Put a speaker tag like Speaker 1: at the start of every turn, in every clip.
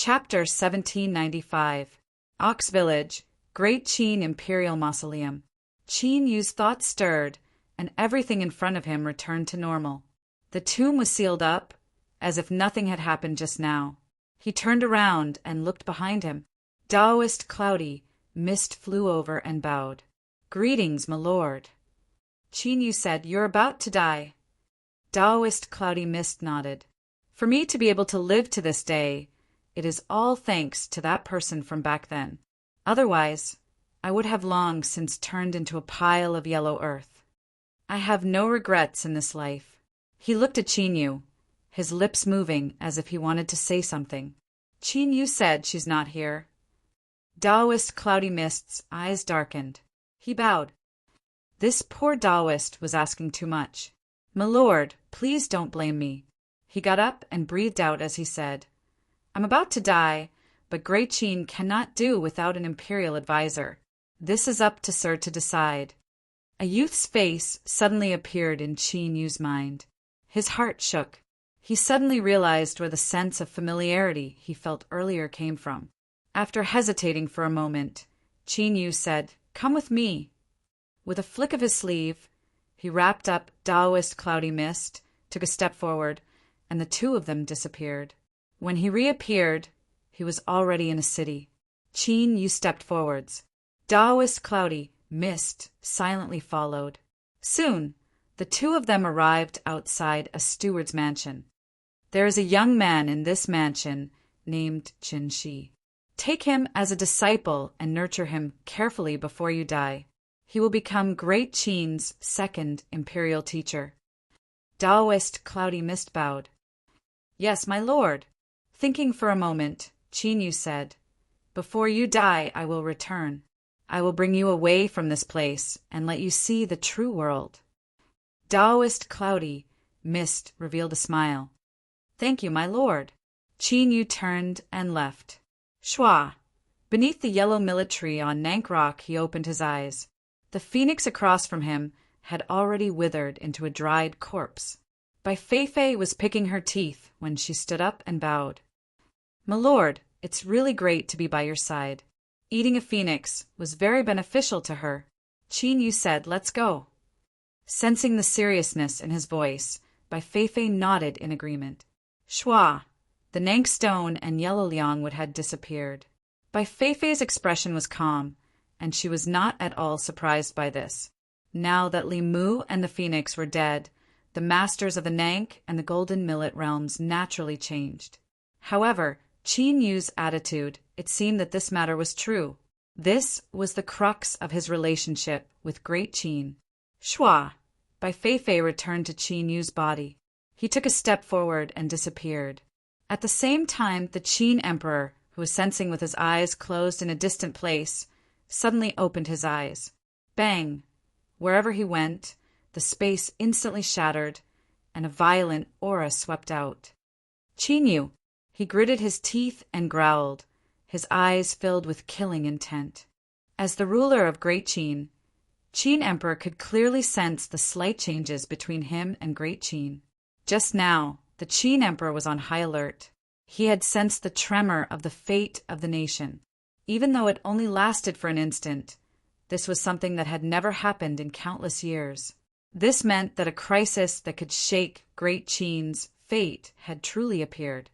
Speaker 1: Chapter 1795. Ox Village, Great Qin Imperial Mausoleum. Qin Yu's thoughts stirred, and everything in front of him returned to normal. The tomb was sealed up, as if nothing had happened just now. He turned around and looked behind him. Taoist Cloudy, Mist flew over and bowed. "Greetings, my lord." Qin Yu said, "You're about to die." Taoist Cloudy Mist nodded. "For me to be able to live to this day, it is all thanks to that person from back then. Otherwise, I would have long since turned into a pile of yellow earth. I have no regrets in this life." He looked at Qin Yu, his lips moving as if he wanted to say something. Qin Yu said, "She's not here." Taoist Cloudy Mist's eyes darkened. He bowed. This poor Taoist was asking too much. "My lord, please don't blame me." He got up and breathed out as he said, "I'm about to die, but Great Qin cannot do without an imperial advisor. This is up to Sir to decide." A youth's face suddenly appeared in Qin Yu's mind. His heart shook. He suddenly realized where the sense of familiarity he felt earlier came from. After hesitating for a moment, Qin Yu said, "Come with me." With a flick of his sleeve, he wrapped up Taoist Cloudy Mist, took a step forward, and the two of them disappeared. When he reappeared, he was already in a city. Qin Yu stepped forwards. Taoist Cloudy Mist silently followed. Soon, the two of them arrived outside a steward's mansion. "There is a young man in this mansion named Qin Shi. Take him as a disciple and nurture him carefully before you die. He will become Great Qin's second imperial teacher." Taoist Cloudy Mist bowed. "Yes, my lord." Thinking for a moment, Qin Yu said, "Before you die, I will return. I will bring you away from this place and let you see the true world." Taoist Cloudy Mist revealed a smile. "Thank you, my lord." Qin Yu turned and left. Shua! Beneath the yellow millet tree on Nank Rock, he opened his eyes. The phoenix across from him had already withered into a dried corpse. Bai Feifei was picking her teeth when she stood up and bowed. "My lord, it's really great to be by your side." Eating a phoenix was very beneficial to her. Qin Yu said, "Let's go." Sensing the seriousness in his voice, Bai Feifei nodded in agreement. Shua! The Nank stone and yellow liang had disappeared. Bai Feifei's expression was calm, and she was not at all surprised by this. Now that Li Mu and the phoenix were dead, the masters of the Nank and the Golden Millet realms naturally changed. However, Qin Yu's attitude, it seemed that this matter was true. This was the crux of his relationship with Great Qin. Shua! Bai Feifei returned to Qin Yu's body. He took a step forward and disappeared. At the same time, the Qin Emperor, who was sensing with his eyes closed in a distant place, suddenly opened his eyes. Bang! Wherever he went, the space instantly shattered, and a violent aura swept out. "Qin Yu!" He gritted his teeth and growled, his eyes filled with killing intent. As the ruler of Great Qin, Qin Emperor could clearly sense the slight changes between him and Great Qin. Just now, the Qin Emperor was on high alert. He had sensed the tremor of the fate of the nation. Even though it only lasted for an instant, this was something that had never happened in countless years. This meant that a crisis that could shake Great Qin's fate had truly appeared.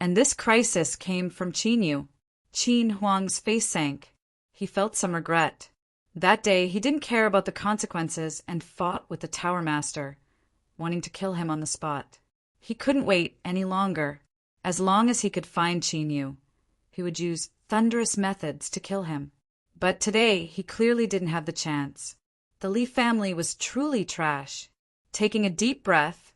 Speaker 1: And this crisis came from Qin Yu. Qin Huang's face sank. He felt some regret. That day, he didn't care about the consequences and fought with the Tower Master, wanting to kill him on the spot. He couldn't wait any longer. As long as he could find Qin Yu, he would use thunderous methods to kill him. But today, he clearly didn't have the chance. The Li family was truly trash. Taking a deep breath,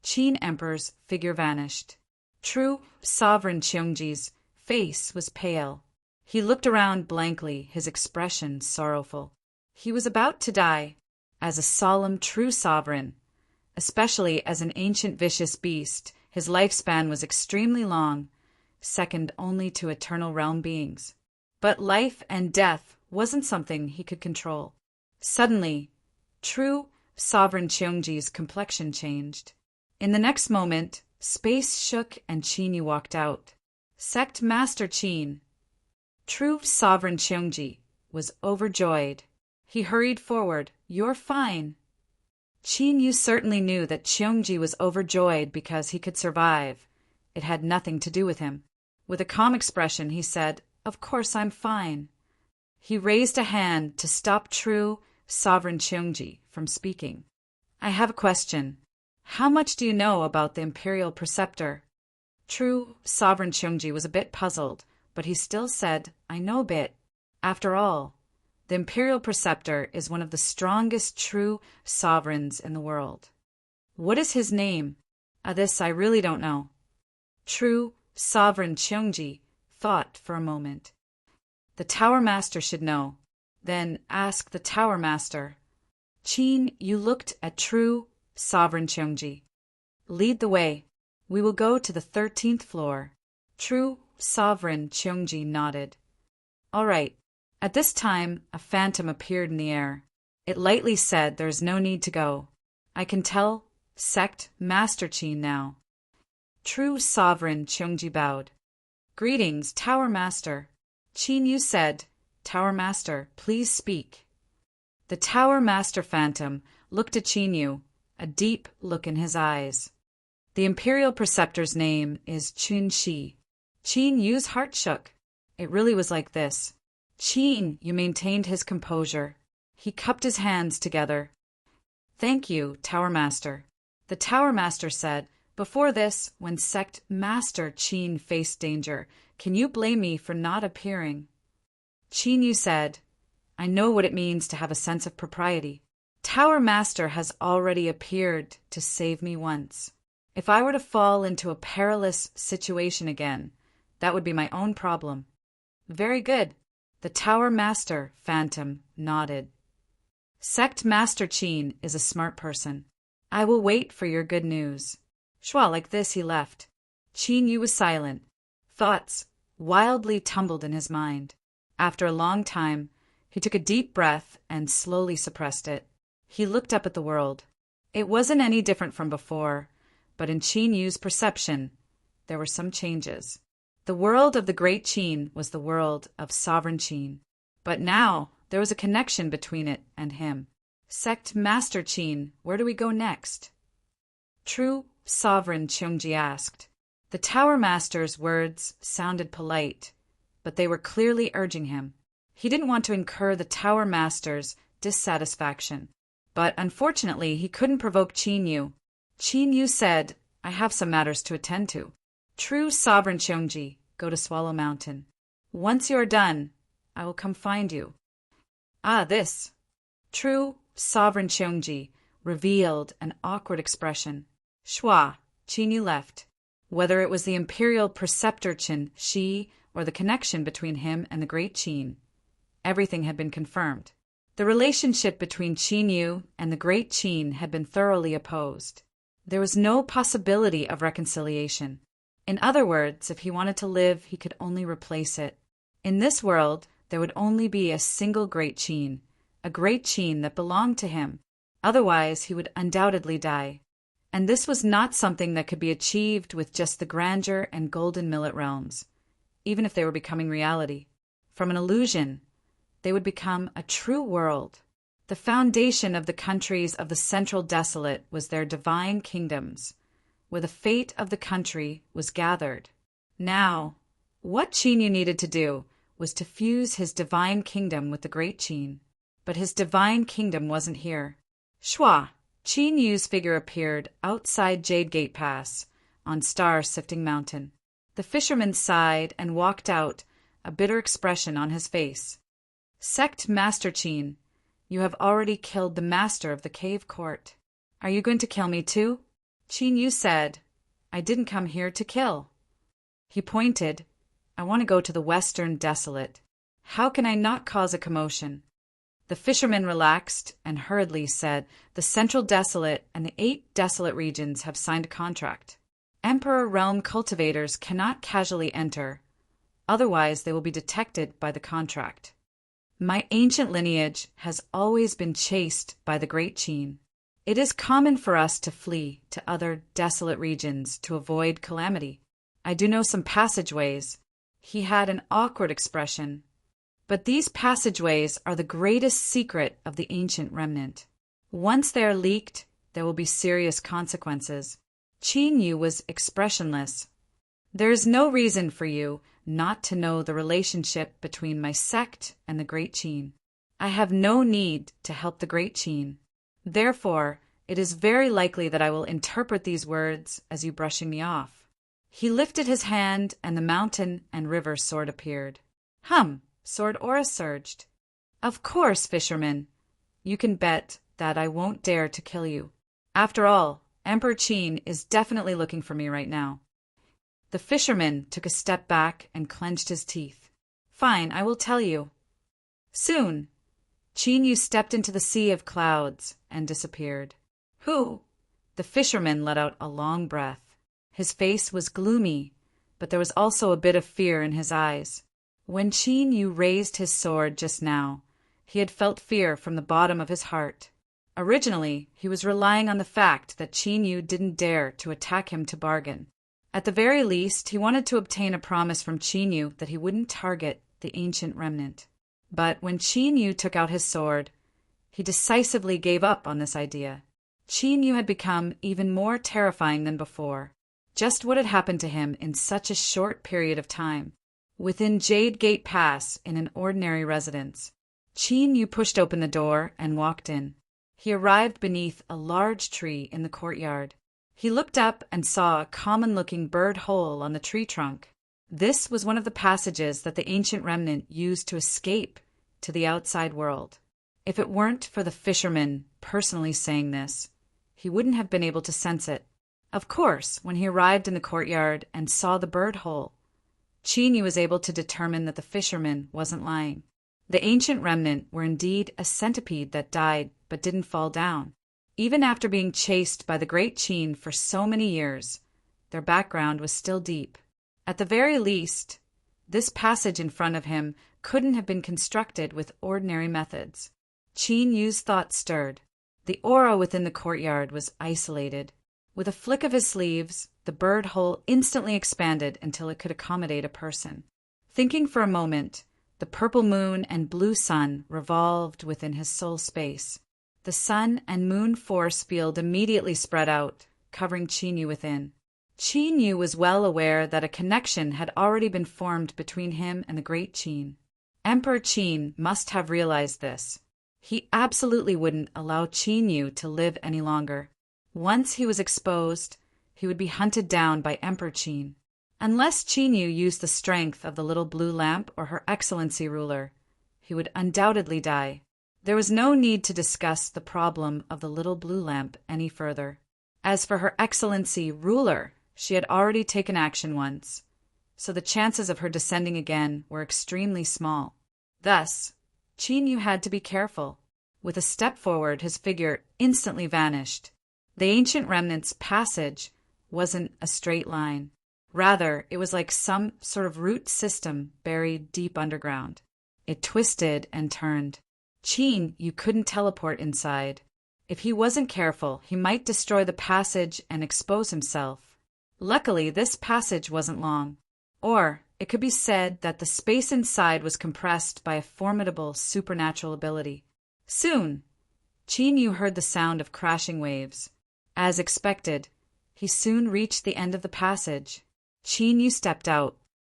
Speaker 1: Qin Emperor's figure vanished. True Sovereign Cheongji's face was pale. He looked around blankly, his expression sorrowful. He was about to die, as a solemn true sovereign. Especially as an ancient vicious beast, his lifespan was extremely long, second only to eternal realm beings. But life and death wasn't something he could control. Suddenly, true Sovereign Cheongji's complexion changed. In the next moment, space shook and Qin Yu walked out. Sect Master Qin, true sovereign Cheongji, was overjoyed. He hurried forward. You're fine. Qin Yu certainly knew that Cheongji was overjoyed because he could survive. It had nothing to do with him. With a calm expression, he said, Of course I'm fine. He raised a hand to stop true sovereign Cheongji from speaking. I have a question. How much do you know about the Imperial Preceptor? True sovereign Cheongji was a bit puzzled, but he still said, I know a bit. After all, the Imperial Preceptor is one of the strongest true sovereigns in the world. What is his name? This I really don't know. True sovereign Cheongji thought for a moment. The Tower Master should know. Then ask the Tower Master. Qin, you looked at true sovereign Cheongji. Lead the way. We will go to the 13th floor. True sovereign Cheongji nodded. All right. At this time, a phantom appeared in the air. It lightly said, There's no need to go. I can tell Sect Master Qin now. True sovereign Cheongji bowed. Greetings, Tower Master. Qin Yu said, Tower Master, please speak. The Tower Master Phantom looked at Qin Yu, a deep look in his eyes. The Imperial Preceptor's name is Qin Shi. Qin Yu's heart shook. It really was like this. Qin Yu maintained his composure. He cupped his hands together. Thank you, Tower Master. The Tower Master said, Before this, when Sect Master Qin faced danger, can you blame me for not appearing? Qin Yu said, I know what it means to have a sense of propriety. Tower Master has already appeared to save me once. If I were to fall into a perilous situation again, that would be my own problem. Very good. The Tower Master Phantom nodded. Sect Master Qin is a smart person. I will wait for your good news. Shwa, like this he left. Qin Yu was silent. Thoughts wildly tumbled in his mind. After a long time, he took a deep breath and slowly suppressed it. He looked up at the world. It wasn't any different from before, but in Qin Yu's perception, there were some changes. The world of the great Qin was the world of sovereign Qin. But now there was a connection between it and him. Sect Master Qin, where do we go next? True sovereign Cheongji asked. The Tower Master's words sounded polite, but they were clearly urging him. He didn't want to incur the Tower Master's dissatisfaction. But unfortunately, he couldn't provoke Qin Yu. Qin Yu said, I have some matters to attend to. True sovereign Cheongji, go to Swallow Mountain. Once you are done, I will come find you. This. True sovereign Cheongji revealed an awkward expression. Shwa, Qin Yu left. Whether it was the Imperial Preceptor Qin Shi or the connection between him and the great Qin, everything had been confirmed. The relationship between Qin Yu and the great Qin had been thoroughly opposed. There was no possibility of reconciliation. In other words, if he wanted to live, he could only replace it. In this world, there would only be a single great Qin, a great Qin that belonged to him. Otherwise, he would undoubtedly die. And this was not something that could be achieved with just the grandeur and golden millet realms, even if they were becoming reality. From an illusion, they would become a true world. The foundation of the countries of the Central Desolate was their divine kingdoms, where the fate of the country was gathered. Now, what Qin Yu needed to do was to fuse his divine kingdom with the great Qin. But his divine kingdom wasn't here. Shwa, Qin Yu's figure appeared outside Jade Gate Pass on Star-Sifting Mountain. The fisherman sighed and walked out, a bitter expression on his face. Sect Master Qin, you have already killed the master of the cave court. Are you going to kill me too? Qin Yu said, I didn't come here to kill. He pointed, I want to go to the Western Desolate. How can I not cause a commotion? The fisherman relaxed and hurriedly said, the Central Desolate and the 8 desolate regions have signed a contract. Emperor Realm cultivators cannot casually enter, otherwise they will be detected by the contract. My ancient lineage has always been chased by the great Qin. It is common for us to flee to other desolate regions to avoid calamity. I do know some passageways. He had an awkward expression. But these passageways are the greatest secret of the ancient remnant. Once they are leaked, there will be serious consequences. Qin Yu was expressionless. There is no reason for you not to know the relationship between my sect and the Great Qin. I have no need to help the Great Qin. Therefore, it is very likely that I will interpret these words as you brushing me off. He lifted his hand, and the mountain and river sword appeared. Sword aura surged. Of course, fisherman. You can bet that I won't dare to kill you. After all, Emperor Qin is definitely looking for me right now. The fisherman took a step back and clenched his teeth. Fine, I will tell you. Soon, Qin Yu stepped into the sea of clouds and disappeared. Who? The fisherman let out a long breath. His face was gloomy, but there was also a bit of fear in his eyes. When Qin Yu raised his sword just now, he had felt fear from the bottom of his heart. Originally, he was relying on the fact that Qin Yu didn't dare to attack him to bargain. At the very least, he wanted to obtain a promise from Qin Yu that he wouldn't target the ancient remnant. But when Qin Yu took out his sword, he decisively gave up on this idea. Qin Yu had become even more terrifying than before. Just what had happened to him in such a short period of time? Within Jade Gate Pass, in an ordinary residence, Qin Yu pushed open the door and walked in. He arrived beneath a large tree in the courtyard. He looked up and saw a common-looking bird hole on the tree trunk. This was one of the passages that the ancient remnant used to escape to the outside world. If it weren't for the fisherman personally saying this, he wouldn't have been able to sense it. Of course, when he arrived in the courtyard and saw the bird hole, Qin Yu was able to determine that the fisherman wasn't lying. The ancient remnant were indeed a centipede that died but didn't fall down. Even after being chased by the Great Qin for so many years, their background was still deep. At the very least, this passage in front of him couldn't have been constructed with ordinary methods. Qin Yu's thoughts stirred. The aura within the courtyard was isolated. With a flick of his sleeves, the bird hole instantly expanded until it could accommodate a person. Thinking for a moment, the purple moon and blue sun revolved within his soul space. The sun and moon force field immediately spread out, covering Qin Yu within. Qin Yu was well aware that a connection had already been formed between him and the Great Qin. Emperor Qin must have realized this. He absolutely wouldn't allow Qin Yu to live any longer. Once he was exposed, he would be hunted down by Emperor Qin. Unless Qin Yu used the strength of the little blue lamp or her excellency ruler, he would undoubtedly die. There was no need to discuss the problem of the little blue lamp any further. As for her excellency ruler, she had already taken action once, so the chances of her descending again were extremely small. Thus, Qin Yu had to be careful. With a step forward, his figure instantly vanished. The ancient remnant's passage wasn't a straight line. Rather, it was like some sort of root system buried deep underground. It twisted and turned. Qin Yu couldn't teleport inside. If he wasn't careful, he might destroy the passage and expose himself. Luckily, this passage wasn't long. Or, it could be said that the space inside was compressed by a formidable supernatural ability. Soon, Qin Yu heard the sound of crashing waves. As expected, he soon reached the end of the passage. Qin Yu stepped out.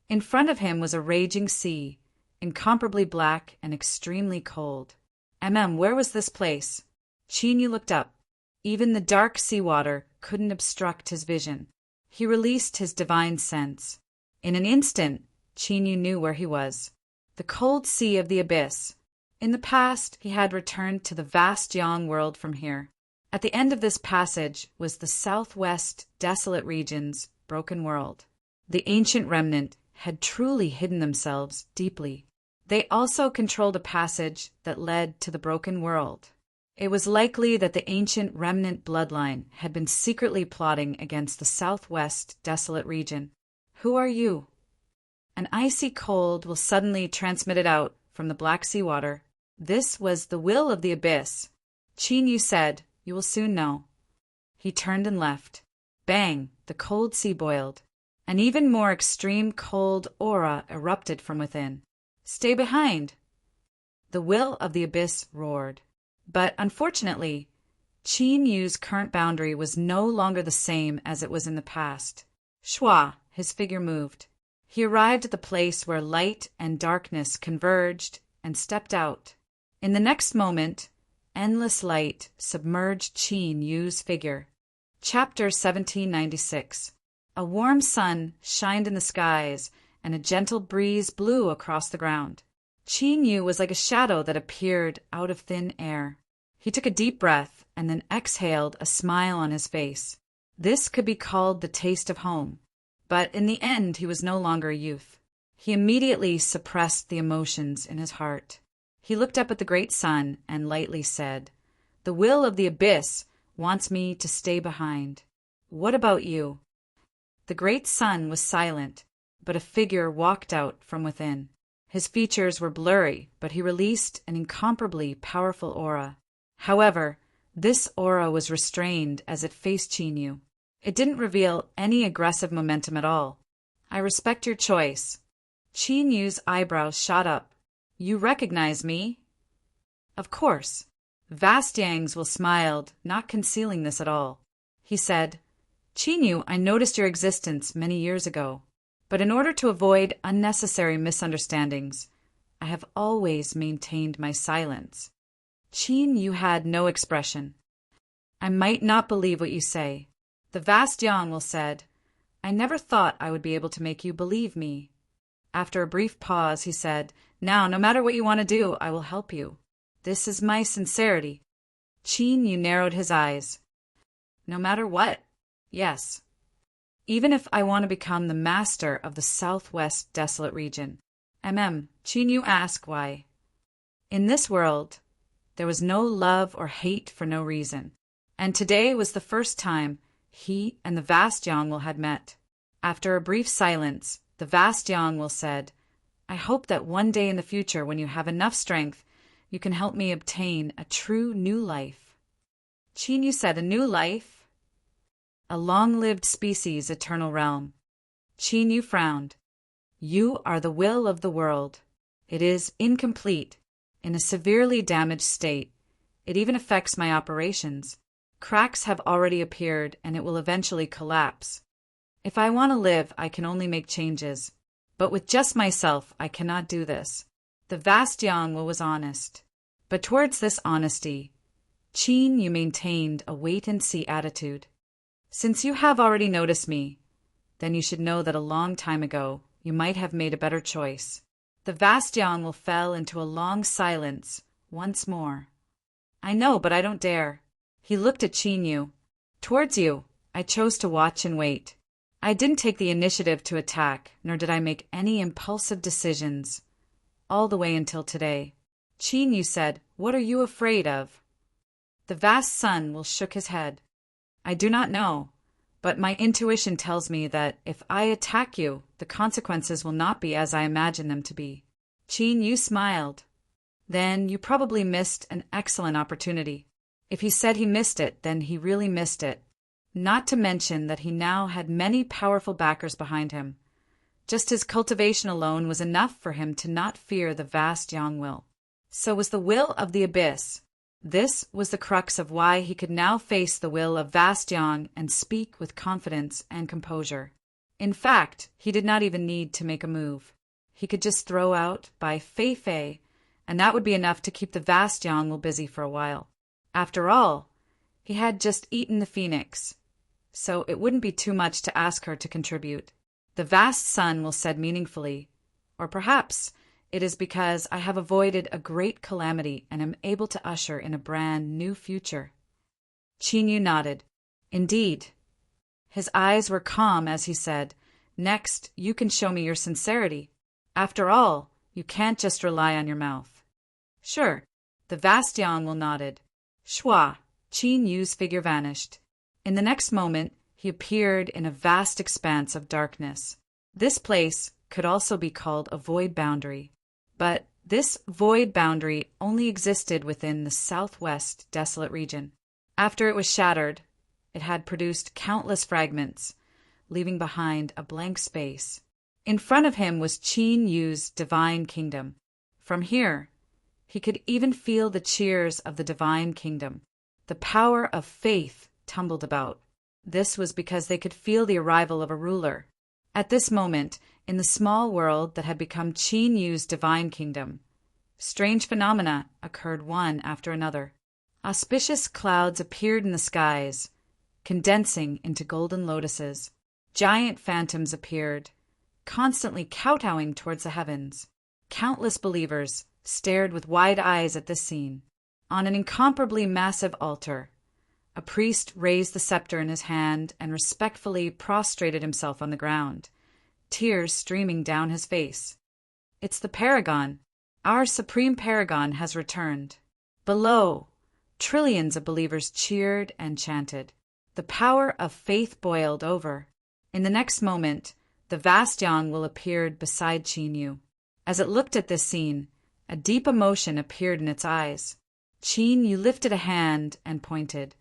Speaker 1: In front of him was a raging sea, incomparably black and extremely cold. Where was this place? Qin Yu looked up. Even the dark seawater couldn't obstruct his vision. He released his divine sense. In an instant, Qin Yu knew where he was. The cold sea of the abyss. In the past, he had returned to the vast Yang world from here. At the end of this passage was the southwest desolate region's broken world. The ancient remnant had truly hidden themselves deeply. They also controlled a passage that led to the broken world. It was likely that the ancient remnant bloodline had been secretly plotting against the southwest desolate region. Who are you? An icy cold will suddenly transmit it out from the black sea water. This was the will of the abyss. Qin Yu said, "You will soon know." He turned and left. Bang! The cold sea boiled. An even more extreme cold aura erupted from within. "Stay behind!" The will of the abyss roared. But unfortunately, Qin Yu's current boundary was no longer the same as it was in the past. Shua, his figure moved. He arrived at the place where light and darkness converged and stepped out. In the next moment, endless light submerged Qin Yu's figure. Chapter 1796. A warm sun shined in the skies, and a gentle breeze blew across the ground. Qin Yu was like a shadow that appeared out of thin air. He took a deep breath and then exhaled, a smile on his face. This could be called the taste of home. But in the end, he was no longer a youth. He immediately suppressed the emotions in his heart. He looked up at the great sun and lightly said, "The will of the abyss wants me to stay behind. What about you?" The great sun was silent, but a figure walked out from within. His features were blurry, but he released an incomparably powerful aura. However, this aura was restrained as it faced Qin Yu. It didn't reveal any aggressive momentum at all. "I respect your choice." Qin Yu's eyebrows shot up. "You recognize me?" "Of course." Vast Yang's will smiled, not concealing this at all. He said, "Qin Yu, I noticed your existence many years ago. But in order to avoid unnecessary misunderstandings, I have always maintained my silence." Qin Yu had no expression. "I might not believe what you say." The vast Yang said, "I never thought I would be able to make you believe me." After a brief pause, he said, "Now, no matter what you want to do, I will help you. This is my sincerity." Qin Yu narrowed his eyes. "No matter what? Yes. Even if I want to become the master of the southwest desolate region." Qin Yu asked why. In this world, there was no love or hate for no reason, and today was the first time he and the vast Yang had met. After a brief silence, the vast Yang said, "I hope that one day in the future, when you have enough strength, you can help me obtain a true new life." Qin Yu said, "A new life?" "A long-lived species, eternal realm." Qin Yu frowned. "You are the will of the world. It is incomplete, in a severely damaged state. It even affects my operations. Cracks have already appeared, and it will eventually collapse. If I want to live, I can only make changes. But with just myself, I cannot do this." The vast Yang was honest. But towards this honesty, Qin Yu maintained a wait-and-see attitude. "Since you have already noticed me, then you should know that a long time ago you might have made a better choice." The vast Yang fell into a long silence once more. "I know, but I don't dare." He looked at Qin Yu. "Towards you, I chose to watch and wait. I didn't take the initiative to attack, nor did I make any impulsive decisions, all the way until today." Qin Yu said, "What are you afraid of?" The vast sun shook his head. "I do not know, but my intuition tells me that if I attack you, the consequences will not be as I imagine them to be." Qin Yu smiled. "Then you probably missed an excellent opportunity." If he said he missed it, then he really missed it. Not to mention that he now had many powerful backers behind him. Just his cultivation alone was enough for him to not fear the vast Yang will. So was the will of the abyss. This was the crux of why he could now face the will of vast Yang and speak with confidence and composure. In fact, he did not even need to make a move. He could just throw out by Fei Fei, and that would be enough to keep the vast Yang busy for a while. After all, he had just eaten the phoenix, so it wouldn't be too much to ask her to contribute. The vast sun said meaningfully, "Or perhaps it is because I have avoided a great calamity and am able to usher in a brand new future." Qin Yu nodded. "Indeed." His eyes were calm as he said, "Next, you can show me your sincerity. After all, you can't just rely on your mouth." "Sure." The vast Yang nodded. Shua, Qin Yu's figure vanished. In the next moment, he appeared in a vast expanse of darkness. This place could also be called a void boundary. But this void boundary only existed within the southwest desolate region. After it was shattered, it had produced countless fragments, leaving behind a blank space. In front of him was Qin Yu's divine kingdom. From here, he could even feel the cheers of the divine kingdom. The power of faith tumbled about. This was because they could feel the arrival of a ruler. At this moment, in the small world that had become Qin Yu's divine kingdom, strange phenomena occurred one after another. Auspicious clouds appeared in the skies, condensing into golden lotuses. Giant phantoms appeared, constantly kowtowing towards the heavens. Countless believers stared with wide eyes at this scene. On an incomparably massive altar, a priest raised the scepter in his hand and respectfully prostrated himself on the ground, tears streaming down his face. "It's the Paragon. Our supreme Paragon has returned." Below, trillions of believers cheered and chanted. The power of faith boiled over. In the next moment, the vast Yang will appeared beside Qin Yu. As it looked at this scene, a deep emotion appeared in its eyes. Qin Yu lifted a hand and pointed.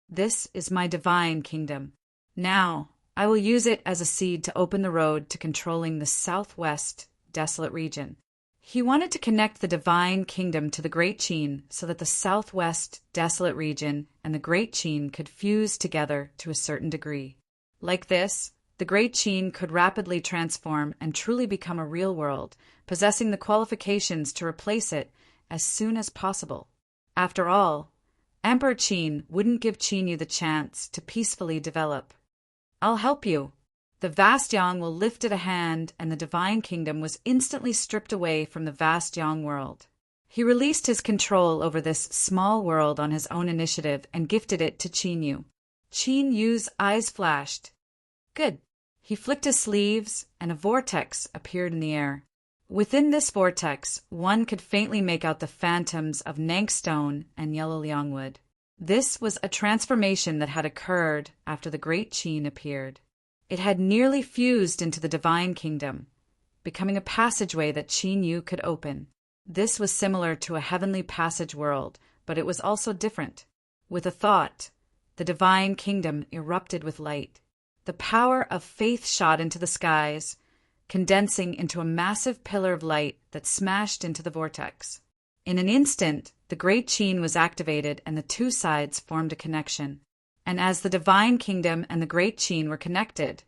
Speaker 1: "This is my divine kingdom. Now, I will use it as a seed to open the road to controlling the southwest desolate region." He wanted to connect the divine kingdom to the Great Qin so that the southwest desolate region and the Great Qin could fuse together to a certain degree. Like this, the Great Qin could rapidly transform and truly become a real world, possessing the qualifications to replace it as soon as possible. After all, Emperor Qin wouldn't give Qin Yu the chance to peacefully develop. "I'll help you." The vast Yang will lifted a hand, and the divine kingdom was instantly stripped away from the vast Yang world. He released his control over this small world on his own initiative and gifted it to Qin Yu. Qin Yu's eyes flashed. "Good." He flicked his sleeves, and a vortex appeared in the air. Within this vortex, one could faintly make out the phantoms of Nank stone and yellow liang wood. This was a transformation that had occurred after the Great Qin appeared. It had nearly fused into the divine kingdom, becoming a passageway that Qin Yu could open. This was similar to a heavenly passage world, but it was also different. With a thought, the divine kingdom erupted with light. The power of faith shot into the skies, condensing into a massive pillar of light that smashed into the vortex. In an instant, the Great Qin was activated and the two sides formed a connection. And as the divine kingdom and the Great Qin were connected,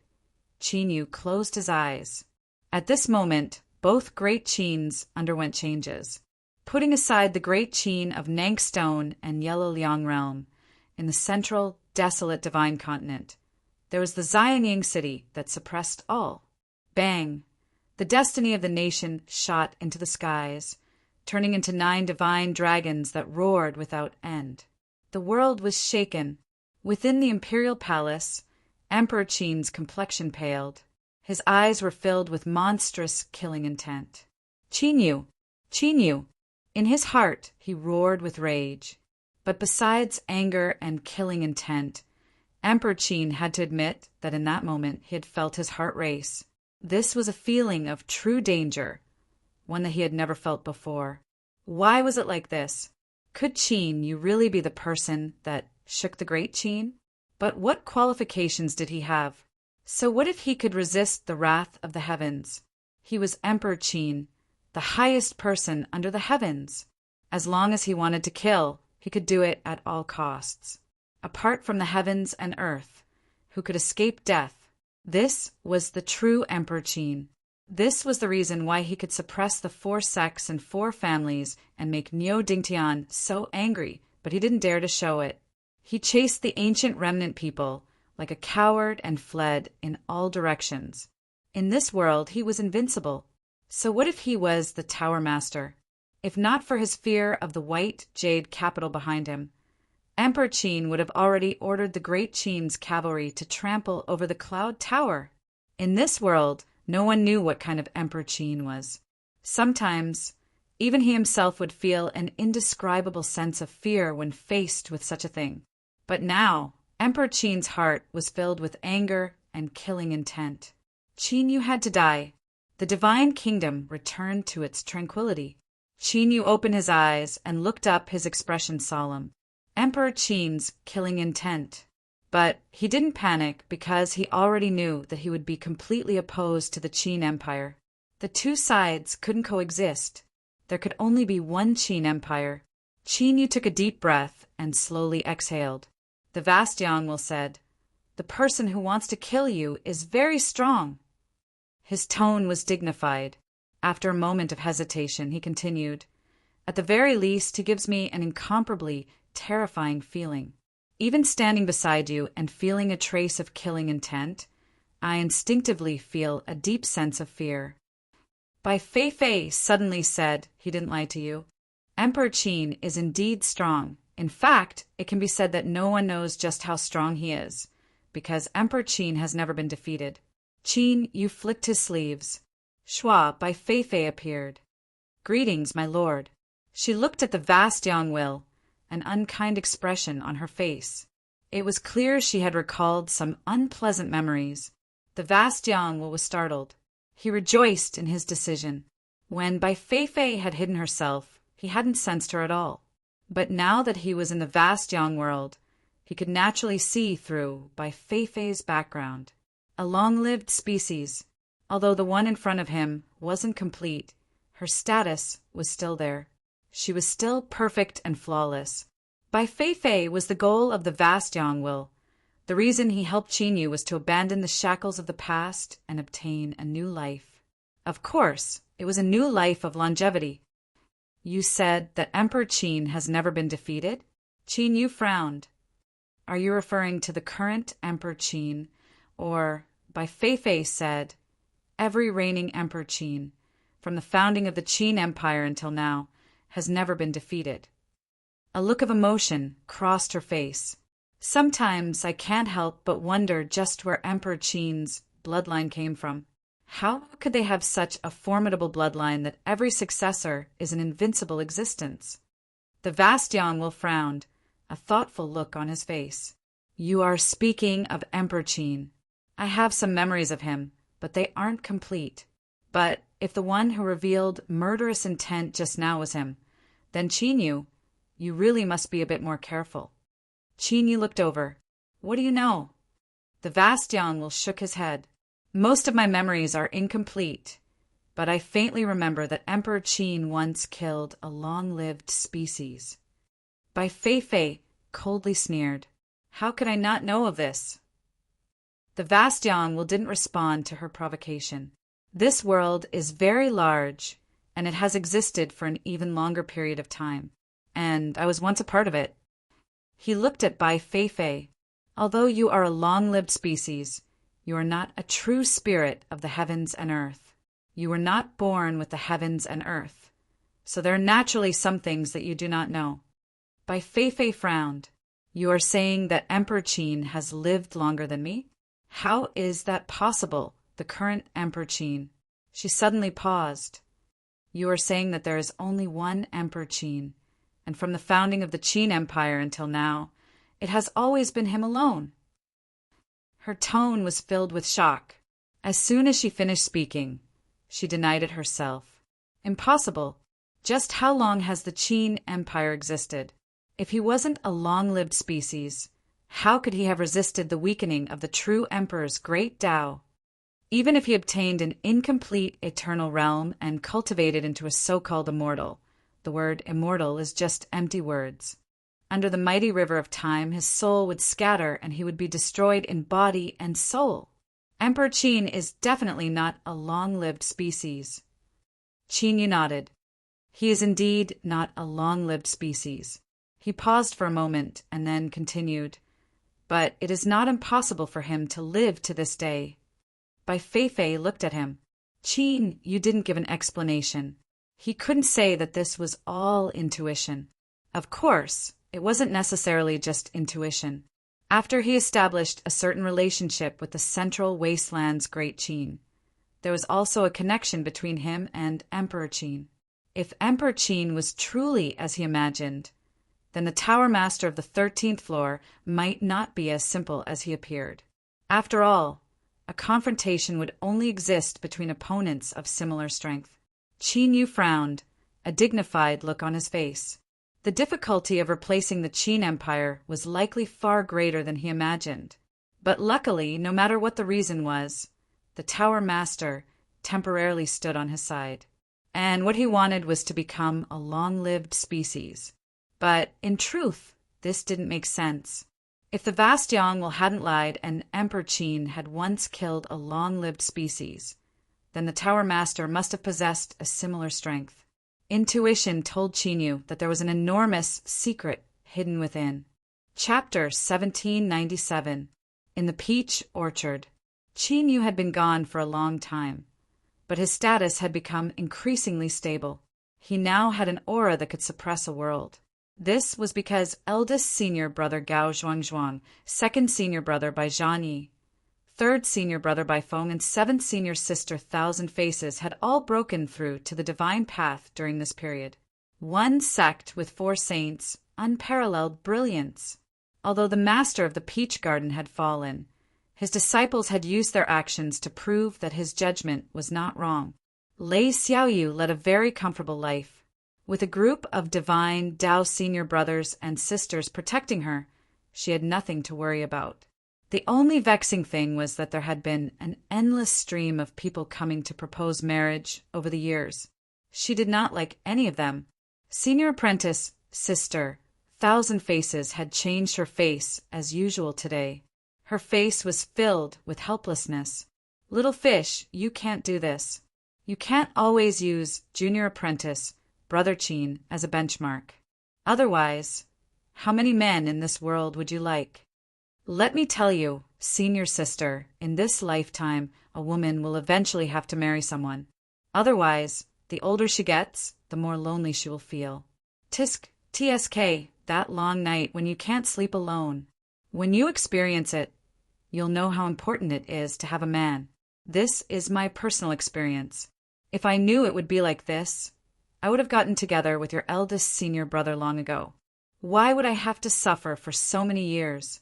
Speaker 1: Qin Yu closed his eyes. At this moment, both Great Qins underwent changes. Putting aside the Great Qin of Nank Stone and Yellow Liang realm, in the central, desolate divine continent, there was the Xianying city that suppressed all. Bang! The destiny of the nation shot into the skies, turning into 9 divine dragons that roared without end. The world was shaken. Within the imperial palace, Emperor Qin's complexion paled. His eyes were filled with monstrous killing intent. "Qin Yu! Qin Yu!" In his heart, he roared with rage. But besides anger and killing intent, Emperor Qin had to admit that in that moment he had felt his heart race. This was a feeling of true danger, one that he had never felt before. Why was it like this? Could Qin Yu really be the person that shook the Great Qin? But what qualifications did he have? So what if he could resist the wrath of the heavens? He was Emperor Qin, the highest person under the heavens. As long as he wanted to kill, he could do it at all costs. Apart from the heavens and earth, who could escape death, this was the true Emperor Qin. This was the reason why he could suppress the 4 sects and 4 families and make Niu Dingtian so angry, but he didn't dare to show it. He chased the ancient remnant people like a coward and fled in all directions. In this world, he was invincible. So what if he was the Tower Master? If not for his fear of the white jade capital behind him, Emperor Qin would have already ordered the Great Qin's cavalry to trample over the Cloud Tower. In this world, no one knew what kind of Emperor Qin was. Sometimes, even he himself would feel an indescribable sense of fear when faced with such a thing. But now, Emperor Qin's heart was filled with anger and killing intent. Qin Yu had to die. The divine kingdom returned to its tranquility. Qin Yu opened his eyes and looked up, his expression solemn. Emperor Qin's killing intent. But he didn't panic because he already knew that he would be completely opposed to the Qin Empire. The two sides couldn't coexist. There could only be one Qin Empire. Qin Yu took a deep breath and slowly exhaled. The vast Yangwell said, "The person who wants to kill you is very strong." His tone was dignified. After a moment of hesitation, he continued, "At the very least, he gives me an incomparably terrifying feeling. Even standing beside you and feeling a trace of killing intent, I instinctively feel a deep sense of fear." Bai Fei suddenly said, "He didn't lie to you. Emperor Qin is indeed strong. In fact, it can be said that no one knows just how strong he is, because Emperor Qin has never been defeated." Qin Yu flicked his sleeves. Shua Bai Fei appeared. "Greetings, my lord." She looked at the vast Yangwell, an unkind expression on her face. It was clear she had recalled some unpleasant memories. The vast Yangwell was startled. He rejoiced in his decision. When Bai Fei had hidden herself, he hadn't sensed her at all. But now that he was in the vast Yang world, he could naturally see through Bai Fei's background. A long-lived species. Although the one in front of him wasn't complete, her status was still there. She was still perfect and flawless. Bai Fei was the goal of the vast Yangwell. The reason he helped Qin Yu was to abandon the shackles of the past and obtain a new life. Of course, it was a new life of longevity. "You said that Emperor Qin has never been defeated?" Qin Yu frowned. "Are you referring to the current Emperor Qin, or," Bai Fei said, "every reigning Emperor Qin, from the founding of the Qin Empire until now, has never been defeated?" A look of emotion crossed her face. "Sometimes I can't help but wonder just where Emperor Qin's bloodline came from. How could they have such a formidable bloodline that every successor is an invincible existence?" The vast Yangwell frowned, a thoughtful look on his face. "You are speaking of Emperor Qin. I have some memories of him, but they aren't complete. But if the one who revealed murderous intent just now was him, then Qin Yu, you really must be a bit more careful." Qin Yu looked over. "What do you know?" The vast Yangwell shook his head. "Most of my memories are incomplete, but I faintly remember that Emperor Qin once killed a long-lived species." Bai Fei coldly sneered. "How could I not know of this?" The vast Yangwell didn't respond to her provocation. "This world is very large, and it has existed for an even longer period of time, and I was once a part of it." He looked at Bai Fei. "Although you are a long-lived species, you are not a true spirit of the heavens and earth. You were not born with the heavens and earth, so there are naturally some things that you do not know." Bai Fei frowned. "You are saying that Emperor Qin has lived longer than me? How is that possible, the current Emperor Qin?" She suddenly paused. "You are saying that there is only one Emperor Qin, and from the founding of the Qin Empire until now, it has always been him alone." Her tone was filled with shock. As soon as she finished speaking, she denied it herself. "Impossible. Just how long has the Qin Empire existed? If he wasn't a long-lived species, how could he have resisted the weakening of the true emperor's great Tao? Even if he obtained an incomplete eternal realm and cultivated into a so-called immortal, the word immortal is just empty words. Under the mighty river of time, his soul would scatter and he would be destroyed in body and soul. Emperor Qin is definitely not a long-lived species." Qin Yu nodded. "He is indeed not a long-lived species." He paused for a moment and then continued, "But it is not impossible for him to live to this day." Bai Fei looked at him. "Qin, you didn't give an explanation." He couldn't say that this was all intuition. Of course, it wasn't necessarily just intuition. After he established a certain relationship with the Central Wasteland's Great Qin, there was also a connection between him and Emperor Qin. If Emperor Qin was truly as he imagined, then the Tower Master of the 13th floor might not be as simple as he appeared. After all, a confrontation would only exist between opponents of similar strength. Qin Yu frowned, a dignified look on his face. The difficulty of replacing the Qin Empire was likely far greater than he imagined. But luckily, no matter what the reason was, the Tower Master temporarily stood on his side. And what he wanted was to become a long-lived species. But in truth, this didn't make sense. If the vast Yongle hadn't lied and Emperor Qin had once killed a long-lived species, then the Tower Master must have possessed a similar strength. Intuition told Qinyu that there was an enormous secret hidden within. Chapter 1797. In the Peach Orchard. Qinyu had been gone for a long time, but his status had become increasingly stable. He now had an aura that could suppress a world. This was because eldest senior brother Gao Zhuangzhuang, second senior brother by Zhang Yi, third senior brother by Feng, and seventh senior sister Thousand Faces had all broken through to the divine path during this period. One sect with 4 saints, unparalleled brilliance. Although the master of the Peach Garden had fallen, his disciples had used their actions to prove that his judgment was not wrong. Lei Xiaoyu led a very comfortable life. With a group of divine Dao senior brothers and sisters protecting her, she had nothing to worry about. The only vexing thing was that there had been an endless stream of people coming to propose marriage over the years. She did not like any of them. Senior apprentice, sister, Thousand Faces had changed her face as usual today. Her face was filled with helplessness. Little fish, you can't do this. You can't always use junior apprentice, Brother Qin, as a benchmark. Otherwise, how many men in this world would you like? Let me tell you, senior sister, in this lifetime, a woman will eventually have to marry someone. Otherwise, the older she gets, the more lonely she will feel. TSK, that long night when you can't sleep alone. When you experience it, you'll know how important it is to have a man. This is my personal experience. If I knew it would be like this, I would have gotten together with your eldest senior brother long ago. Why would I have to suffer for so many years?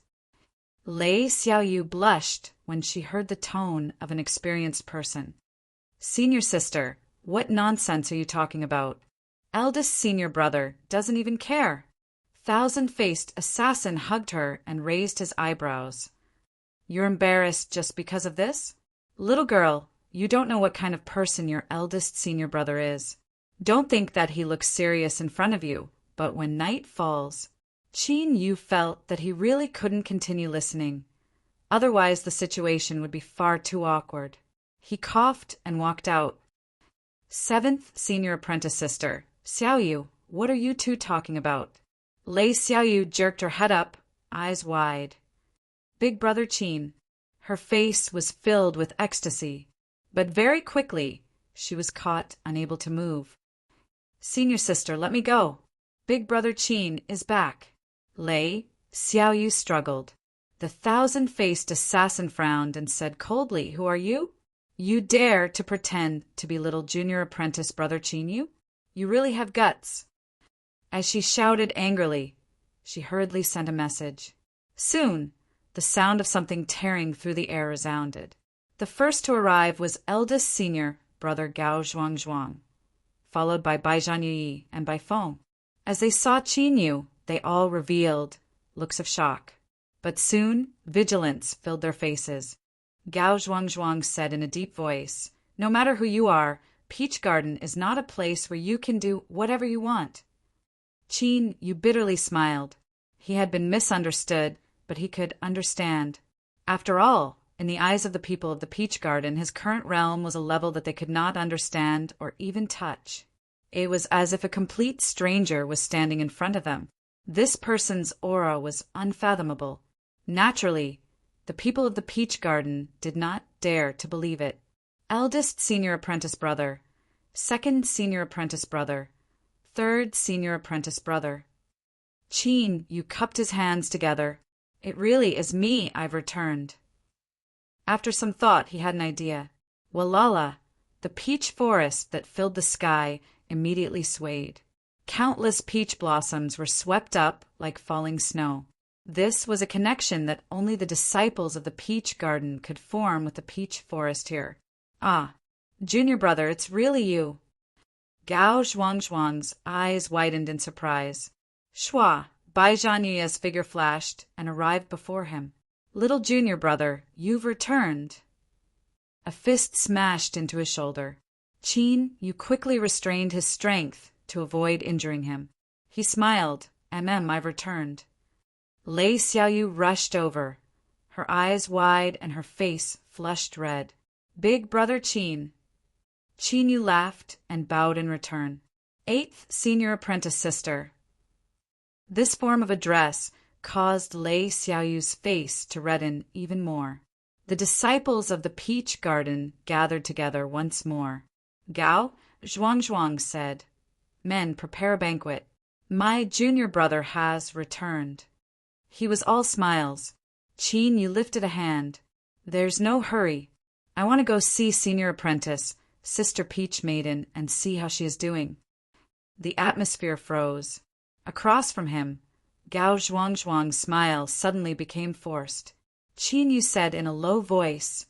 Speaker 1: Lei Xiaoyu blushed when she heard the tone of an experienced person. Senior sister, what nonsense are you talking about? Eldest senior brother doesn't even care. Thousand-faced assassin hugged her and raised his eyebrows. You're embarrassed just because of this? Little girl, you don't know what kind of person your eldest senior brother is. Don't think that he looks serious in front of you, but when night falls, Qin Yu felt that he really couldn't continue listening. Otherwise, the situation would be far too awkward. He coughed and walked out. Seventh senior apprentice sister, Xiaoyu, what are you two talking about? Lei Xiaoyu jerked her head up, eyes wide. Big brother Qin. Her face was filled with ecstasy, but very quickly she was caught unable to move. Senior sister, let me go. Big brother Qin is back. Lei Xiaoyu struggled. The thousand-faced assassin frowned and said coldly, Who are you? You dare to pretend to be little junior apprentice brother Qinyu? You really have guts. As she shouted angrily, she hurriedly sent a message. Soon, the sound of something tearing through the air resounded. The first to arrive was eldest senior brother Gao Zhuangzhuang, followed by Bai Zhanyi and Bai Feng. As they saw Qinyu, they all revealed looks of shock. But soon, vigilance filled their faces. Gao Zhuangzhuang said in a deep voice, No matter who you are, Peach Garden is not a place where you can do whatever you want. Qinyu bitterly smiled. He had been misunderstood, but he could understand. After all, in the eyes of the people of the Peach Garden, his current realm was a level that they could not understand or even touch. It was as if a complete stranger was standing in front of them. This person's aura was unfathomable. Naturally, the people of the Peach Garden did not dare to believe it. Eldest senior apprentice brother, second senior apprentice brother, third senior apprentice brother. Qinyu cupped his hands together. It really is me I've returned. After some thought, he had an idea. Walala, the peach forest that filled the sky immediately swayed. Countless peach blossoms were swept up like falling snow. This was a connection that only the disciples of the Peach Garden could form with the peach forest here. Ah, junior brother, it's really you. Gao Zhuangzhuang's eyes widened in surprise. Shua! Bai Zhanyi's figure flashed and arrived before him. Little junior brother, you've returned. A fist smashed into his shoulder. Qin Yu quickly restrained his strength to avoid injuring him. He smiled. I've returned. Lei Xiaoyu rushed over, her eyes wide and her face flushed red. Big brother Qin. Qin Yu laughed and bowed in return. 8th senior apprentice sister. This form of address caused Lei Xiaoyu's face to redden even more. The disciples of the peach garden gathered together once more. Gao Zhuang said, Men, prepare a banquet. My junior brother has returned. He was all smiles. Qin Yu lifted a hand. There's no hurry. I want to go see senior apprentice, Sister Peach Maiden, and see how she is doing. The atmosphere froze. Across from him, Gao Zhuang's smile suddenly became forced. Qin Yu said in a low voice,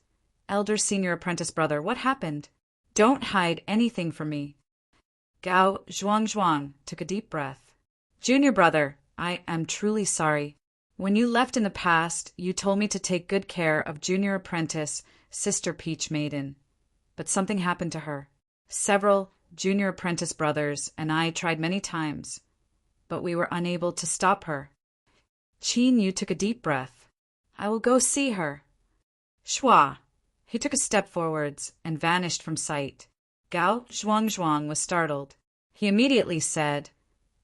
Speaker 1: Elder senior apprentice brother, what happened? Don't hide anything from me. Gao Zhuang took a deep breath. Junior brother, I am truly sorry. When you left in the past, you told me to take good care of junior apprentice, Sister Peach Maiden. But something happened to her. Several junior apprentice brothers and I tried many times, but we were unable to stop her. Qin Yu took a deep breath. I will go see her. Shua! He took a step forwards and vanished from sight. Gao Zhuang was startled. He immediately said,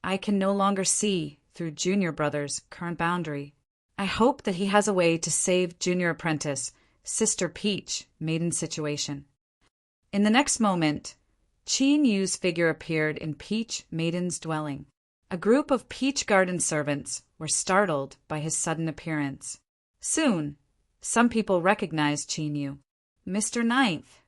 Speaker 1: I can no longer see through junior brother's current boundary. I hope that he has a way to save junior apprentice, Sister Peach Maiden's situation. In the next moment, Qin Yu's figure appeared in Peach Maiden's dwelling. A group of Peach Garden servants were startled by his sudden appearance. Soon, some people recognized Qin Yu. Mr. Ninth.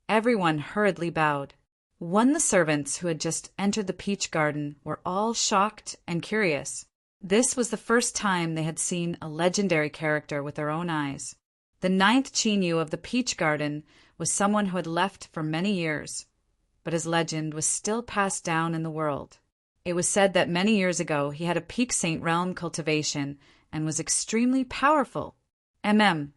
Speaker 1: Everyone hurriedly bowed. The servants who had just entered the peach garden were all shocked and curious. This was the first time they had seen a legendary character with their own eyes. The 9th Qin Yu of the peach garden was someone who had left for many years, but his legend was still passed down in the world. It was said that many years ago he had a peak saint realm cultivation and was extremely powerful. Qin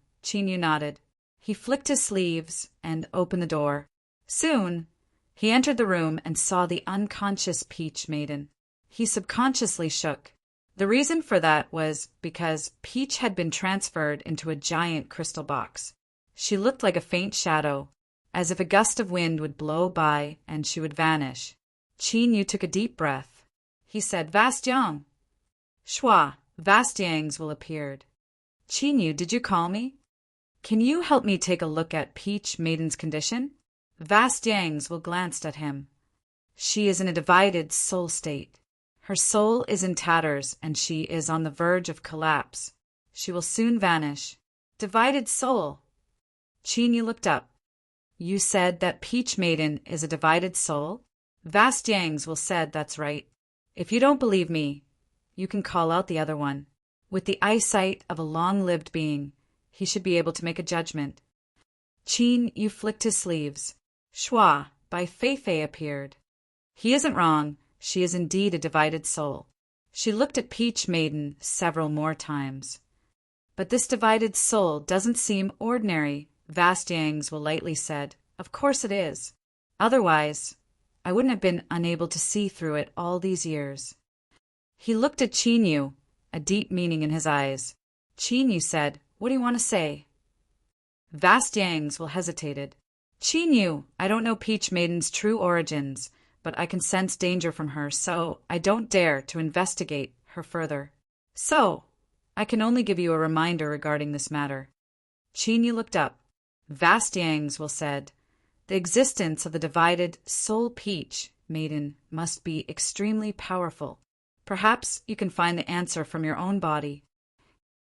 Speaker 1: Yu nodded. He flicked his sleeves and opened the door. Soon, he entered the room and saw the unconscious Peach Maiden. He subconsciously shook. The reason for that was because Peach had been transferred into a giant crystal box. She looked like a faint shadow, as if a gust of wind would blow by and she would vanish. Qin Yu took a deep breath. He said, Vast Yang. Shua, Vast Yang's will appeared. Qin Yu, did you call me? Can you help me take a look at Peach Maiden's condition? Vast Yang's will glanced at him. She is in a divided soul state. Her soul is in tatters and she is on the verge of collapse. She will soon vanish. Divided soul. Qin Yu looked up. You said that Peach Maiden is a divided soul? Vast Yang's will said that's right. If you don't believe me, you can call out the other one. With the eyesight of a long-lived being, he should be able to make a judgment. Qin Yu flicked his sleeves. Shua, Bai Feifei appeared. He isn't wrong. She is indeed a divided soul. She looked at Peach Maiden several more times. But this divided soul doesn't seem ordinary, Vast Yang's will lightly said. Of course it is. Otherwise, I wouldn't have been unable to see through it all these years. He looked at Qin Yu, a deep meaning in his eyes. Qin Yu said, What do you want to say? Vast Yang's will hesitated. Qin Yu, I don't know Peach Maiden's true origins, but I can sense danger from her, so I don't dare to investigate her further. So, I can only give you a reminder regarding this matter. Qin Yu looked up. Vast Yang's will said, The existence of the divided soul Peach Maiden must be extremely powerful. Perhaps you can find the answer from your own body.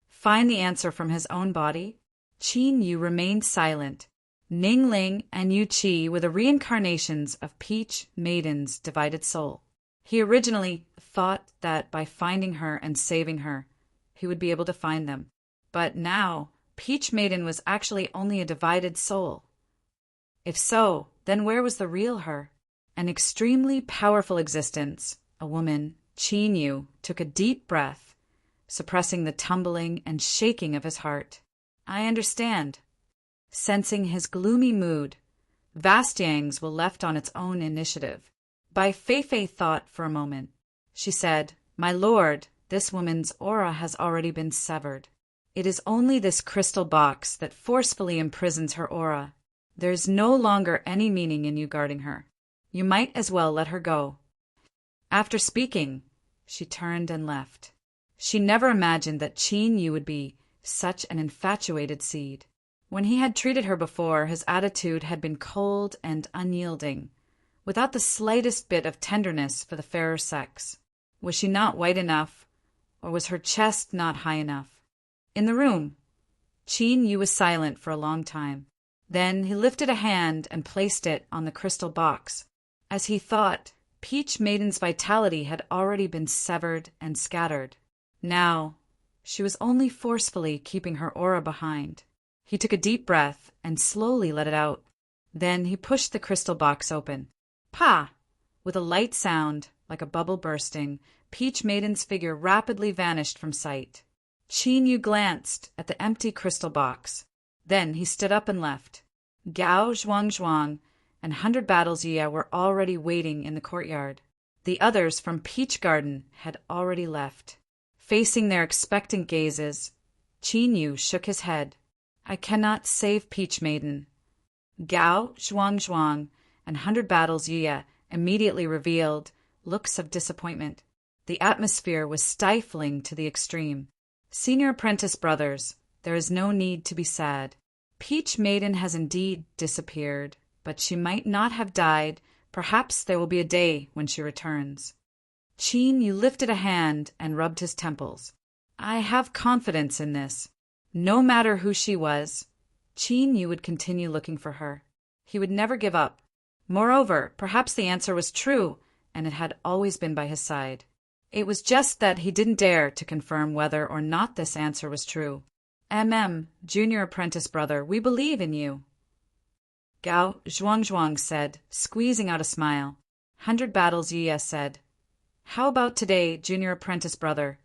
Speaker 1: Find the answer from his own body? Qin Yu remained silent. Ning Ling and Yu Qi were the reincarnations of Peach Maiden's divided soul. He originally thought that by finding her and saving her, he would be able to find them. But now, Peach Maiden was actually only a divided soul. If so, then where was the real her? An extremely powerful existence, a woman, Qin Yu took a deep breath, suppressing the tumbling and shaking of his heart. I understand. Sensing his gloomy mood, Vast Yang's will left on its own initiative. Bai Fei thought for a moment. She said, My lord, this woman's aura has already been severed. It is only this crystal box that forcefully imprisons her aura. There is no longer any meaning in you guarding her. You might as well let her go. After speaking, she turned and left. She never imagined that Qin Yu would be such an infatuated seed. When he had treated her before, his attitude had been cold and unyielding, without the slightest bit of tenderness for the fairer sex. Was she not white enough, or was her chest not high enough? In the room, Qin Yu was silent for a long time. Then he lifted a hand and placed it on the crystal box. As he thought, Peach Maiden's vitality had already been severed and scattered. Now, she was only forcefully keeping her aura behind. He took a deep breath and slowly let it out. Then he pushed the crystal box open. Pa! With a light sound, like a bubble bursting, Peach Maiden's figure rapidly vanished from sight. Qin Yu glanced at the empty crystal box. Then he stood up and left. Gao Zhuang and 100 Battles Ye were already waiting in the courtyard. The others from Peach Garden had already left. Facing their expectant gazes, Qin Yu shook his head. I cannot save Peach Maiden. Gao Zhuang and 100 Battles Ye immediately revealed looks of disappointment. The atmosphere was stifling to the extreme. Senior Apprentice brothers, there is no need to be sad. Peach Maiden has indeed disappeared, but she might not have died. Perhaps there will be a day when she returns. Qin Yu lifted a hand and rubbed his temples. I have confidence in this. No matter who she was, Qin Yu would continue looking for her. He would never give up. Moreover, perhaps the answer was true, and it had always been by his side. It was just that he didn't dare to confirm whether or not this answer was true. Junior Apprentice brother, we believe in you. Gao Zhuang said, squeezing out a smile. 100 Battles Ye said, How about today, Junior Apprentice brother?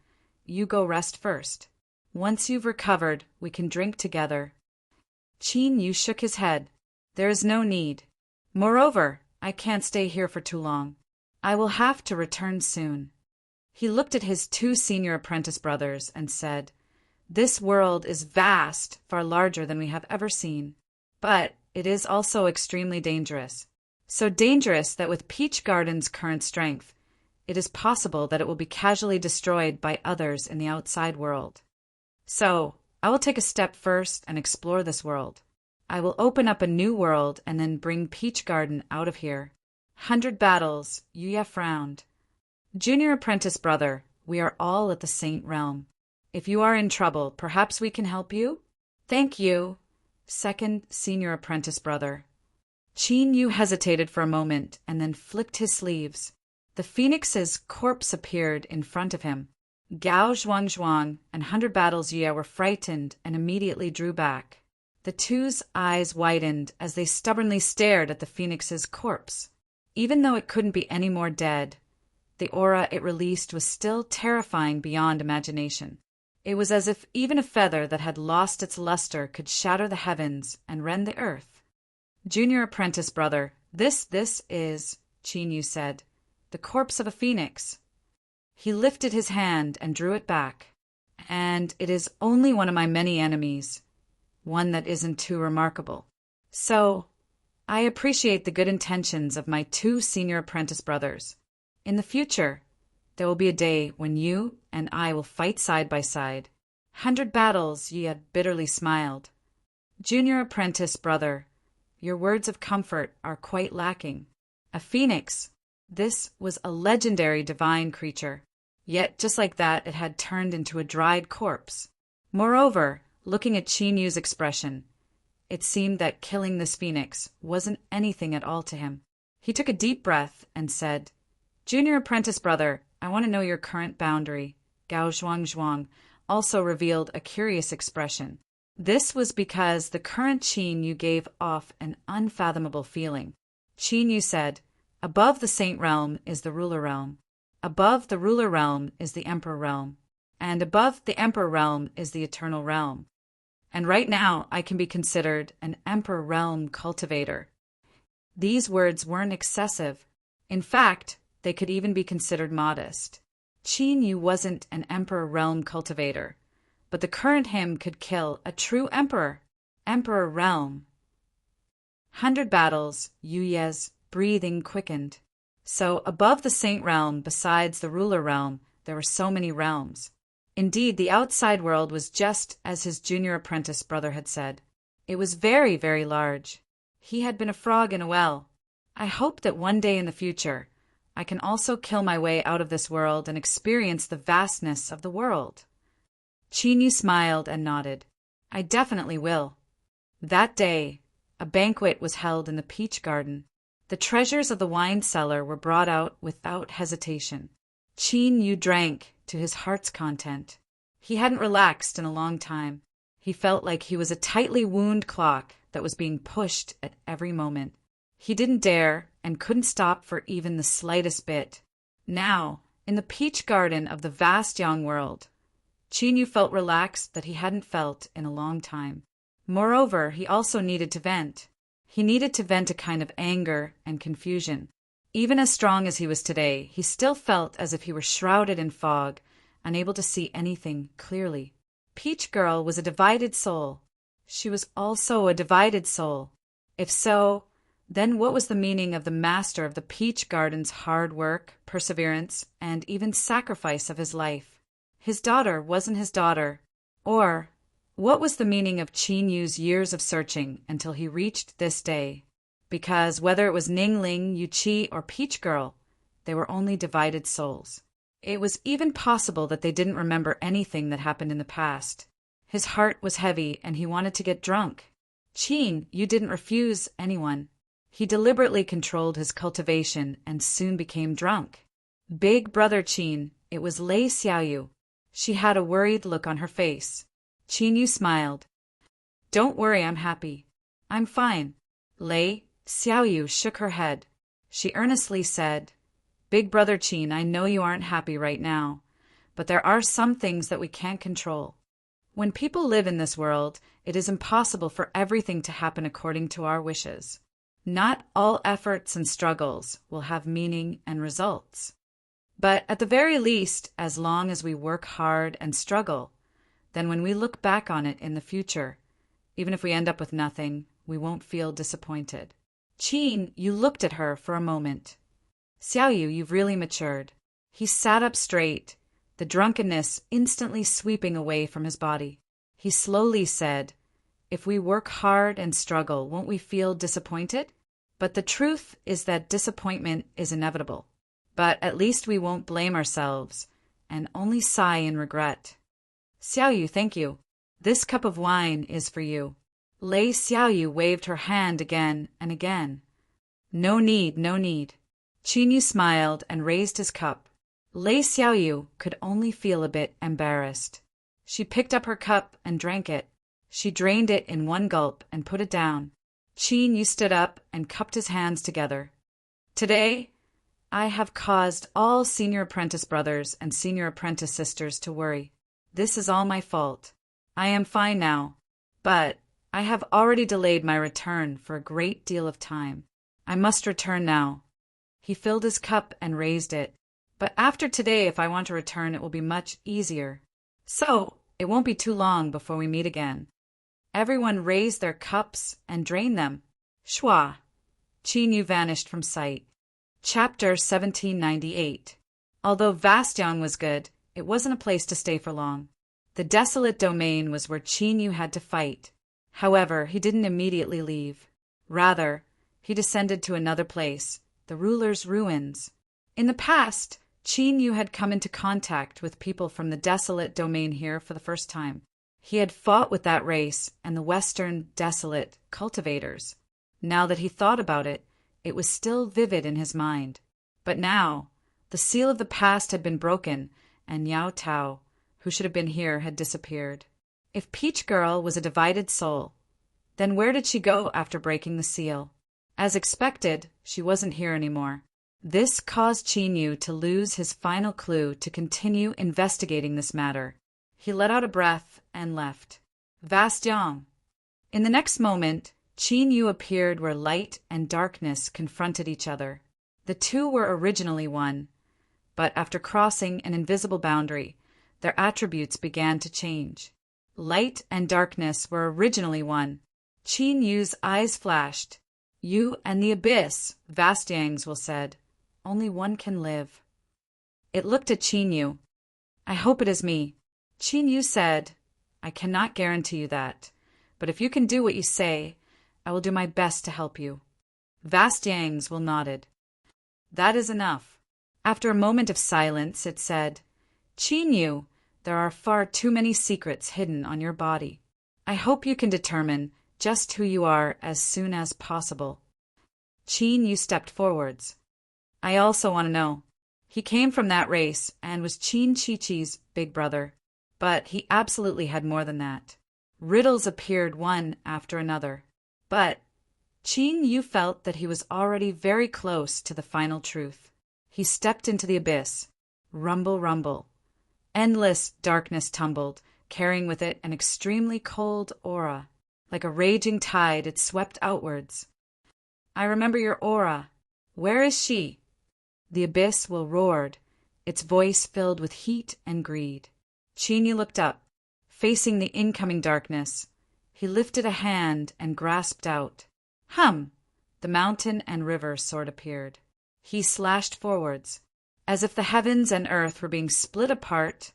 Speaker 1: You go rest first. Once you've recovered, we can drink together. Qin Yu shook his head. There is no need. Moreover, I can't stay here for too long. I will have to return soon. He looked at his 2 senior apprentice brothers and said, This world is vast, far larger than we have ever seen. But it is also extremely dangerous. So dangerous that with Peach Garden's current strength, it is possible that it will be casually destroyed by others in the outside world. So, I will take a step first and explore this world. I will open up a new world and then bring Peach Garden out of here. 100 Battles, Yuya frowned. Junior Apprentice brother, we are all at the Saint Realm. If you are in trouble, perhaps we can help you? Thank you. Second Senior Apprentice brother. Qin Yu hesitated for a moment and then flicked his sleeves. The phoenix's corpse appeared in front of him. Gao Zhuang and 100 Battles Ye were frightened and immediately drew back. The two's eyes widened as they stubbornly stared at the phoenix's corpse. Even though it couldn't be any more dead, the aura it released was still terrifying beyond imagination. It was as if even a feather that had lost its luster could shatter the heavens and rend the earth. Junior Apprentice brother, this is, Qin Yu said, the corpse of a phoenix. He lifted his hand and drew it back. And it is only one of my many enemies, one that isn't too remarkable. So, I appreciate the good intentions of my 2 senior apprentice brothers. In the future, there will be a day when you and I will fight side by side. 100 Battles Ye bitterly smiled. Junior Apprentice brother, your words of comfort are quite lacking. A phoenix. This was a legendary divine creature. Yet, just like that, it had turned into a dried corpse. Moreover, looking at Qin Yu's expression, it seemed that killing this phoenix wasn't anything at all to him. He took a deep breath and said, Junior Apprentice brother, I want to know your current boundary. Gao Zhuang also revealed a curious expression. This was because the current Qin Yu gave off an unfathomable feeling. Qin Yu said, Above the Saint Realm is the Ruler Realm. Above the ruler realm is the emperor realm, and above the emperor realm is the eternal realm. And right now I can be considered an emperor realm cultivator. These words weren't excessive. In fact, they could even be considered modest. Qin Yu wasn't an emperor realm cultivator, but the current him could kill a true emperor. Emperor realm. 100 battles, Yu Ye's breathing quickened. So above the saint realm, besides the ruler realm, there were so many realms. Indeed, the outside world was just as his junior apprentice brother had said. It was very, very large. He had been a frog in a well. I hope that one day in the future, I can also kill my way out of this world and experience the vastness of the world. Qin Yu smiled and nodded. I definitely will. That day, a banquet was held in the peach garden. The treasures of the wine cellar were brought out without hesitation. Qin Yu drank to his heart's content. He hadn't relaxed in a long time. He felt like he was a tightly wound clock that was being pushed at every moment. He didn't dare and couldn't stop for even the slightest bit. Now, in the peach garden of the vast young world, Qin Yu felt relaxed that he hadn't felt in a long time. Moreover, he also needed to vent. He needed to vent a kind of anger and confusion. Even as strong as he was today, he still felt as if he were shrouded in fog, unable to see anything clearly. Peach Girl was a divided soul. She was also a divided soul. If so, then what was the meaning of the master of the peach garden's hard work, perseverance, and even sacrifice of his life? His daughter wasn't his daughter. Or, what was the meaning of Qin Yu's years of searching until he reached this day? Because whether it was Ningling, Yuqi, or Peach Girl, they were only divided souls. It was even possible that they didn't remember anything that happened in the past. His heart was heavy and he wanted to get drunk. Qin Yu didn't refuse anyone. He deliberately controlled his cultivation and soon became drunk. Big brother Qin, it was Lei Xiaoyu. She had a worried look on her face. Qin Yu smiled. Don't worry, I'm happy. I'm fine. Lei Xiaoyu shook her head. She earnestly said, Big brother Qin, I know you aren't happy right now, but there are some things that we can't control. When people live in this world, it is impossible for everything to happen according to our wishes. Not all efforts and struggles will have meaning and results. But at the very least, as long as we work hard and struggle, then when we look back on it in the future, even if we end up with nothing, we won't feel disappointed. Qin Yu looked at her for a moment. Xiaoyu, you've really matured. He sat up straight, the drunkenness instantly sweeping away from his body. He slowly said, If we work hard and struggle, won't we feel disappointed? But the truth is that disappointment is inevitable. But at least we won't blame ourselves and only sigh in regret. Xiaoyu, thank you. This cup of wine is for you. Lei Xiaoyu waved her hand again and again. No need, no need. Qin Yu smiled and raised his cup. Lei Xiaoyu could only feel a bit embarrassed. She picked up her cup and drank it. She drained it in one gulp and put it down. Qin Yu stood up and cupped his hands together. Today, I have caused all senior apprentice brothers and senior apprentice sisters to worry. This is all my fault. I am fine now, but I have already delayed my return for a great deal of time. I must return now. He filled his cup and raised it. But after today, if I want to return, it will be much easier. So, it won't be too long before we meet again. Everyone raised their cups and drained them. Shwa. Qin Yu vanished from sight. Chapter 1798. Although Vastyong was good, it wasn't a place to stay for long. The desolate domain was where Qin Yu had to fight. However, he didn't immediately leave. Rather, he descended to another place, the ruler's ruins. In the past, Qin Yu had come into contact with people from the desolate domain here for the first time. He had fought with that race and the western desolate cultivators. Now that he thought about it, it was still vivid in his mind. But now, the seal of the past had been broken, and Yao Tao, who should have been here, had disappeared. If Peach Girl was a divided soul, then where did she go after breaking the seal? As expected, she wasn't here anymore. This caused Qin to lose his final clue to continue investigating this matter. He let out a breath and left. Vast Yang. In the next moment, Qin appeared where light and darkness confronted each other. The two were originally one, but after crossing an invisible boundary, their attributes began to change. Light and darkness were originally one. Qin eyes flashed. You and the abyss, Vast Yangs will said. Only one can live. It looked at Qin. I hope it is me. Qin said, I cannot guarantee you that, but if you can do what you say, I will do my best to help you. Vast Yangs will nodded. That is enough. After a moment of silence, it said, Qin, there are far too many secrets hidden on your body. I hope you can determine just who you are as soon as possible. Qin stepped forwards. I also want to know. He came from that race and was Qin Chi-Chi's big brother. But he absolutely had more than that. Riddles appeared one after another. But Qin felt that he was already very close to the final truth. He stepped into the abyss. Rumble, rumble. Endless darkness tumbled, carrying with it an extremely cold aura. Like a raging tide, it swept outwards. I remember your aura. Where is she? The abyss roared, its voice filled with heat and greed. Qin looked up, facing the incoming darkness. He lifted a hand and grasped out. Hum! The mountain and river sword appeared. He slashed forwards. As if the heavens and earth were being split apart,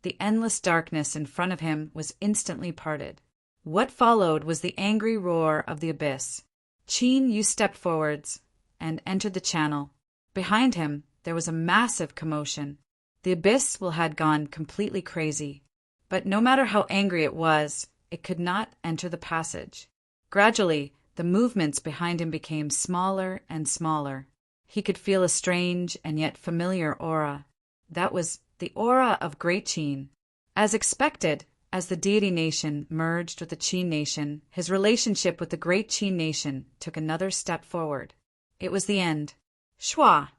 Speaker 1: the endless darkness in front of him was instantly parted. What followed was the angry roar of the abyss. Qin stepped forwards and entered the channel. Behind him, there was a massive commotion. The abyss had gone completely crazy. But no matter how angry it was, it could not enter the passage. Gradually, the movements behind him became smaller and smaller. He could feel a strange and yet familiar aura. That was the aura of Great Qin. As expected, as the deity nation merged with the Qin nation, his relationship with the Great Qin nation took another step forward. It was the end. Shua!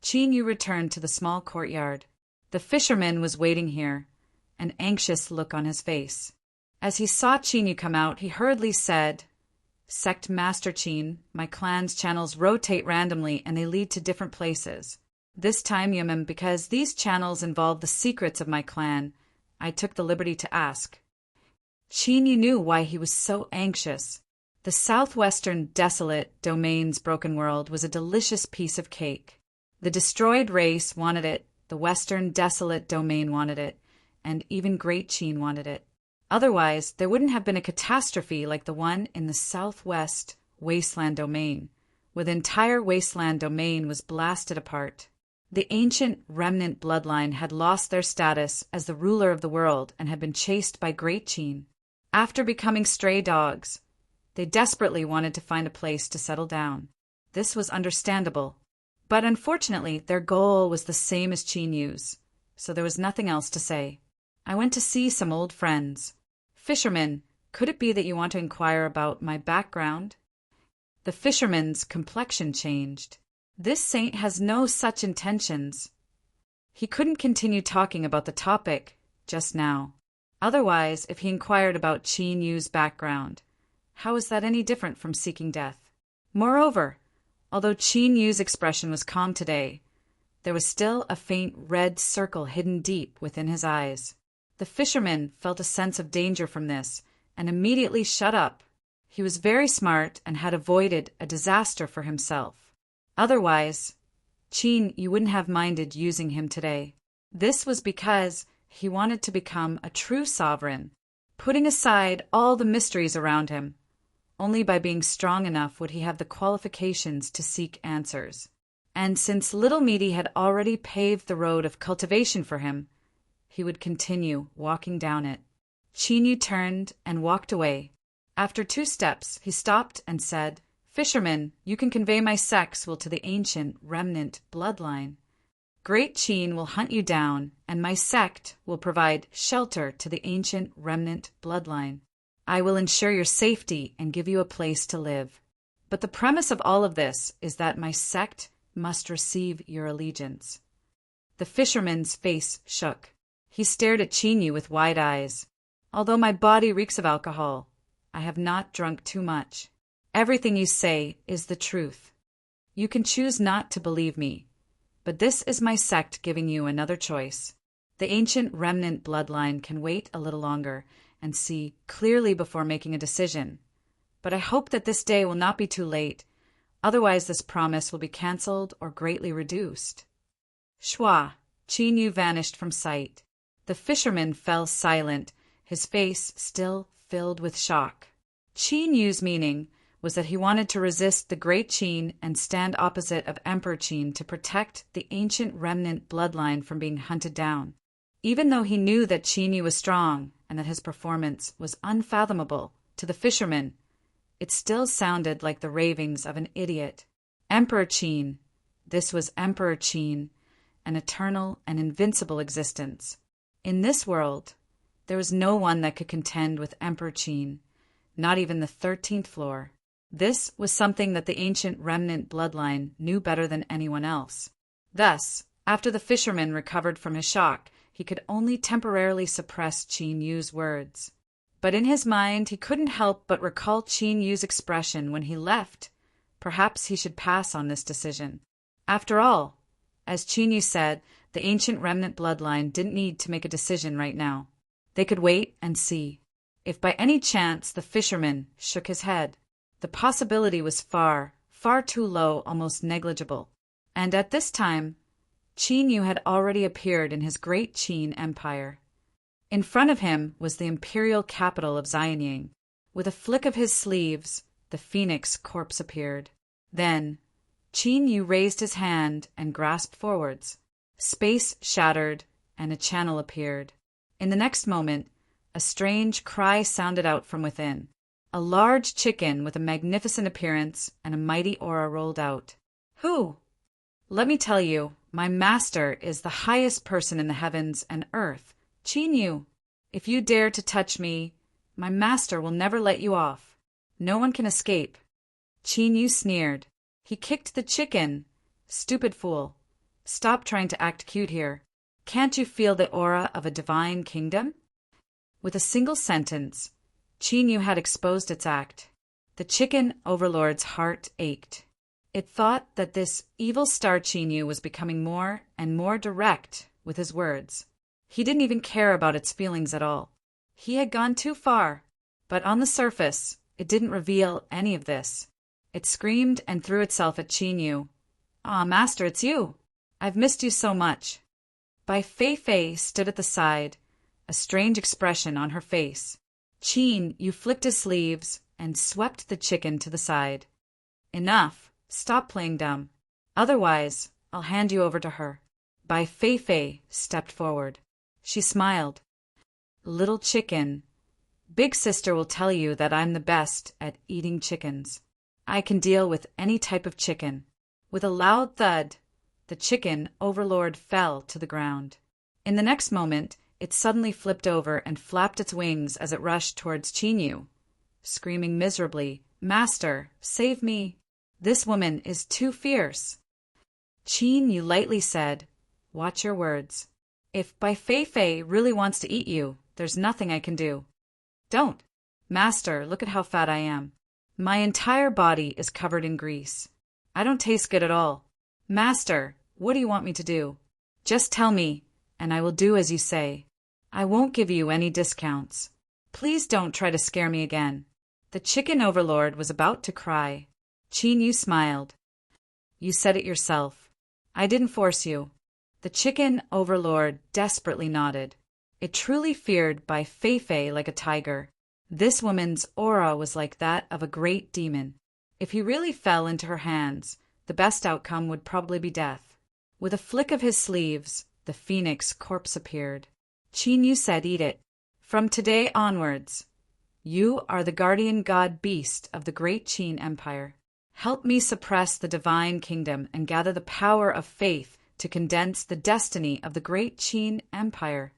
Speaker 1: Qin returned to the small courtyard. The fisherman was waiting here, an anxious look on his face. As he saw Qin come out, he hurriedly said, Sect Master Qin, my clan's channels rotate randomly and they lead to different places. This time, Yumim, because these channels involve the secrets of my clan, I took the liberty to ask. Qin knew why he was so anxious. The southwestern desolate domain's broken world was a delicious piece of cake. The destroyed race wanted it, the western desolate domain wanted it, and even Great Qin wanted it. Otherwise, there wouldn't have been a catastrophe like the one in the southwest wasteland domain, where the entire wasteland domain was blasted apart. The ancient remnant bloodline had lost their status as the ruler of the world and had been chased by Great Qin. After becoming stray dogs, they desperately wanted to find a place to settle down. This was understandable. But unfortunately, their goal was the same as Qin, so there was nothing else to say. I went to see some old friends. Fisherman, could it be that you want to inquire about my background? The fisherman's complexion changed. This saint has no such intentions. He couldn't continue talking about the topic just now. Otherwise, if he inquired about Qin background, how is that any different from seeking death? Moreover, although Qin expression was calm today, there was still a faint red circle hidden deep within his eyes. The fisherman felt a sense of danger from this and immediately shut up. He was very smart and had avoided a disaster for himself. Otherwise, Qin, you wouldn't have minded using him today. This was because he wanted to become a true sovereign, putting aside all the mysteries around him. Only by being strong enough would he have the qualifications to seek answers. And since Little Meaty had already paved the road of cultivation for him, he would continue walking down it. Qin turned and walked away. After 2 steps, he stopped and said, Fisherman, you can convey my sex will to the ancient remnant bloodline. Great Qin will hunt you down, and my sect will provide shelter to the ancient remnant bloodline. I will ensure your safety and give you a place to live. But the premise of all of this is that my sect must receive your allegiance." The fisherman's face shook. He stared at Chinyu with wide eyes. "Although my body reeks of alcohol, I have not drunk too much. Everything you say is the truth. You can choose not to believe me, but this is my sect giving you another choice. The ancient remnant bloodline can wait a little longer and see clearly before making a decision. But I hope that this day will not be too late, otherwise this promise will be cancelled or greatly reduced." Shwa, Chinyu vanished from sight. The fisherman fell silent, his face still filled with shock. Chinyu's meaning was that he wanted to resist the Great Qin and stand opposite of Emperor Qin to protect the ancient remnant bloodline from being hunted down. Even though he knew that Chinyu was strong and that his performance was unfathomable to the fisherman, it still sounded like the ravings of an idiot. Emperor Qin. This was Emperor Qin, an eternal and invincible existence. In this world, there was no one that could contend with Emperor Qin, not even the 13th floor. This was something that the ancient remnant bloodline knew better than anyone else. Thus, after the fisherman recovered from his shock, he could only temporarily suppress Qin Yu's words. But in his mind, he couldn't help but recall Qin Yu's expression when he left. Perhaps he should pass on this decision. After all, as Qin Yu said, the ancient remnant bloodline didn't need to make a decision right now. They could wait and see. If by any chance the fisherman shook his head, the possibility was far, far too low, almost negligible. And at this time, Qin Yu had already appeared in his great Qin Empire. In front of him was the imperial capital of Xianying. With a flick of his sleeves, the phoenix corpse appeared. Then, Qin Yu raised his hand and grasped forwards. Space shattered, and a channel appeared. In the next moment, a strange cry sounded out from within. A large chicken with a magnificent appearance and a mighty aura rolled out. "Who?" "Let me tell you, my master is the highest person in the heavens and earth, Qin Yu. If you dare to touch me, my master will never let you off. No one can escape." Qin Yu sneered. He kicked the chicken. "Stupid fool. Stop trying to act cute here. Can't you feel the aura of a divine kingdom?" With a single sentence, Qin Yu had exposed its act. The chicken overlord's heart ached. It thought that this evil star Qin Yu was becoming more and more direct with his words. He didn't even care about its feelings at all. He had gone too far, but on the surface, it didn't reveal any of this. It screamed and threw itself at Qin Yu. "Ah, master, it's you. I've missed you so much." Bai Fei stood at the side, a strange expression on her face. Qin Yu flicked his sleeves and swept the chicken to the side. "Enough. Stop playing dumb. Otherwise, I'll hand you over to her." Bai Fei stepped forward. She smiled. "Little chicken, Big Sister will tell you that I'm the best at eating chickens. I can deal with any type of chicken." With a loud thud, the chicken overlord fell to the ground. In the next moment, it suddenly flipped over and flapped its wings as it rushed towards Qin Yu, screaming miserably, "Master, save me! This woman is too fierce." Qin Yu lightly said, "Watch your words. If Bai Fei really wants to eat you, there's nothing I can do." "Don't. Master, look at how fat I am. My entire body is covered in grease. I don't taste good at all. Master, what do you want me to do? Just tell me, and I will do as you say. I won't give you any discounts. Please don't try to scare me again." The chicken overlord was about to cry. Qin Yu smiled. "You said it yourself. I didn't force you." The chicken overlord desperately nodded. It truly feared Bai Fei like a tiger. This woman's aura was like that of a great demon. If he really fell into her hands, the best outcome would probably be death. With a flick of his sleeves, the phoenix corpse appeared. Qin Yu said, "Eat it. From today onwards, you are the guardian god beast of the great Qin Empire. Help me suppress the divine kingdom and gather the power of faith to condense the destiny of the great Qin Empire."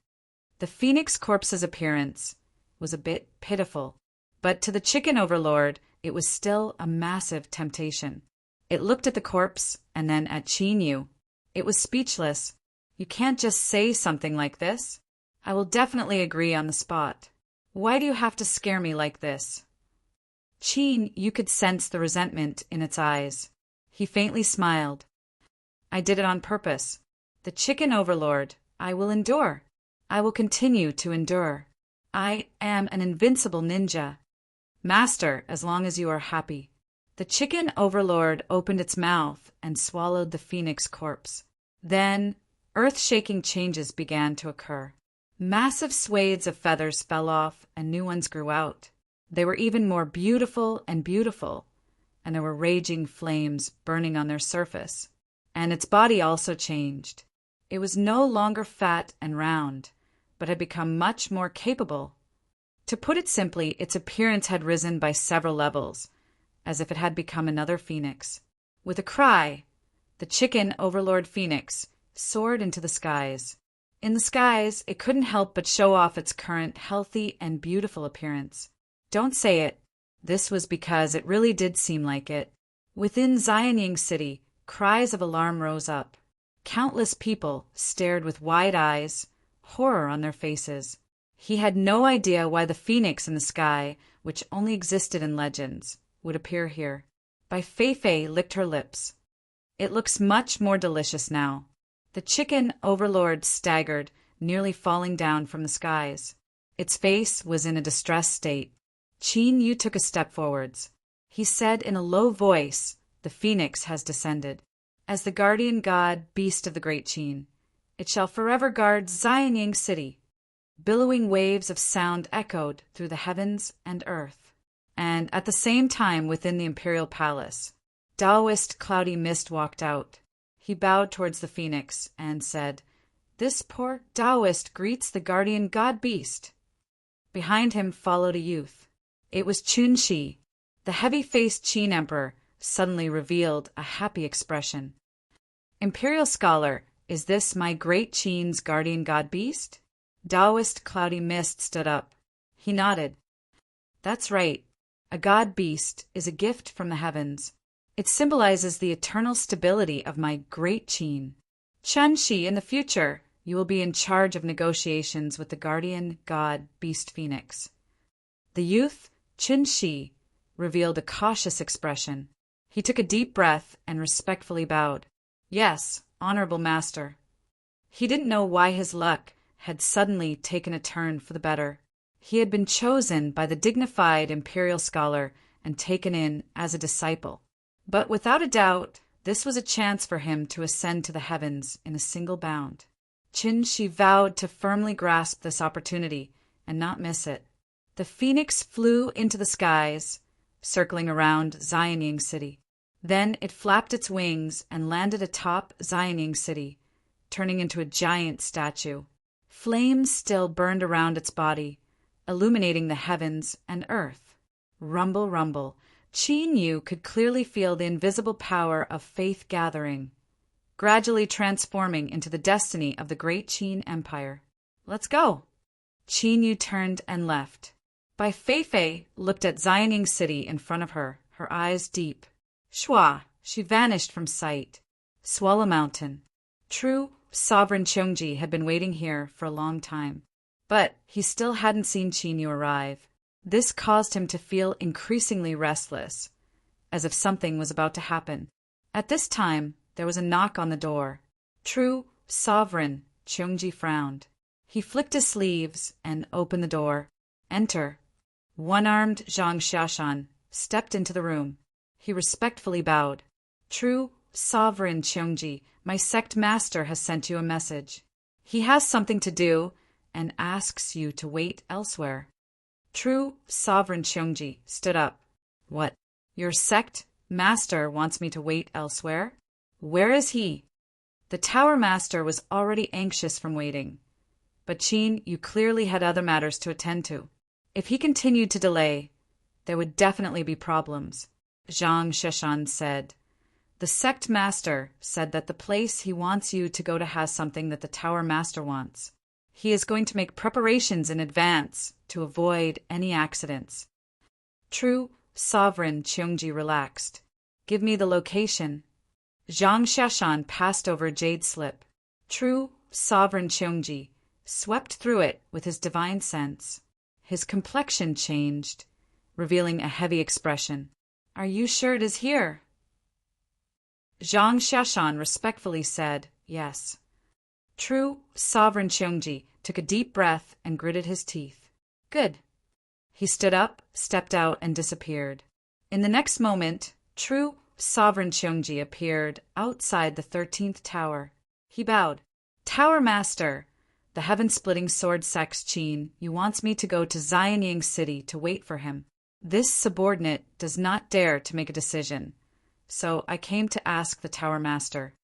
Speaker 1: The phoenix corpse's appearance was a bit pitiful, but to the chicken overlord, it was still a massive temptation. It looked at the corpse and then at Qin Yu. It was speechless. You can't just say something like this. I will definitely agree on the spot. Why do you have to scare me like this? Qin Yu could sense the resentment in its eyes. He faintly smiled. I did it on purpose. The chicken overlord, I will endure. I will continue to endure. I am an invincible ninja. Master, as long as you are happy. The chicken overlord opened its mouth and swallowed the phoenix corpse. Then, earth-shaking changes began to occur. Massive swathes of feathers fell off and new ones grew out. They were even more beautiful, and there were raging flames burning on their surface. And its body also changed. It was no longer fat and round, but had become much more capable. To put it simply, its appearance had risen by several levels, as if it had become another phoenix. With a cry, the chicken overlord phoenix soared into the skies. In the skies, it couldn't help but show off its current healthy and beautiful appearance. Don't say it. This was because it really did seem like it. Within Xianying City, cries of alarm rose up. Countless people stared with wide eyes, horror on their faces. He had no idea why the phoenix in the sky, which only existed in legends, would appear here. Bai Feifei licked her lips. It looks much more delicious now. The chicken overlord staggered, nearly falling down from the skies. Its face was in a distressed state. Qin Yu took a step forwards. He said in a low voice, the phoenix has descended. As the guardian god, beast of the great Qin, it shall forever guard Xianying City. Billowing waves of sound echoed through the heavens and earth. And at the same time within the imperial palace, Taoist Cloudy Mist walked out. He bowed towards the phoenix and said, This poor Taoist greets the guardian god-beast. Behind him followed a youth. It was Chunxi. The heavy-faced Qin emperor suddenly revealed a happy expression. Imperial scholar, is this my great Qin's guardian god-beast? Taoist Cloudy Mist stood up. He nodded. That's right. A god-beast is a gift from the heavens. It symbolizes the eternal stability of my great Qin. Chunxi, in the future, you will be in charge of negotiations with the guardian god beast phoenix. The youth, Chunxi, revealed a cautious expression. He took a deep breath and respectfully bowed. Yes, honorable master. He didn't know why his luck had suddenly taken a turn for the better. He had been chosen by the dignified imperial scholar and taken in as a disciple. But without a doubt, this was a chance for him to ascend to the heavens in a single bound. Chunxi vowed to firmly grasp this opportunity and not miss it. The phoenix flew into the skies, circling around Xianying City. Then it flapped its wings and landed atop Xianying City, turning into a giant statue. Flames still burned around its body, illuminating the heavens and earth. Rumble, rumble. Qin Yu could clearly feel the invisible power of faith gathering, gradually transforming into the destiny of the great Qin Empire. Let's go. Qin Yu turned and left. Bai Feifei looked at Xianying City in front of her, her eyes deep. Shua, she vanished from sight. Swallow Mountain. True, Sovereign Cheongji had been waiting here for a long time, but he still hadn't seen Qin Yu arrive. This caused him to feel increasingly restless, as if something was about to happen. At this time, there was a knock on the door. True, Sovereign Cheongji frowned. He flicked his sleeves and opened the door. Enter. One-armed Zhang Xiaoshan stepped into the room. He respectfully bowed. True, Sovereign Cheongji, my sect master has sent you a message. He has something to do and asks you to wait elsewhere. True, Sovereign Cheongji stood up. What? Your sect master wants me to wait elsewhere? Where is he? The tower master was already anxious from waiting. But Qin Yu clearly had other matters to attend to. If he continued to delay, there would definitely be problems. Zhang Sheshan said. The sect master said that the place he wants you to go to has something that the tower master wants. He is going to make preparations in advance to avoid any accidents. True, Sovereign Cheongji relaxed. Give me the location. Zhang Xiashan passed over a jade slip. True sovereign Qiongji swept through it with his divine sense. His complexion changed, revealing a heavy expression. "Are you sure it is here?" Zhang Xiashan respectfully said, "Yes." True sovereign Qiongji took a deep breath and gritted his teeth. "Good." He stood up, stepped out, and disappeared. In the next moment, true sovereign Qiongji appeared outside the 13th tower. He bowed. "Tower Master, the heaven-splitting sword sex Qin Yu wants me to go to Xianying City to wait for him. This subordinate does not dare to make a decision, so I came to ask the Tower Master."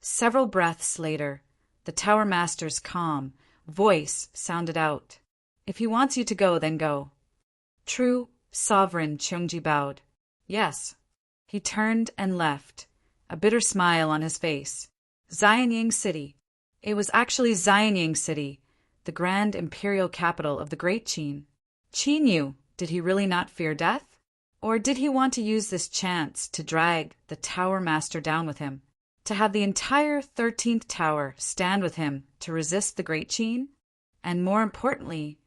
Speaker 1: Several breaths later, the Tower Master's calm voice sounded out. "If he wants you to go, then go." True sovereign Qiongji bowed. "Yes." He turned and left, a bitter smile on his face. Xianying City. It was actually Xianying City, the grand imperial capital of the great Qin. Qin Yu, did he really not fear death? Or did he want to use this chance to drag the Tower Master down with him? To have the entire 13th tower stand with him to resist the great Qin? And more importantly,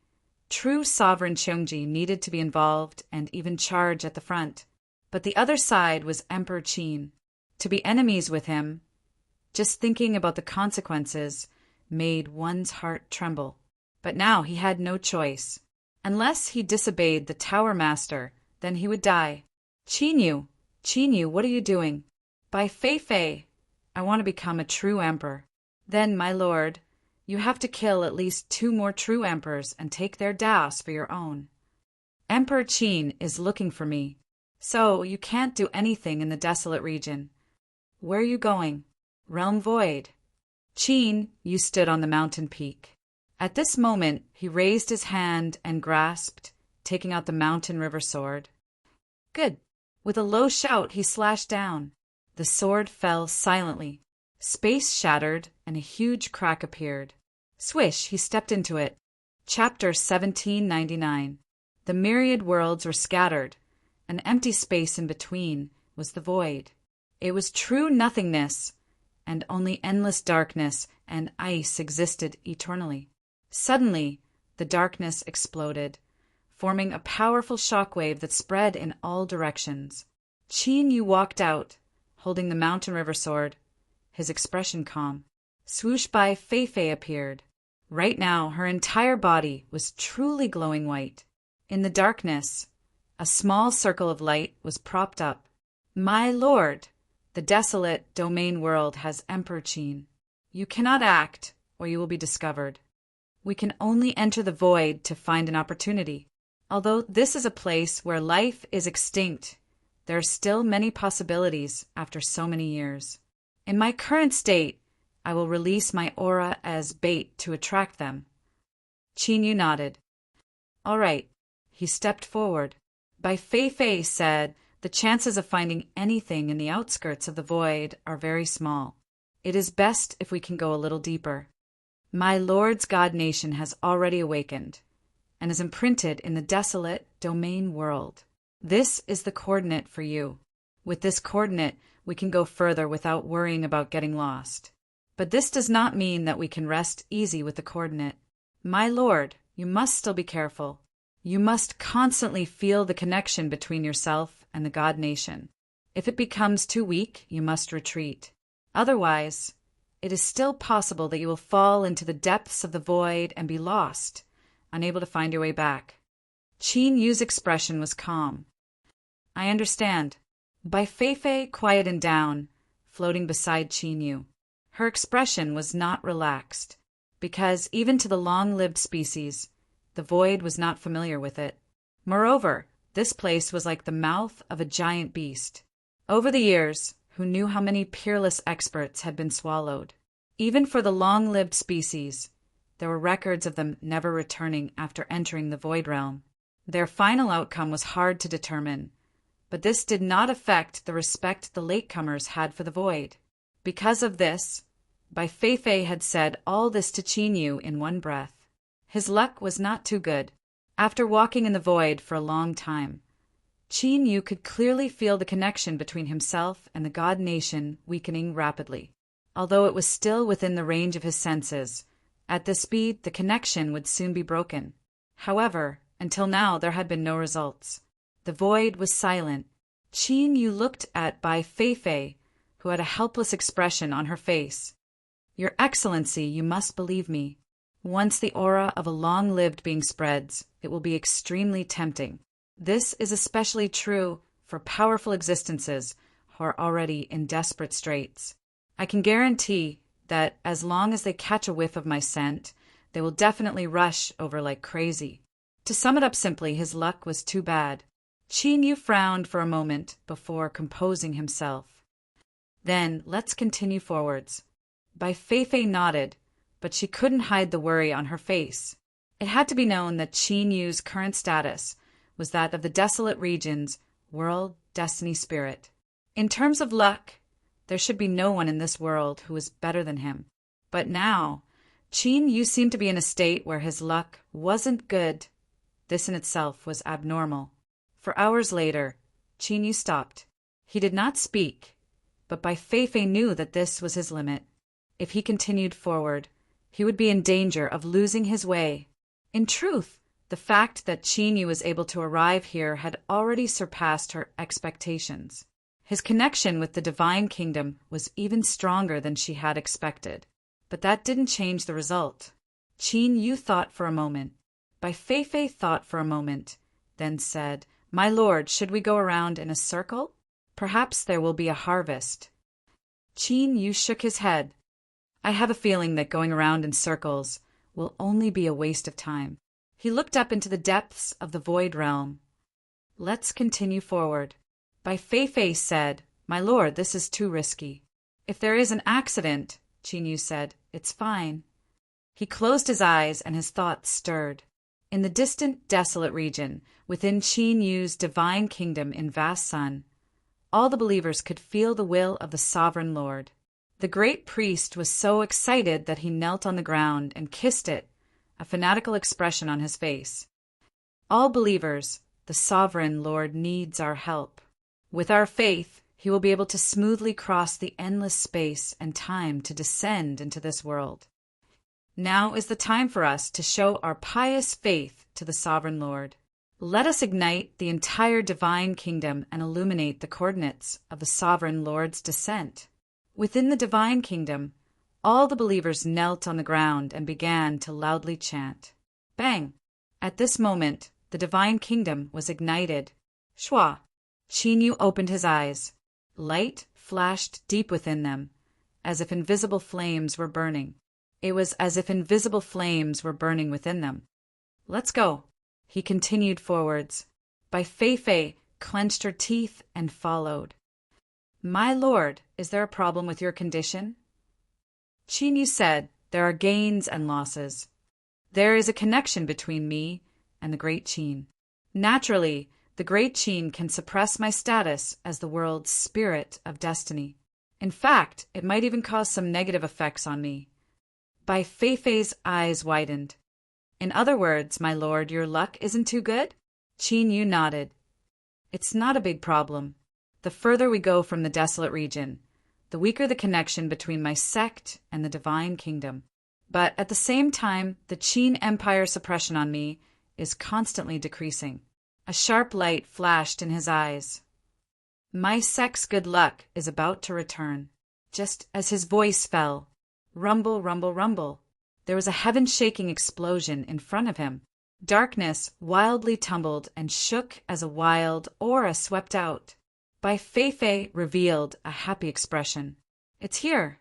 Speaker 1: true sovereign Qiongji needed to be involved and even charge at the front. But the other side was Emperor Qin. To be enemies with him, just thinking about the consequences, made one's heart tremble. But now he had no choice. Unless he disobeyed the Tower Master, then he would die. Qin Yu, what are you doing?" "By Fei Fei, I want to become a true emperor." "Then, my lord, you have to kill at least 2 more true emperors and take their daos for your own. Emperor Qin is looking for me, so you can't do anything in the desolate region." "Where are you going?" "Realm Void." Qin Yu stood on the mountain peak. At this moment, he raised his hand and grasped, taking out the mountain river sword. "Good." With a low shout, he slashed down. The sword fell silently. Space shattered, and a huge crack appeared. Swish, he stepped into it. Chapter 1799. The myriad worlds were scattered. An empty space in between was the void. It was true nothingness, and only endless darkness and ice existed eternally. Suddenly, the darkness exploded, forming a powerful shockwave that spread in all directions. Qin Yu walked out, holding the mountain river sword, his expression calm. Swoosh by Fei Fei appeared. Right now, her entire body was truly glowing white. In the darkness, a small circle of light was propped up. "My lord, the desolate domain world has Emperor Qin. You cannot act, or you will be discovered. We can only enter the void to find an opportunity. Although this is a place where life is extinct, there are still many possibilities after so many years. In my current state, I will release my aura as bait to attract them." Qin Yu nodded. "All right." He stepped forward. Bai Fei Fei said, "The chances of finding anything in the outskirts of the void are very small. It is best if we can go a little deeper. My lord's god nation has already awakened, and is imprinted in the desolate domain world. This is the coordinate for you. With this coordinate, we can go further without worrying about getting lost. But this does not mean that we can rest easy with the coordinate. My lord, you must still be careful. You must constantly feel the connection between yourself and the god nation. If it becomes too weak, you must retreat. Otherwise, it is still possible that you will fall into the depths of the void and be lost, unable to find your way back." Qin Yu's expression was calm. "I understand." Bai Fei Fei quieted down, floating beside Qin Yu. Her expression was not relaxed, because even to the long-lived species, the void was not familiar with it. Moreover, this place was like the mouth of a giant beast. Over the years, who knew how many peerless experts had been swallowed? Even for the long-lived species, there were records of them never returning after entering the void realm. Their final outcome was hard to determine, but this did not affect the respect the latecomers had for the void. Because of this, Bai Fei Fei had said all this to Qin Yu in one breath. His luck was not too good. After walking in the void for a long time, Qin Yu could clearly feel the connection between himself and the god nation weakening rapidly. Although it was still within the range of his senses, at this speed the connection would soon be broken. However, until now there had been no results. The void was silent. Qin Yu looked at Bai Feifei, who had a helpless expression on her face. "Your Excellency, you must believe me. Once the aura of a long-lived being spreads, it will be extremely tempting. This is especially true for powerful existences who are already in desperate straits. I can guarantee that as long as they catch a whiff of my scent, they will definitely rush over like crazy." To sum it up simply, his luck was too bad. Qin Yu frowned for a moment before composing himself. "Then let's continue forwards." Bai Feifei nodded, but she couldn't hide the worry on her face. It had to be known that Qin Yu's current status was that of the desolate region's world destiny spirit. In terms of luck, there should be no one in this world who was better than him. But now, Qin Yu seemed to be in a state where his luck wasn't good. This in itself was abnormal. For hours later, Qin Yu stopped. He did not speak, but Bai Feifei knew that this was his limit. If he continued forward, he would be in danger of losing his way. In truth, the fact that Qin Yu was able to arrive here had already surpassed her expectations. His connection with the divine kingdom was even stronger than she had expected. But that didn't change the result. Qin Yu thought for a moment. Bai Feifei thought for a moment, then said, "My lord, should we go around in a circle? Perhaps there will be a harvest." Qin Yu shook his head. "I have a feeling that going around in circles will only be a waste of time." He looked up into the depths of the void realm. "Let's continue forward." Bai Feifei said, "My lord, this is too risky." "If there is an accident," Qin Yu said, "it's fine." He closed his eyes and his thoughts stirred. In the distant, desolate region, within Qin Yu's divine kingdom in vast sun, all the believers could feel the will of the sovereign lord. The great priest was so excited that he knelt on the ground and kissed it, a fanatical expression on his face. "All believers, the sovereign lord needs our help. With our faith, he will be able to smoothly cross the endless space and time to descend into this world. Now is the time for us to show our pious faith to the sovereign lord. Let us ignite the entire divine kingdom and illuminate the coordinates of the sovereign lord's descent." Within the divine kingdom, all the believers knelt on the ground and began to loudly chant. Bang! At this moment, the divine kingdom was ignited. Shwa! Qin Yu opened his eyes. Light flashed deep within them, as if invisible flames were burning. It was as if invisible flames were burning within them. "Let's go." He continued forwards. Bai Feifei clenched her teeth and followed. "My lord, is there a problem with your condition?" Qin Yu said, "There are gains and losses. There is a connection between me and the Great Qin. Naturally, the Great Qin can suppress my status as the world's spirit of destiny. In fact, it might even cause some negative effects on me." Bai Feifei's eyes widened. "In other words, my lord, your luck isn't too good?" Qin Yu nodded. "It's not a big problem. The further we go from the desolate region, the weaker the connection between my sect and the divine kingdom. But at the same time, the Qin Empire's suppression on me is constantly decreasing." A sharp light flashed in his eyes. "My sect's good luck is about to return." Just as his voice fell, rumble, rumble, rumble, there was a heaven-shaking explosion in front of him. Darkness wildly tumbled and shook as a wild aura swept out. Bai Feifei revealed a happy expression. "It's here."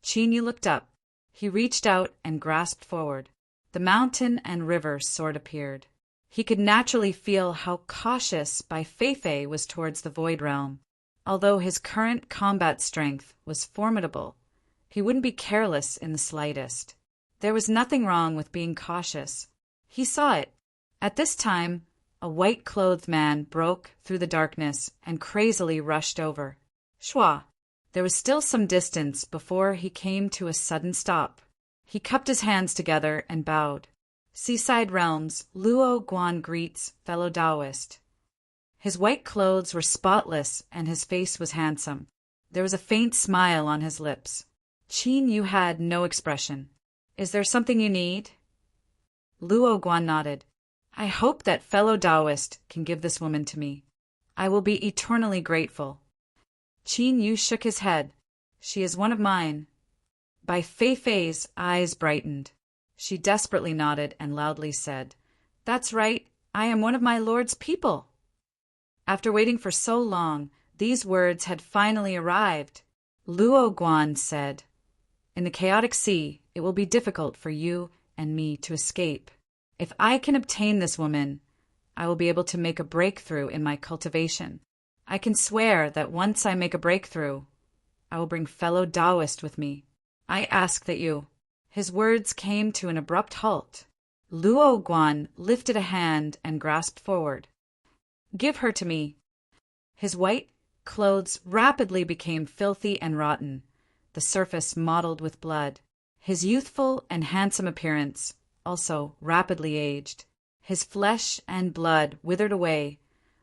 Speaker 1: Qin Yu looked up. He reached out and grasped forward. The mountain and river sword appeared. He could naturally feel how cautious Bai Feifei was towards the void realm. Although his current combat strength was formidable, he wouldn't be careless in the slightest. There was nothing wrong with being cautious. He saw it. At this time, a white-clothed man broke through the darkness and crazily rushed over. Shwa! There was still some distance before he came to a sudden stop. He cupped his hands together and bowed. "Seaside Realms, Luo Guan greets fellow Taoist." His white clothes were spotless and his face was handsome. There was a faint smile on his lips. Qin Yu had no expression. Is there something you need? Luo Guan nodded. I hope that fellow Taoist can give this woman to me. I will be eternally grateful. Qin Yu shook his head. She is one of mine. Bai Feifei's eyes brightened. She desperately nodded and loudly said, That's right, I am one of my lord's people. After waiting for so long, these words had finally arrived. Luo Guan said, In the chaotic sea, it will be difficult for you and me to escape. If I can obtain this woman, I will be able to make a breakthrough in my cultivation. I can swear that once I make a breakthrough, I will bring fellow Taoist with me. I ask that you. His words came to an abrupt halt. Luo Guan lifted a hand and grasped forward. Give her to me. His white clothes rapidly became filthy and rotten, the surface mottled with blood. His youthful and handsome appearance also rapidly aged. His flesh and blood withered away,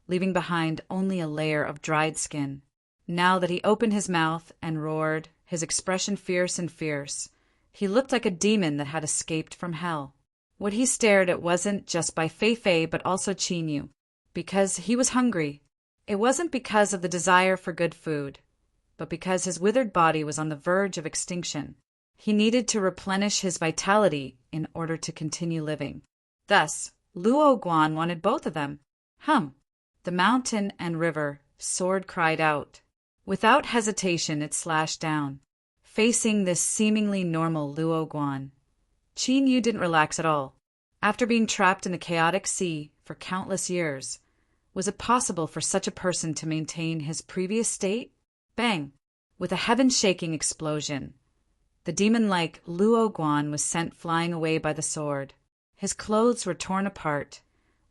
Speaker 1: leaving behind only a layer of dried skin. Now that he opened his mouth and roared, his expression fierce and fierce, he looked like a demon that had escaped from hell. What he stared at wasn't just Bai Feifei but also Qin Yu, because he was hungry. It wasn't because of the desire for good food, but because his withered body was on the verge of extinction. He needed to replenish his vitality in order to continue living. Thus, Luo Guan wanted both of them. The mountain and river sword cried out. Without hesitation, it slashed down, facing this seemingly normal Luo Guan. Qin Yu didn't relax at all. After being trapped in the chaotic sea for countless years, was it possible for such a person to maintain his previous state? Bang! With a heaven-shaking explosion, the demon-like Luo Guan was sent flying away by the sword. His clothes were torn apart,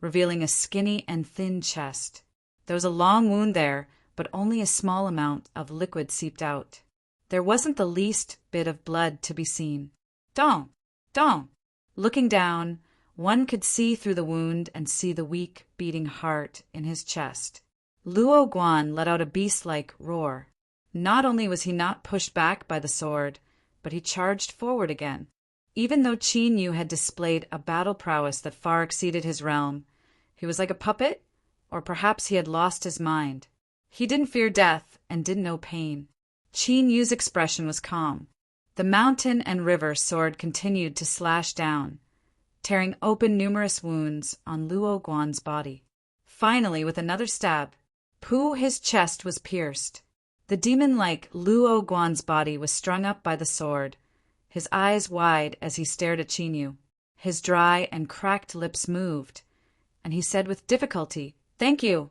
Speaker 1: revealing a skinny and thin chest. There was a long wound there, but only a small amount of liquid seeped out. There wasn't the least bit of blood to be seen. Dong! Dong! Looking down, one could see through the wound and see the weak, beating heart in his chest. Luo Guan let out a beast-like roar. Not only was he not pushed back by the sword, but he charged forward again. Even though Qin Yu had displayed a battle prowess that far exceeded his realm, he was like a puppet, or perhaps he had lost his mind. He didn't fear death and didn't know pain. Qin Yu's expression was calm. The mountain and river sword continued to slash down, tearing open numerous wounds on Luo Guan's body. Finally, with another stab, his chest was pierced. The demon-like Luo Guan's body was strung up by the sword, his eyes wide as he stared at Qin Yu. His dry and cracked lips moved, and he said with difficulty, Thank you.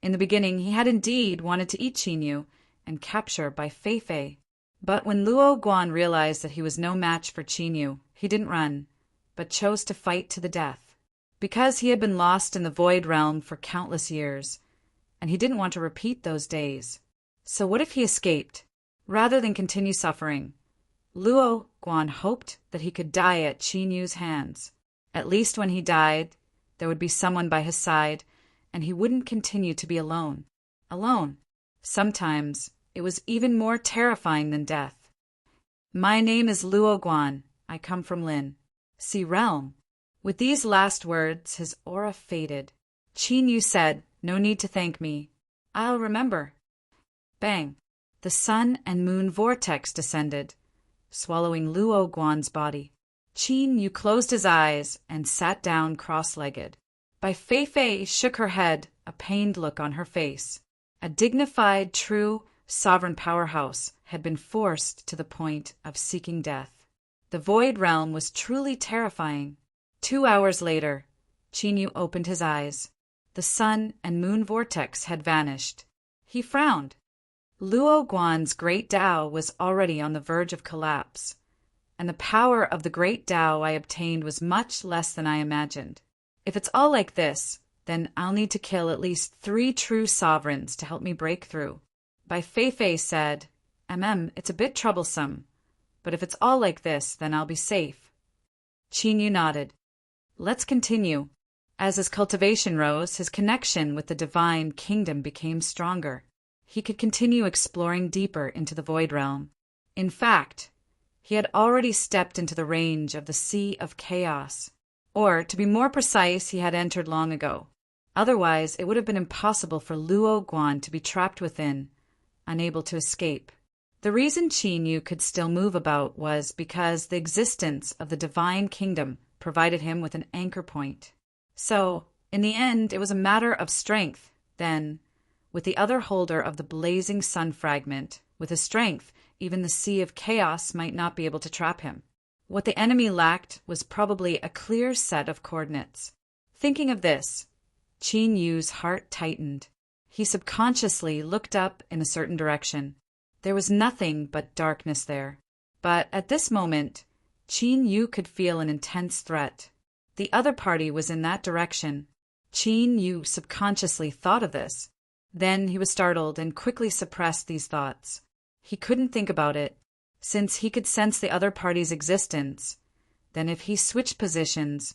Speaker 1: In the beginning, he had indeed wanted to eat Qin Yu and capture Bai Feifei. But when Luo Guan realized that he was no match for Qin Yu, he didn't run, but chose to fight to the death. Because he had been lost in the void realm for countless years, and he didn't want to repeat those days. So what if he escaped? Rather than continue suffering, Luo Guan hoped that he could die at Qin Yu's hands. At least when he died, there would be someone by his side, and he wouldn't continue to be alone. Alone. Sometimes it was even more terrifying than death. My name is Luo Guan. I come from Lin. See realm. With these last words, his aura faded. Qin Yu said, No need to thank me. I'll remember. Bang! The sun and moon vortex descended, swallowing Luo Guan's body. Qin Yu closed his eyes and sat down cross-legged. Bai Feifei shook her head, a pained look on her face. A dignified, true, sovereign powerhouse had been forced to the point of seeking death. The void realm was truly terrifying. 2 hours later, Qin Yu opened his eyes. The sun and moon vortex had vanished. He frowned. Luo Guan's great Tao was already on the verge of collapse, and the power of the great Tao I obtained was much less than I imagined. If it's all like this, then I'll need to kill at least 3 true sovereigns to help me break through. Bai Feifei said, it's a bit troublesome, but if it's all like this, then I'll be safe. Qin Yu nodded. Let's continue. As his cultivation rose, his connection with the divine kingdom became stronger. He could continue exploring deeper into the void realm. In fact, he had already stepped into the range of the Sea of Chaos. Or, to be more precise, he had entered long ago. Otherwise, it would have been impossible for Luo Guan to be trapped within, unable to escape. The reason Qin Yu could still move about was because the existence of the divine kingdom provided him with an anchor point. So, in the end, it was a matter of strength. Then, with the other holder of the blazing sun fragment, with his strength, even the Sea of Chaos might not be able to trap him. What the enemy lacked was probably a clear set of coordinates. Thinking of this, Qin Yu's heart tightened. He subconsciously looked up in a certain direction. There was nothing but darkness there. But at this moment, Qin Yu could feel an intense threat. The other party was in that direction. Qin Yu subconsciously thought of this. Then he was startled and quickly suppressed these thoughts. He couldn't think about it, since he could sense the other party's existence. Then if he switched positions,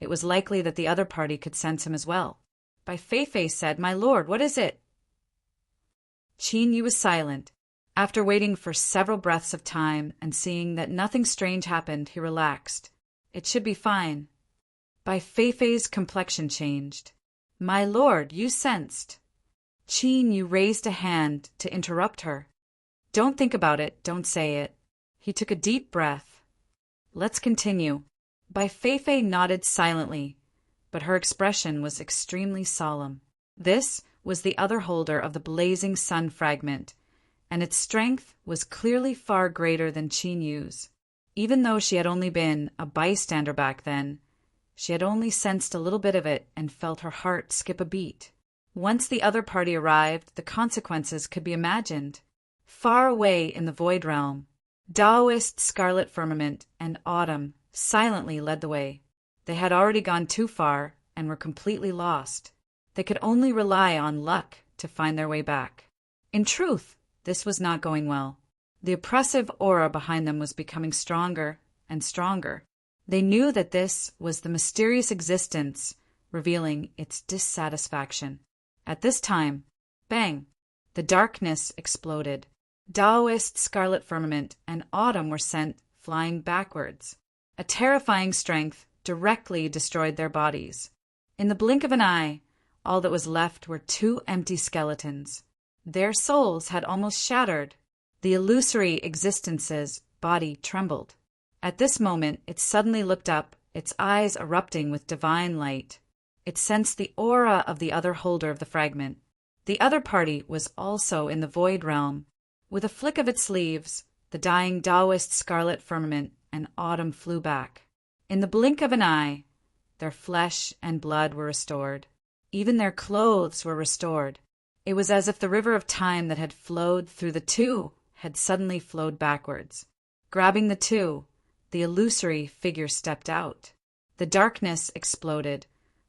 Speaker 1: it was likely that the other party could sense him as well. Bai Feifei said, "My lord, what is it?" Qin Yu was silent. After waiting for several breaths of time and seeing that nothing strange happened, he relaxed. It should be fine. Bai Feifei's complexion changed. "My lord, you sensed." Qin Yu raised a hand to interrupt her. "Don't think about it, don't say it." He took a deep breath. "Let's continue." Bai Feifei nodded silently, but her expression was extremely solemn. This was the other holder of the blazing sun fragment, and its strength was clearly far greater than Qin Yu's. Even though she had only been a bystander back then, she had only sensed a little bit of it and felt her heart skip a beat. Once the other party arrived, the consequences could be imagined. Far away in the void realm, Taoist Scarlet Firmament and Autumn silently led the way. They had already gone too far and were completely lost. They could only rely on luck to find their way back. In truth, this was not going well. The oppressive aura behind them was becoming stronger and stronger. They knew that this was the mysterious existence revealing its dissatisfaction. At this time, bang, the darkness exploded. Taoist Scarlet Firmament and Autumn were sent flying backwards. A terrifying strength directly destroyed their bodies. In the blink of an eye, all that was left were two empty skeletons. Their souls had almost shattered. The illusory existence's body trembled. At this moment, it suddenly looked up, its eyes erupting with divine light. It sensed the aura of the other holder of the fragment. The other party was also in the void realm. With a flick of its sleeves, the dying Taoist Scarlet Firmament and Autumn flew back. In the blink of an eye, their flesh and blood were restored. Even their clothes were restored. It was as if the river of time that had flowed through the two had suddenly flowed backwards. Grabbing the two, the illusory figure stepped out. The darkness exploded,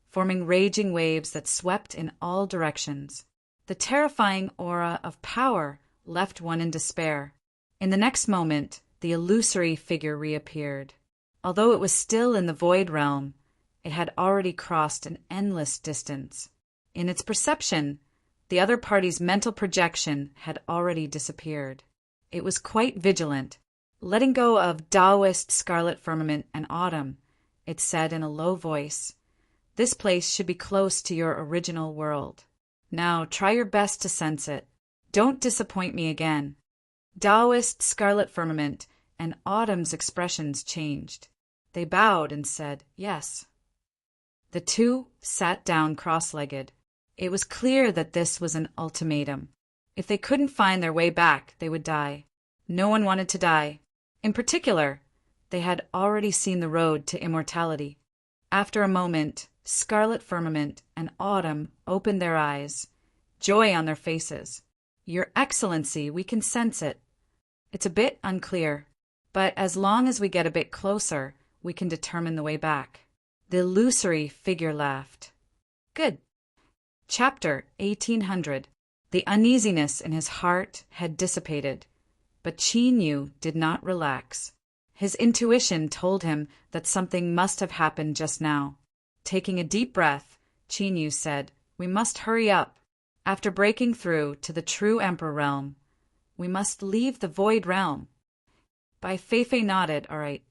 Speaker 1: forming raging waves that swept in all directions. The terrifying aura of power left one in despair. In the next moment, the illusory figure reappeared. Although it was still in the void realm, it had already crossed an endless distance. In its perception, the other party's mental projection had already disappeared. It was quite vigilant. Letting go of Taoist Scarlet Firmament and Autumn, it said in a low voice, "This place should be close to your original world. Now try your best to sense it. Don't disappoint me again." Taoist Scarlet Firmament and Autumn's expressions changed. They bowed and said, "Yes." The two sat down cross-legged. It was clear that this was an ultimatum. If they couldn't find their way back, they would die. No one wanted to die. In particular, they had already seen the road to immortality. After a moment, Scarlet Firmament and Autumn opened their eyes, joy on their faces. "Your Excellency, we can sense it. It's a bit unclear, but as long as we get a bit closer, we can determine the way back." The illusory figure laughed. "Good." Chapter 1800. The uneasiness in his heart had dissipated, but Qin Yu did not relax. His intuition told him that something must have happened just now. Taking a deep breath, Qin Yu said, "We must hurry up. After breaking through to the true Emperor realm, we must leave the Void Realm." Bai Feifei nodded, "All right."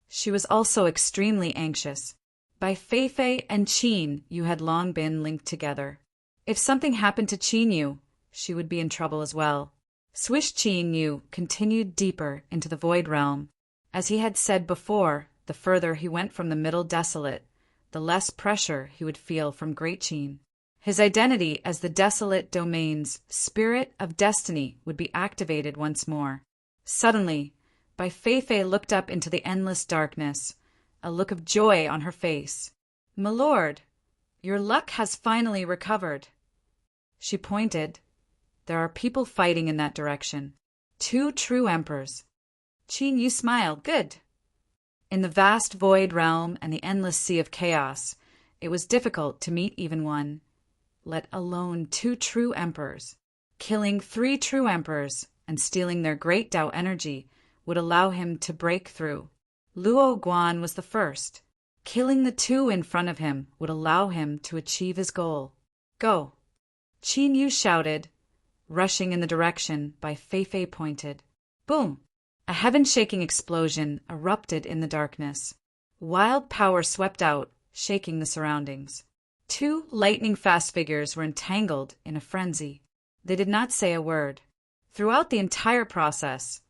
Speaker 1: She was also extremely anxious. Bai Feifei and Qin Yu had long been linked together. If something happened to Qin Yu, she would be in trouble as well. Swish Qin Yu continued deeper into the Void Realm. As he had said before, the further he went from the Middle Desolate, the less pressure he would feel from Great Qin. His identity as the Desolate Domain's Spirit of Destiny would be activated once more. Suddenly, Bai Feifei looked up into the endless darkness, a look of joy on her face. "My lord, your luck has finally recovered." She pointed. "There are people fighting in that direction. 2 true emperors." Qin Yu smiled. "Good." In the vast void realm and the endless sea of chaos, it was difficult to meet even one, let alone 2 true emperors. Killing 3 true emperors and stealing their great Tao energy would allow him to break through. Luo Guan was the first. Killing the 2 in front of him would allow him to achieve his goal. "Go!" Qin Yu shouted, rushing in the direction Bai Feifei pointed. Boom! A heaven-shaking explosion erupted in the darkness. Wild power swept out, shaking the surroundings. 2 lightning-fast figures were entangled in a frenzy. They did not say a word. Throughout the entire process,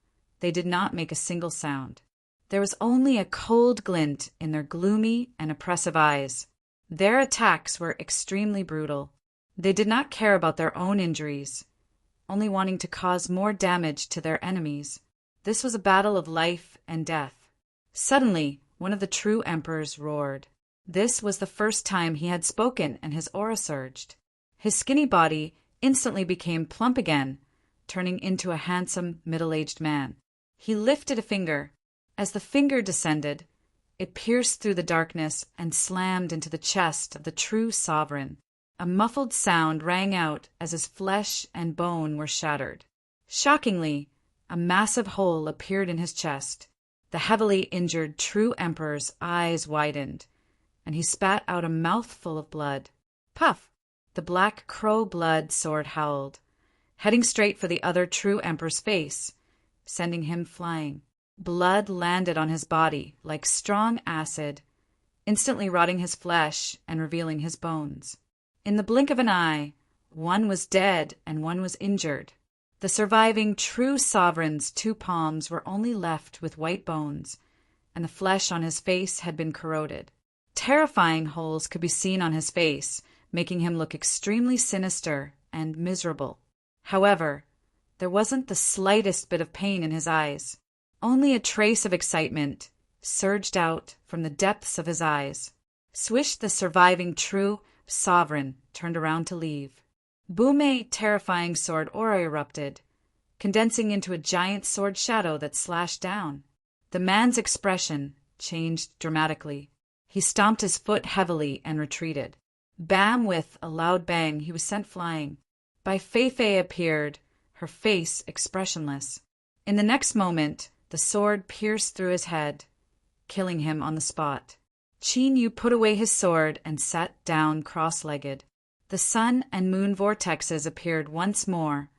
Speaker 1: they did not make a single sound. There was only a cold glint in their gloomy and oppressive eyes. Their attacks were extremely brutal. They did not care about their own injuries, only wanting to cause more damage to their enemies. This was a battle of life and death. Suddenly, one of the true emperors roared. This was the first time he had spoken, and his aura surged. His skinny body instantly became plump again, turning into a handsome, middle-aged man. He lifted a finger. As the finger descended, it pierced through the darkness and slammed into the chest of the true sovereign. A muffled sound rang out as his flesh and bone were shattered. Shockingly, a massive hole appeared in his chest. The heavily injured true emperor's eyes widened, and he spat out a mouthful of blood. Puff! The black crow blood sword howled, heading straight for the other true emperor's face, sending him flying. Blood landed on his body like strong acid, instantly rotting his flesh and revealing his bones. In the blink of an eye, one was dead and one was injured. The surviving true sovereign's 2 palms were only left with white bones, and the flesh on his face had been corroded. Terrifying holes could be seen on his face, making him look extremely sinister and miserable. However, there wasn't the slightest bit of pain in his eyes. Only a trace of excitement surged out from the depths of his eyes. Swish, the surviving true sovereign, turned around to leave. Boom! A terrifying sword aura erupted, condensing into a giant sword shadow that slashed down. The man's expression changed dramatically. He stomped his foot heavily and retreated. Bam! With a loud bang, he was sent flying. Bai Feifei appeared, her face expressionless. In the next moment, the sword pierced through his head, killing him on the spot. Qin Yu put away his sword and sat down cross-legged. The sun and moon vortexes appeared once more,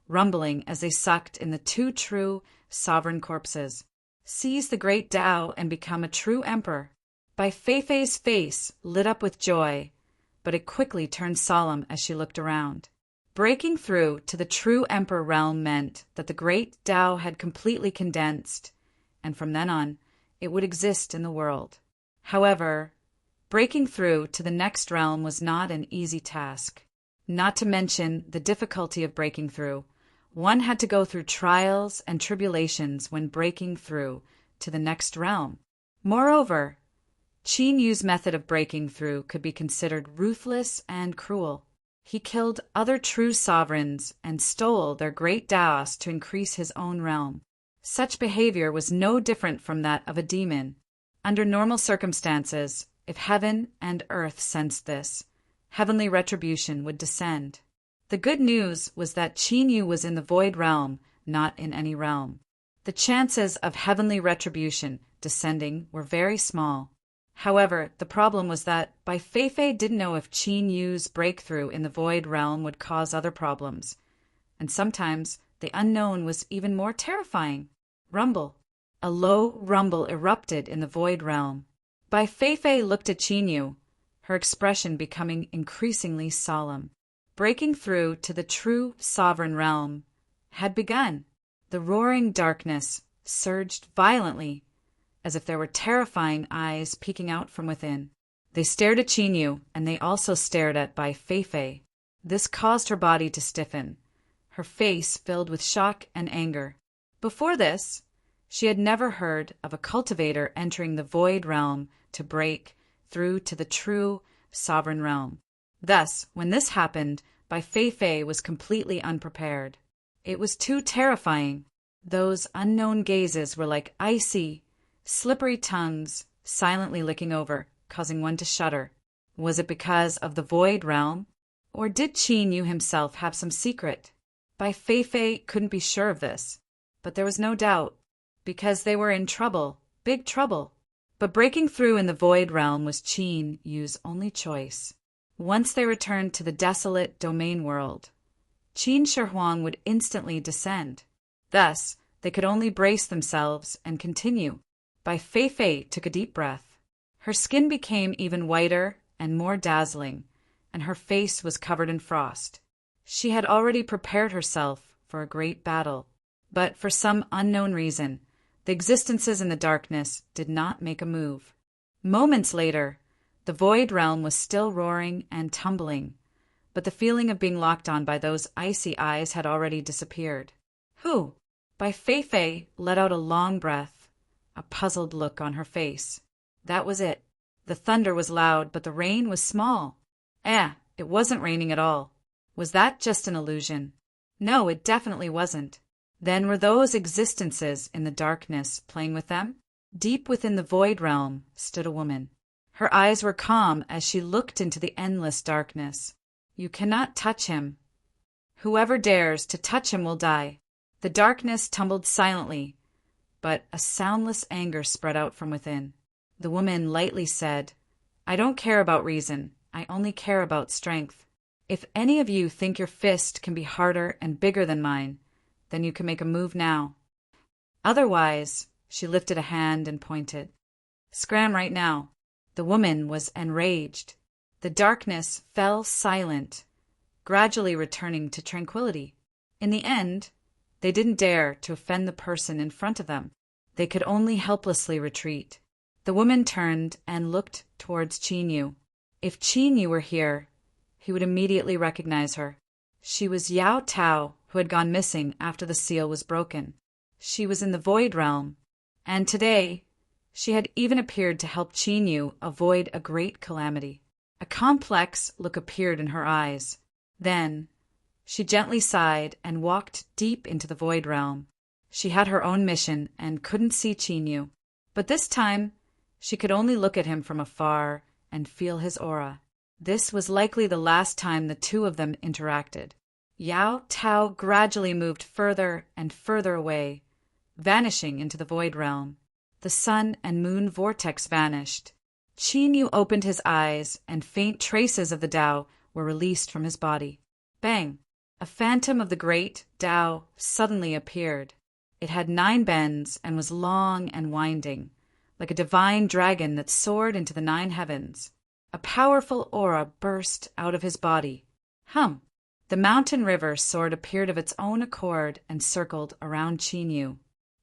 Speaker 1: rumbling as they sucked in the 2 true sovereign corpses. Seize the great Tao and become a true emperor. Bai Feifei's face lit up with joy, but it quickly turned solemn as she looked around. Breaking through to the true emperor realm meant that the great Tao had completely condensed, and from then on, it would exist in the world. However, breaking through to the next realm was not an easy task. Not to mention the difficulty of breaking through. One had to go through trials and tribulations when breaking through to the next realm. Moreover, Qin Yu's method of breaking through could be considered ruthless and cruel. He killed other true sovereigns and stole their great Taos to increase his own realm. Such behavior was no different from that of a demon. Under normal circumstances, if heaven and earth sensed this, heavenly retribution would descend. The good news was that Qin Yu was in the void realm, not in any realm. The chances of heavenly retribution descending were very small. However, the problem was that Bai Feifei didn't know if Qin Yu's breakthrough in the void realm would cause other problems. And sometimes the unknown was even more terrifying. Rumble. A low rumble erupted in the void realm. Bai Feifei looked at Qin Yu, her expression becoming increasingly solemn. Breaking through to the true sovereign realm had begun. The roaring darkness surged violently, as if there were terrifying eyes peeking out from within. They stared at Qin Yu, and they also stared at Bai Feifei. This caused her body to stiffen, her face filled with shock and anger. Before this, she had never heard of a cultivator entering the void realm to break through to the true sovereign realm. Thus, when this happened, Bai Feifei was completely unprepared. It was too terrifying. Those unknown gazes were like icy, slippery tongues silently licking over, causing one to shudder. Was it because of the void realm? Or did Qin Yu himself have some secret? Bai Feifei couldn't be sure of this, but there was no doubt, because they were in trouble, big trouble. But breaking through in the void realm was Qin Yu's only choice. Once they returned to the desolate domain world, Qin Shi Huang would instantly descend. Thus, they could only brace themselves and continue. Bai Feifei took a deep breath. Her skin became even whiter and more dazzling, and her face was covered in frost. She had already prepared herself for a great battle, but for some unknown reason, the existences in the darkness did not make a move. Moments later, the void realm was still roaring and tumbling, but the feeling of being locked on by those icy eyes had already disappeared. Who? Bai Feifei let out a long breath, a puzzled look on her face. That was it. The thunder was loud, but the rain was small. It wasn't raining at all. Was that just an illusion? No, it definitely wasn't. Then were those existences in the darkness playing with them? Deep within the void realm stood a woman. Her eyes were calm as she looked into the endless darkness. You cannot touch him. Whoever dares to touch him will die. The darkness tumbled silently, but a soundless anger spread out from within. The woman lightly said, I don't care about reason. I only care about strength. If any of you think your fist can be harder and bigger than mine, then you can make a move now. Otherwise, she lifted a hand and pointed. Scram right now. The woman was enraged. The darkness fell silent, gradually returning to tranquility. In the end, they didn't dare to offend the person in front of them. They could only helplessly retreat. The woman turned and looked towards Qin Yu. If Qin Yu were here, he would immediately recognize her. She was Yao Tao, who had gone missing after the seal was broken. She was in the void realm, and today she had even appeared to help Qin Yu avoid a great calamity. A complex look appeared in her eyes. Then she gently sighed and walked deep into the void realm. She had her own mission and couldn't see Qin Yu, but this time she could only look at him from afar and feel his aura. This was likely the last time the two of them interacted. Yao Tao gradually moved further and further away, vanishing into the void realm. The sun and moon vortex vanished. Qin Yu opened his eyes, and faint traces of the Tao were released from his body. Bang! A phantom of the great Tao suddenly appeared. It had 9 bends and was long and winding, like a divine dragon that soared into the 9 heavens. A powerful aura burst out of his body. The mountain river sword appeared of its own accord and circled around Qin Yu.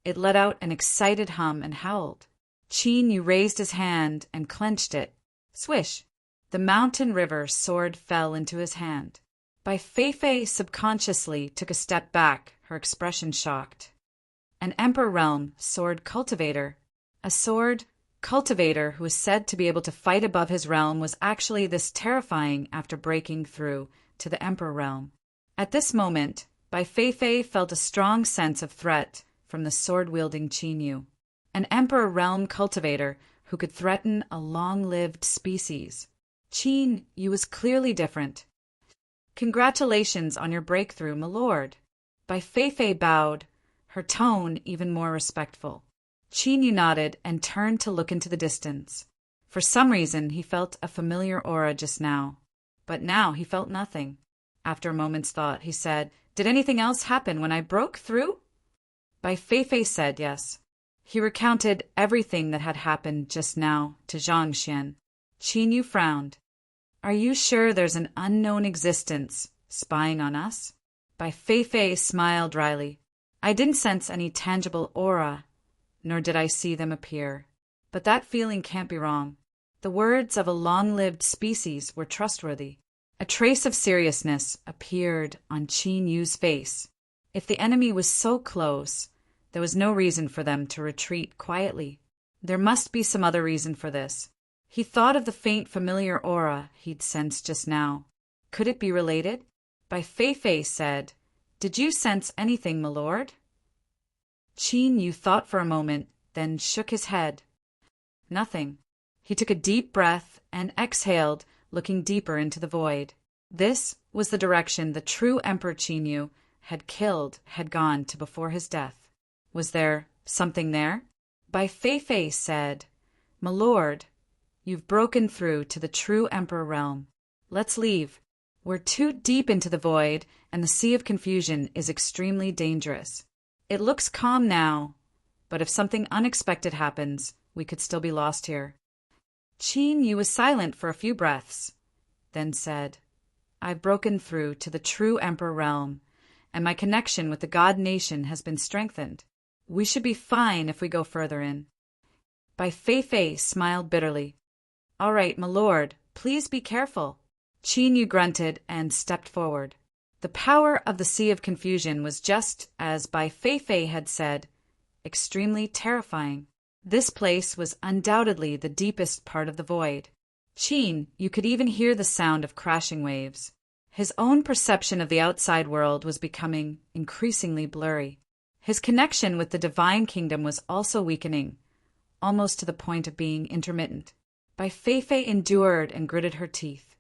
Speaker 1: It let out an excited hum and howled. Qin Yu raised his hand and clenched it. Swish! The mountain river sword fell into his hand. Bai Feifei subconsciously took a step back, her expression shocked. An Emperor Realm sword cultivator. A sword cultivator who was said to be able to fight above his realm was actually this terrifying after breaking through to the Emperor Realm. At this moment, Bai Feifei felt a strong sense of threat from the sword-wielding Qin Yu. An Emperor Realm cultivator who could threaten a long-lived species. Qin Yu was clearly different. Congratulations on your breakthrough, my lord. Bai Feifei bowed, her tone even more respectful. Qin Yu nodded and turned to look into the distance. For some reason, he felt a familiar aura just now. But now he felt nothing. After a moment's thought, he said, "Did anything else happen when I broke through?" Bai Feifei said yes. He recounted everything that had happened just now to Zhang Xian. Qin Yu frowned. "Are you sure there's an unknown existence spying on us?" Bai Feifei smiled dryly. "I didn't sense any tangible aura, nor did I see them appear. But that feeling can't be wrong. The words of a long-lived species were trustworthy." A trace of seriousness appeared on Qin Yu's face. If the enemy was so close, there was no reason for them to retreat quietly. There must be some other reason for this. He thought of the faint familiar aura he'd sensed just now. Could it be related? Bai Feifei said, "Did you sense anything, my lord?" Qin Yu thought for a moment, then shook his head. Nothing. He took a deep breath and exhaled, looking deeper into the void. This was the direction the true Emperor Qin Yu had gone to before his death. Was there something there? Bai Feifei said, "My lord, you've broken through to the true Emperor realm. Let's leave. We're too deep into the void, and the Sea of Confusion is extremely dangerous. It looks calm now, but if something unexpected happens, we could still be lost here." Qin Yu was silent for a few breaths, then said, "I've broken through to the true Emperor realm, and my connection with the God Nation has been strengthened. We should be fine if we go further in." Bai Feifei smiled bitterly. "All right, my lord, please be careful." Qin Yu grunted and stepped forward. The power of the Sea of Confusion was just as Bai Feifei had said, extremely terrifying. This place was undoubtedly the deepest part of the void. Qin Yu could even hear the sound of crashing waves. His own perception of the outside world was becoming increasingly blurry. His connection with the divine kingdom was also weakening, almost to the point of being intermittent. Bai Feifei endured and gritted her teeth.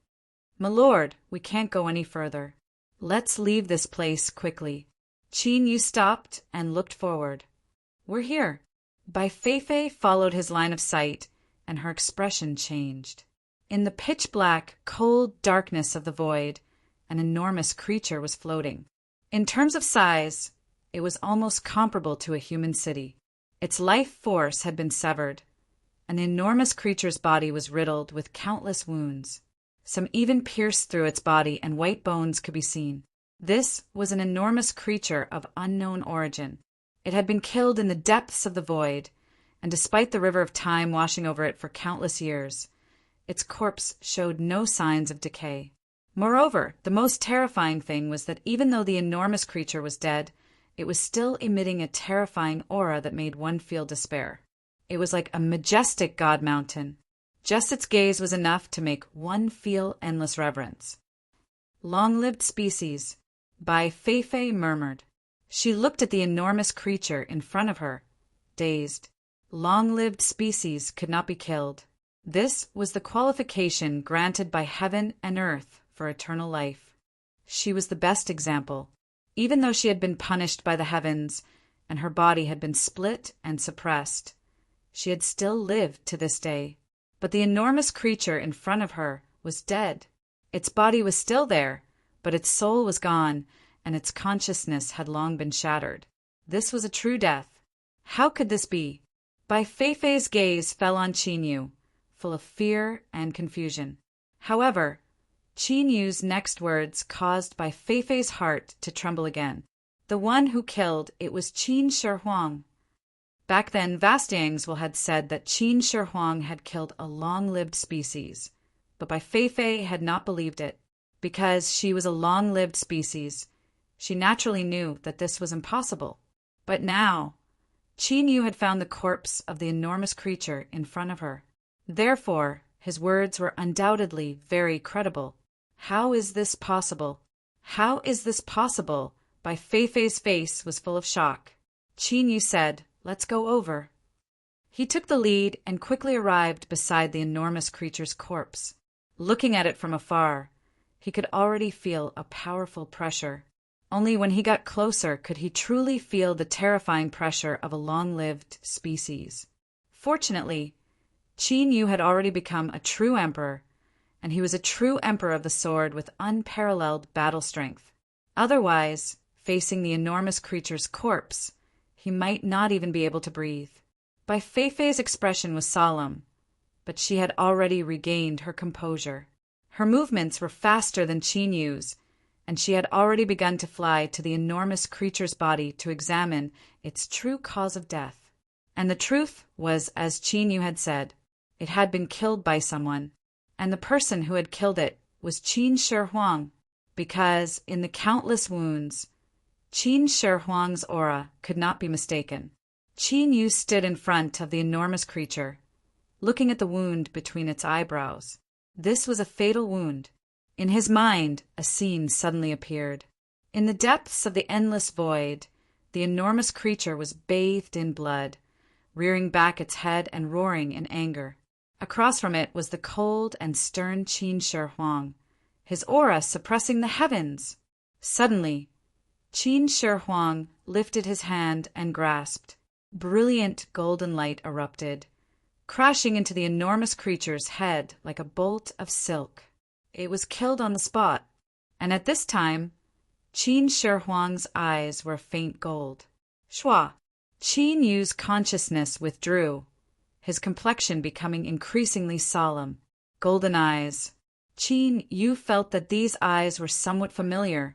Speaker 1: "My lord, we can't go any further. Let's leave this place quickly." Qin Yu stopped and looked forward. "We're here." Bai Feifei followed his line of sight, and her expression changed. In the pitch-black, cold darkness of the void, an enormous creature was floating. In terms of size, it was almost comparable to a human city. Its life force had been severed, and the enormous creature's body was riddled with countless wounds. Some even pierced through its body, and white bones could be seen. This was an enormous creature of unknown origin. It had been killed in the depths of the void, and despite the river of time washing over it for countless years, its corpse showed no signs of decay. Moreover, the most terrifying thing was that even though the enormous creature was dead, it was still emitting a terrifying aura that made one feel despair. It was like a majestic god mountain. Just its gaze was enough to make one feel endless reverence. "Long-lived species," Bai Feifei murmured. She looked at the enormous creature in front of her, dazed. Long-lived species could not be killed. This was the qualification granted by heaven and earth for eternal life. She was the best example. Even though she had been punished by the heavens, and her body had been split and suppressed, she had still lived to this day. But the enormous creature in front of her was dead. Its body was still there, but its soul was gone, and its consciousness had long been shattered. This was a true death. How could this be? Bai Feifei's gaze fell on Qin Yu, full of fear and confusion. However, Qin Yu's next words caused Bai Feifei's heart to tremble again. The one who killed it was Qin Shi Huang. Back then, vast Yangzwell had said that Qin Shi Huang had killed a long-lived species, but Bai Feifei had not believed it. Because she was a long-lived species, she naturally knew that this was impossible. But now, Qin Yu had found the corpse of the enormous creature in front of her. Therefore, his words were undoubtedly very credible. How is this possible? How is this possible? Bai Feifei's face was full of shock. Qin Yu said, "Let's go over." He took the lead and quickly arrived beside the enormous creature's corpse. Looking at it from afar, he could already feel a powerful pressure. Only when he got closer could he truly feel the terrifying pressure of a long-lived species. Fortunately, Qin Yu had already become a true emperor, and he was a true emperor of the sword with unparalleled battle strength. Otherwise, facing the enormous creature's corpse, he might not even be able to breathe. Bai Feifei's expression was solemn, but she had already regained her composure. Her movements were faster than Qin Yu's, and she had already begun to fly to the enormous creature's body to examine its true cause of death. And the truth was, as Qin Yu had said, it had been killed by someone, and the person who had killed it was Qin Shi Huang, because, in the countless wounds, Qin Shi Huang's aura could not be mistaken. Qin Yu stood in front of the enormous creature, looking at the wound between its eyebrows. This was a fatal wound. In his mind, a scene suddenly appeared. In the depths of the endless void, the enormous creature was bathed in blood, rearing back its head and roaring in anger. Across from it was the cold and stern Qin Shi Huang, his aura suppressing the heavens. Suddenly, Qin Shi Huang lifted his hand and grasped. Brilliant golden light erupted, crashing into the enormous creature's head like a bolt of silk. It was killed on the spot, and at this time, Qin Shi Huang's eyes were faint gold. Shua! Qin Yu's consciousness withdrew, his complexion becoming increasingly solemn. Golden eyes. Qin Yu felt that these eyes were somewhat familiar,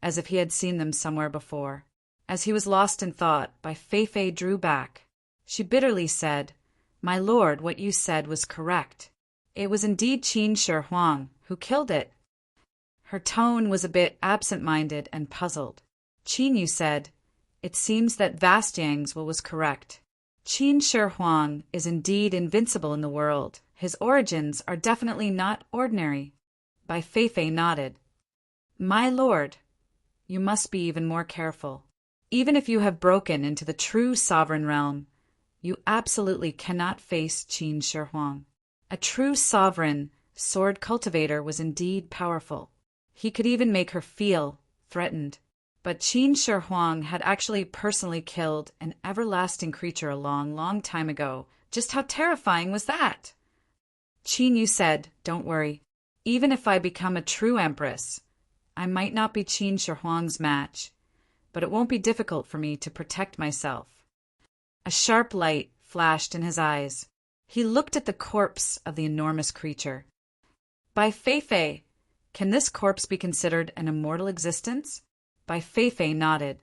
Speaker 1: as if he had seen them somewhere before. As he was lost in thought, Bai Feifei drew back. She bitterly said, "My lord, what you said was correct. It was indeed Qin Shi Huang who killed it." Her tone was a bit absent-minded and puzzled. Qin Yu said, "It seems that Vastyang's will was correct. Qin Shi Huang is indeed invincible in the world. His origins are definitely not ordinary." Bai Feifei nodded. "My lord, you must be even more careful. Even if you have broken into the true sovereign realm, you absolutely cannot face Qin Shi Huang. A true sovereign sword cultivator was indeed powerful. He could even make her feel threatened. But Qin Shi Huang had actually personally killed an everlasting creature a long, long time ago. Just how terrifying was that?" Qin Yu said, "Don't worry. Even if I become a true empress, I might not be Qin Shi Huang's match, but it won't be difficult for me to protect myself." A sharp light flashed in his eyes. He looked at the corpse of the enormous creature. "Bai Feifei, can this corpse be considered an immortal existence?" Bai Feifei nodded.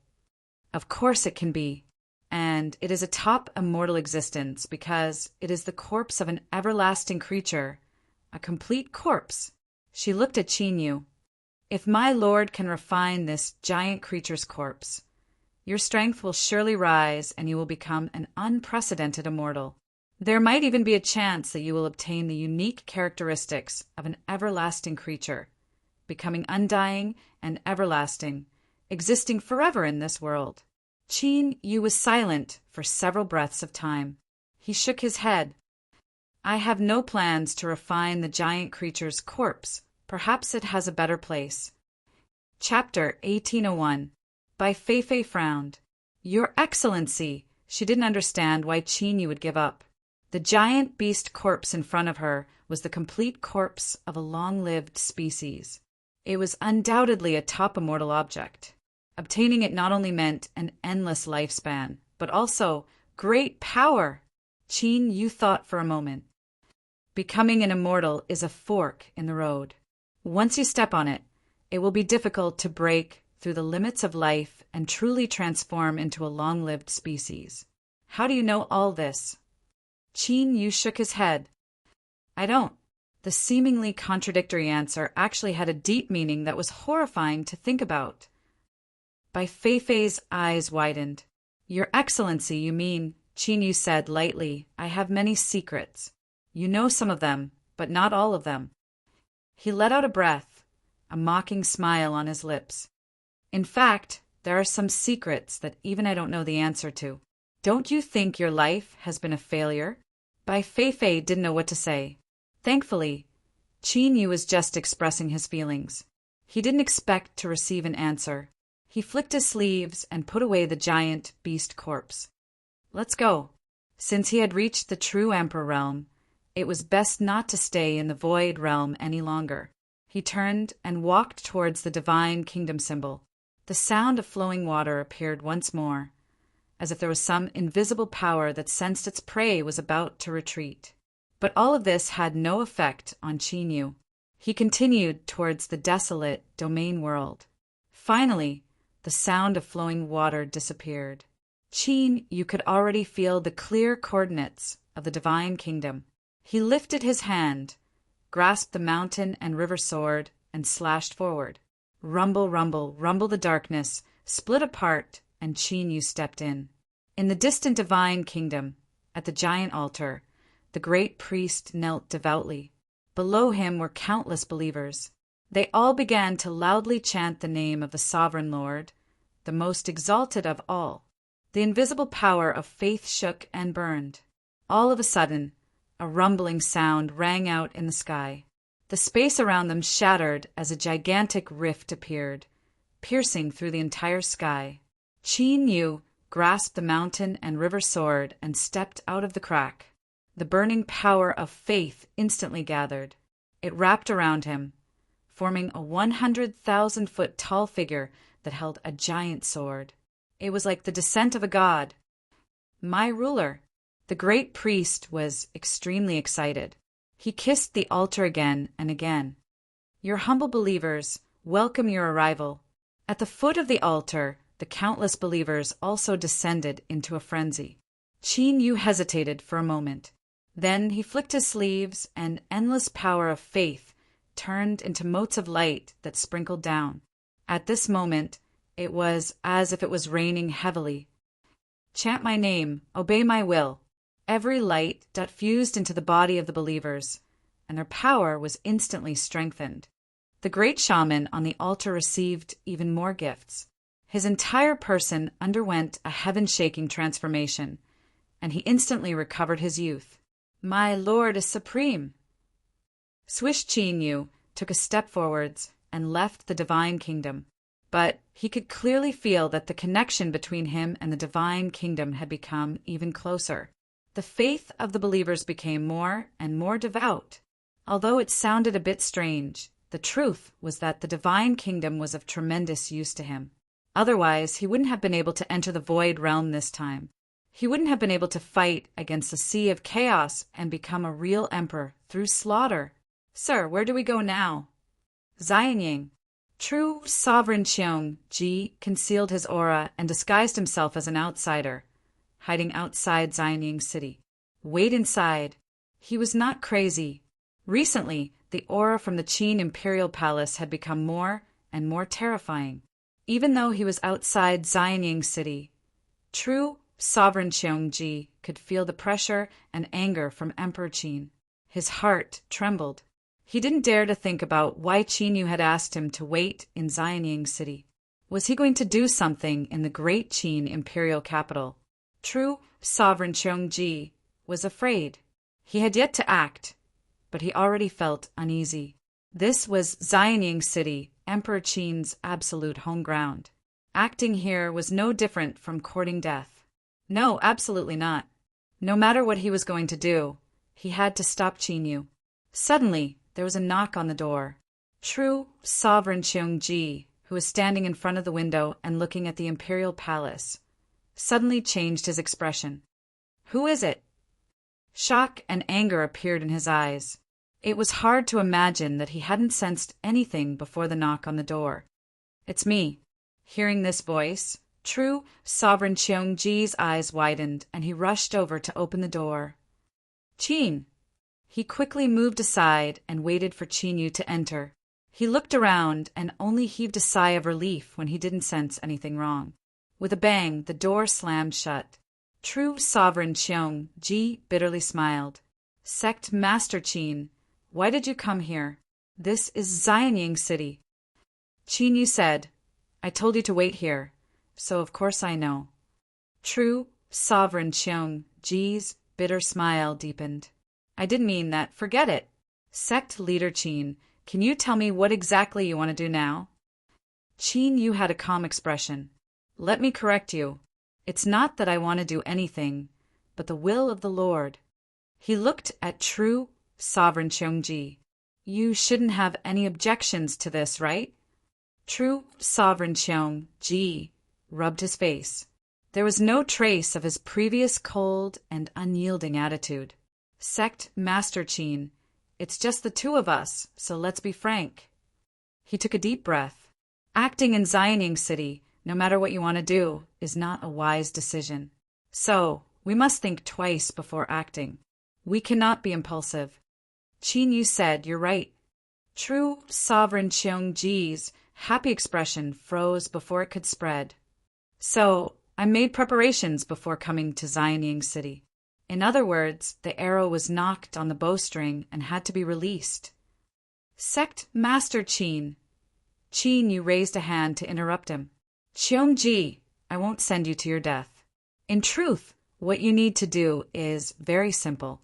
Speaker 1: "Of course it can be, and it is a top immortal existence because it is the corpse of an everlasting creature, a complete corpse." She looked at Qin Yu. "If my lord can refine this giant creature's corpse, your strength will surely rise and you will become an unprecedented immortal. There might even be a chance that you will obtain the unique characteristics of an everlasting creature, becoming undying and everlasting, existing forever in this world." Qin Yu was silent for several breaths of time. He shook his head. "I have no plans to refine the giant creature's corpse. Perhaps it has a better place." Chapter 1801. Bai Feifei frowned. "Your Excellency!" She didn't understand why Qin Yu would give up. The giant beast corpse in front of her was the complete corpse of a long-lived species. It was undoubtedly a top immortal object. Obtaining it not only meant an endless lifespan, but also great power. Qin Yu thought for a moment. Becoming an immortal is a fork in the road. Once you step on it, it will be difficult to break through the limits of life and truly transform into a long-lived species. How do you know all this? Qin Yu shook his head. I don't. The seemingly contradictory answer actually had a deep meaning that was horrifying to think about. Bai Feifei's eyes widened. Your Excellency, you mean, Qin Yu said lightly, I have many secrets. You know some of them, but not all of them. He let out a breath, a mocking smile on his lips. In fact, there are some secrets that even I don't know the answer to. Don't you think your life has been a failure? Bai Feifei didn't know what to say. Thankfully, Qin Yu was just expressing his feelings. He didn't expect to receive an answer. He flicked his sleeves and put away the giant beast corpse. Let's go. Since he had reached the true emperor realm, It was best not to stay in the void realm any longer. He turned and walked towards the divine kingdom symbol. The sound of flowing water appeared once more, as if there was some invisible power that sensed its prey was about to retreat. But all of this had no effect on Chinyu. He continued towards the desolate domain world. Finally, the sound of flowing water disappeared. Chinyu could already feel the clear coordinates of the divine kingdom. He lifted his hand, grasped the mountain and river sword, and slashed forward. Rumble, rumble, rumble the darkness, split apart, and Chinyu stepped in. In the distant divine kingdom, at the giant altar, the great priest knelt devoutly. Below him were countless believers. They all began to loudly chant the name of the sovereign Lord, the most exalted of all. The invisible power of faith shook and burned. All of a sudden, a rumbling sound rang out in the sky. The space around them shattered as a gigantic rift appeared, piercing through the entire sky. Chinyu grasped the mountain and river sword and stepped out of the crack. The burning power of faith instantly gathered. It wrapped around him, forming a 100,000-foot tall figure that held a giant sword. It was like the descent of a god. My ruler. The great priest was extremely excited. He kissed the altar again and again. Your humble believers welcome your arrival. At the foot of the altar, the countless believers also descended into a frenzy. Chinyu hesitated for a moment. Then he flicked his sleeves, and endless power of faith turned into motes of light that sprinkled down. At this moment, it was as if it was raining heavily. Chant my name, obey my will. Every light fused into the body of the believers, and their power was instantly strengthened. The great shaman on the altar received even more gifts. His entire person underwent a heaven-shaking transformation, and he instantly recovered his youth. My Lord is supreme. Swish Chinyu took a step forwards and left the divine kingdom. But he could clearly feel that the connection between him and the divine kingdom had become even closer. The faith of the believers became more and more devout. Although it sounded a bit strange, the truth was that the divine kingdom was of tremendous use to him. Otherwise, he wouldn't have been able to enter the void realm this time. He wouldn't have been able to fight against the sea of chaos and become a real emperor through slaughter. Sir, where do we go now? Xianying. True sovereign Xiong Ji concealed his aura and disguised himself as an outsider, hiding outside Xianying City. Wait inside. He was not crazy. Recently, the aura from the Qin Imperial Palace had become more and more terrifying. Even though he was outside Xianying City, true sovereign Xiong Ji could feel the pressure and anger from Emperor Qin. His heart trembled. He didn't dare to think about why Chinyu had asked him to wait in Xianying City. Was he going to do something in the great Qin imperial capital? True sovereign Xiong Ji was afraid. He had yet to act, but he already felt uneasy. This was Xianying City, Emperor Qin's absolute home ground. Acting here was no different from courting death. No, absolutely not. No matter what he was going to do, he had to stop Chinyu. Suddenly, there was a knock on the door. True sovereign Xiong Ji, who was standing in front of the window and looking at the imperial palace, suddenly changed his expression. Who is it? Shock and anger appeared in his eyes. It was hard to imagine that he hadn't sensed anything before the knock on the door. It's me. Hearing this voice, true sovereign Xiong Ji's eyes widened and he rushed over to open the door. Qin. He quickly moved aside and waited for Chinyu to enter. He looked around and only heaved a sigh of relief when he didn't sense anything wrong. With a bang, the door slammed shut. True sovereign Xiong Ji bitterly smiled. Sect Master Qin, why did you come here? This is Xianying City. Chinyu said, I told you to wait here, so of course I know. True sovereign Xiong Ji's bitter smile deepened. I didn't mean that. Forget it. Sect leader Qin, can you tell me what exactly you want to do now? Chinyu had a calm expression. Let me correct you. It's not that I want to do anything, but the will of the Lord. He looked at true sovereign Cheongji. You shouldn't have any objections to this, right? True sovereign Cheongji rubbed his face. There was no trace of his previous cold and unyielding attitude. Sect Master Qin, it's just the two of us, so let's be frank. He took a deep breath. Acting in Xianying City, no matter what you want to do, is not a wise decision. So, we must think twice before acting. We cannot be impulsive. Qin Yu said, you're right. True sovereign Cheongji's happy expression froze before it could spread. So, I made preparations before coming to Xianying City. In other words, the arrow was knocked on the bowstring and had to be released. Sect Master Qin. Qin Yu raised a hand to interrupt him. Cheongji, I won't send you to your death. In truth, what you need to do is very simple.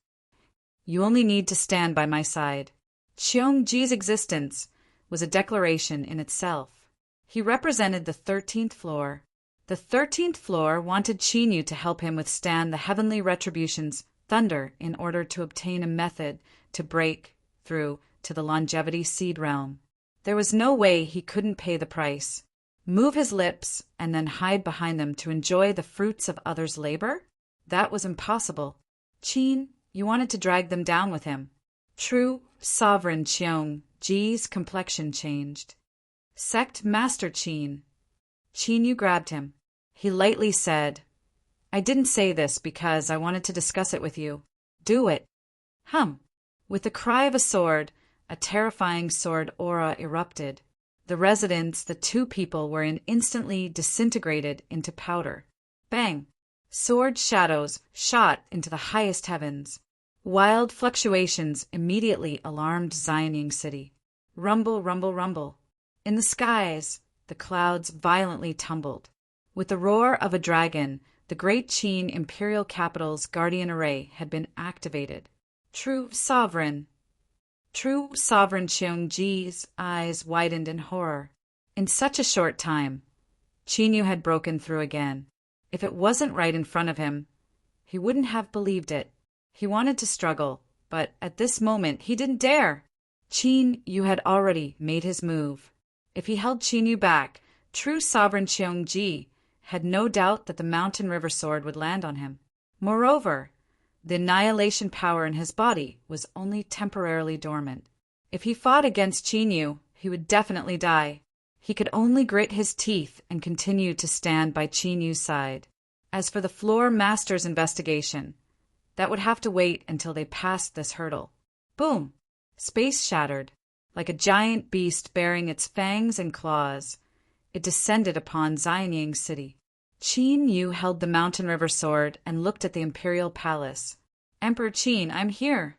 Speaker 1: You only need to stand by my side. Cheongji's existence was a declaration in itself. He represented the 13th floor. The 13th floor wanted Qin Yu to help him withstand the heavenly retribution's thunder in order to obtain a method to break through to the longevity seed realm. There was no way he couldn't pay the price. Move his lips and then hide behind them to enjoy the fruits of others' labor? That was impossible. Qin, you wanted to drag them down with him. True sovereign Cheongji's complexion changed. Sect Master Qin. Qin Yu grabbed him. He lightly said, I didn't say this because I wanted to discuss it with you. Do it. With the cry of a sword, a terrifying sword aura erupted. The residents, the two people, were instantly disintegrated into powder. Bang! Sword shadows shot into the highest heavens. Wild fluctuations immediately alarmed Xianying City. Rumble, rumble, rumble. In the skies, the clouds violently tumbled. With the roar of a dragon, the great Qin imperial capital's guardian array had been activated. True sovereign Cheongji's eyes widened in horror. In such a short time, Qin Yu had broken through again. If it wasn't right in front of him, he wouldn't have believed it. He wanted to struggle, but at this moment he didn't dare. Qin Yu had already made his move. If he held Qin Yu back, true sovereign Cheongji had no doubt that the mountain river sword would land on him. Moreover, the annihilation power in his body was only temporarily dormant. If he fought against Qin Yu, he would definitely die. He could only grit his teeth and continue to stand by Qin Yu's side. As for the floor master's investigation, that would have to wait until they passed this hurdle. Boom! Space shattered. Like a giant beast bearing its fangs and claws, it descended upon Xianying City. Qin Yu held the mountain river sword and looked at the imperial palace. Emperor Qin, I'm here.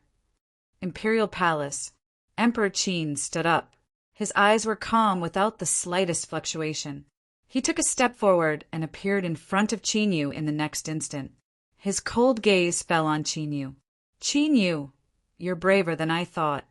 Speaker 1: Imperial palace. Emperor Qin stood up. His eyes were calm without the slightest fluctuation. He took a step forward and appeared in front of Qin Yu in the next instant. His cold gaze fell on Qin Yu. Qin Yu, you're braver than I thought.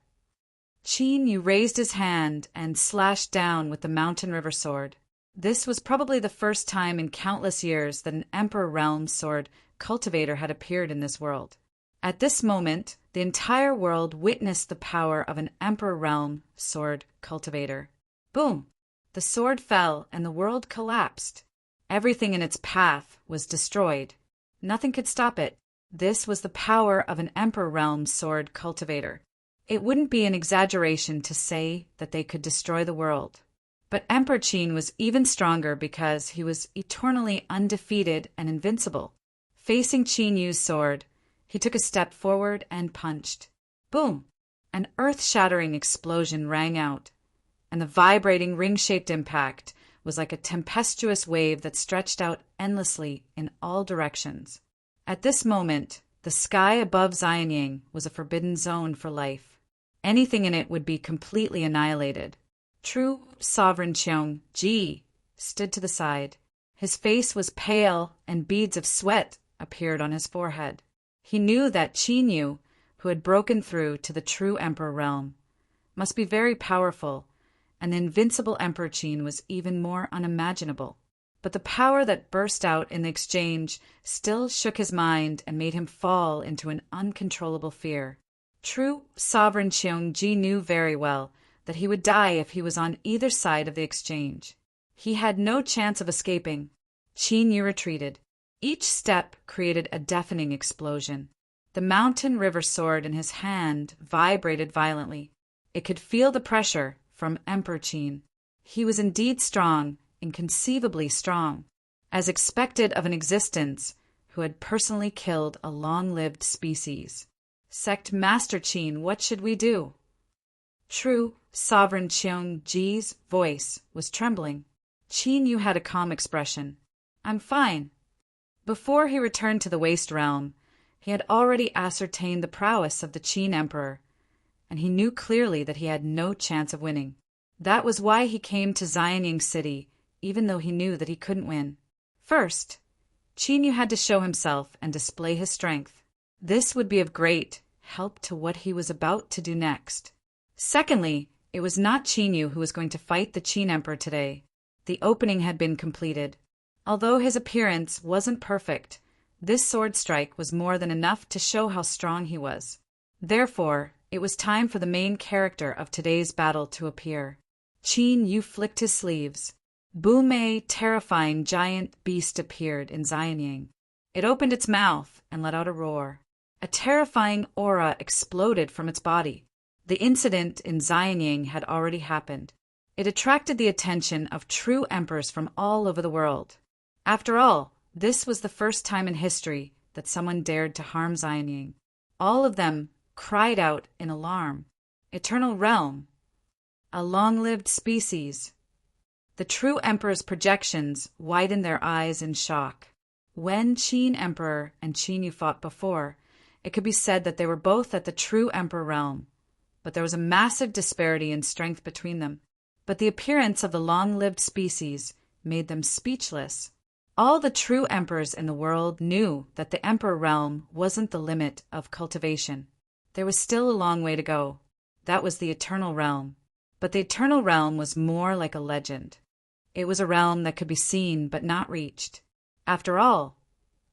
Speaker 1: Qin Yu raised his hand and slashed down with the mountain river sword. This was probably the first time in countless years that an Emperor Realm sword cultivator had appeared in this world. At this moment, the entire world witnessed the power of an Emperor Realm sword cultivator. Boom! The sword fell and the world collapsed. Everything in its path was destroyed. Nothing could stop it. This was the power of an Emperor Realm sword cultivator. It wouldn't be an exaggeration to say that they could destroy the world. But Emperor Qin was even stronger because he was eternally undefeated and invincible. Facing Qin Yu's sword, he took a step forward and punched. Boom! An earth-shattering explosion rang out, and the vibrating ring-shaped impact was like a tempestuous wave that stretched out endlessly in all directions. At this moment, the sky above Xianying was a forbidden zone for life. Anything in it would be completely annihilated. True sovereign Cheongji stood to the side. His face was pale and beads of sweat appeared on his forehead. He knew that Qin Yu, who had broken through to the true Emperor realm, must be very powerful, and the invincible Emperor Qin was even more unimaginable. but the power that burst out in the exchange still shook his mind and made him fall into an uncontrollable fear. True sovereign Cheongji knew very well that he would die if he was on either side of the exchange. He had no chance of escaping. Qin Yu retreated. Each step created a deafening explosion. The mountain river sword in his hand vibrated violently. It could feel the pressure from Emperor Qin. He was indeed strong, inconceivably strong, as expected of an existence who had personally killed a long-lived species. Sect Master Qin, what should we do? True Sovereign Cheongji's voice was trembling. Qin Yu had a calm expression. I'm fine. Before he returned to the Waste Realm, he had already ascertained the prowess of the Qin Emperor, and he knew clearly that he had no chance of winning. That was why he came to Xianying City, even though he knew that he couldn't win. First, Qin Yu had to show himself and display his strength. This would be of great help to what he was about to do next. Secondly, it was not Qin Yu who was going to fight the Qin Emperor today. The opening had been completed. Although his appearance wasn't perfect, this sword strike was more than enough to show how strong he was. Therefore, it was time for the main character of today's battle to appear. Qin Yu flicked his sleeves. Boom, a terrifying giant beast appeared in Xianying. It opened its mouth and let out a roar. A terrifying aura exploded from its body. The incident in Xianying had already happened. It attracted the attention of true emperors from all over the world. After all, this was the first time in history that someone dared to harm Xianying. All of them cried out in alarm. Eternal realm. A long-lived species. The true emperor's projections widened their eyes in shock. When Qin Emperor and Qin Yu fought before, it could be said that they were both at the true emperor realm, but there was a massive disparity in strength between them. But the appearance of the long-lived species made them speechless. All the true emperors in the world knew that the emperor realm wasn't the limit of cultivation. There was still a long way to go. That was the eternal realm. But the eternal realm was more like a legend. It was a realm that could be seen but not reached. After all,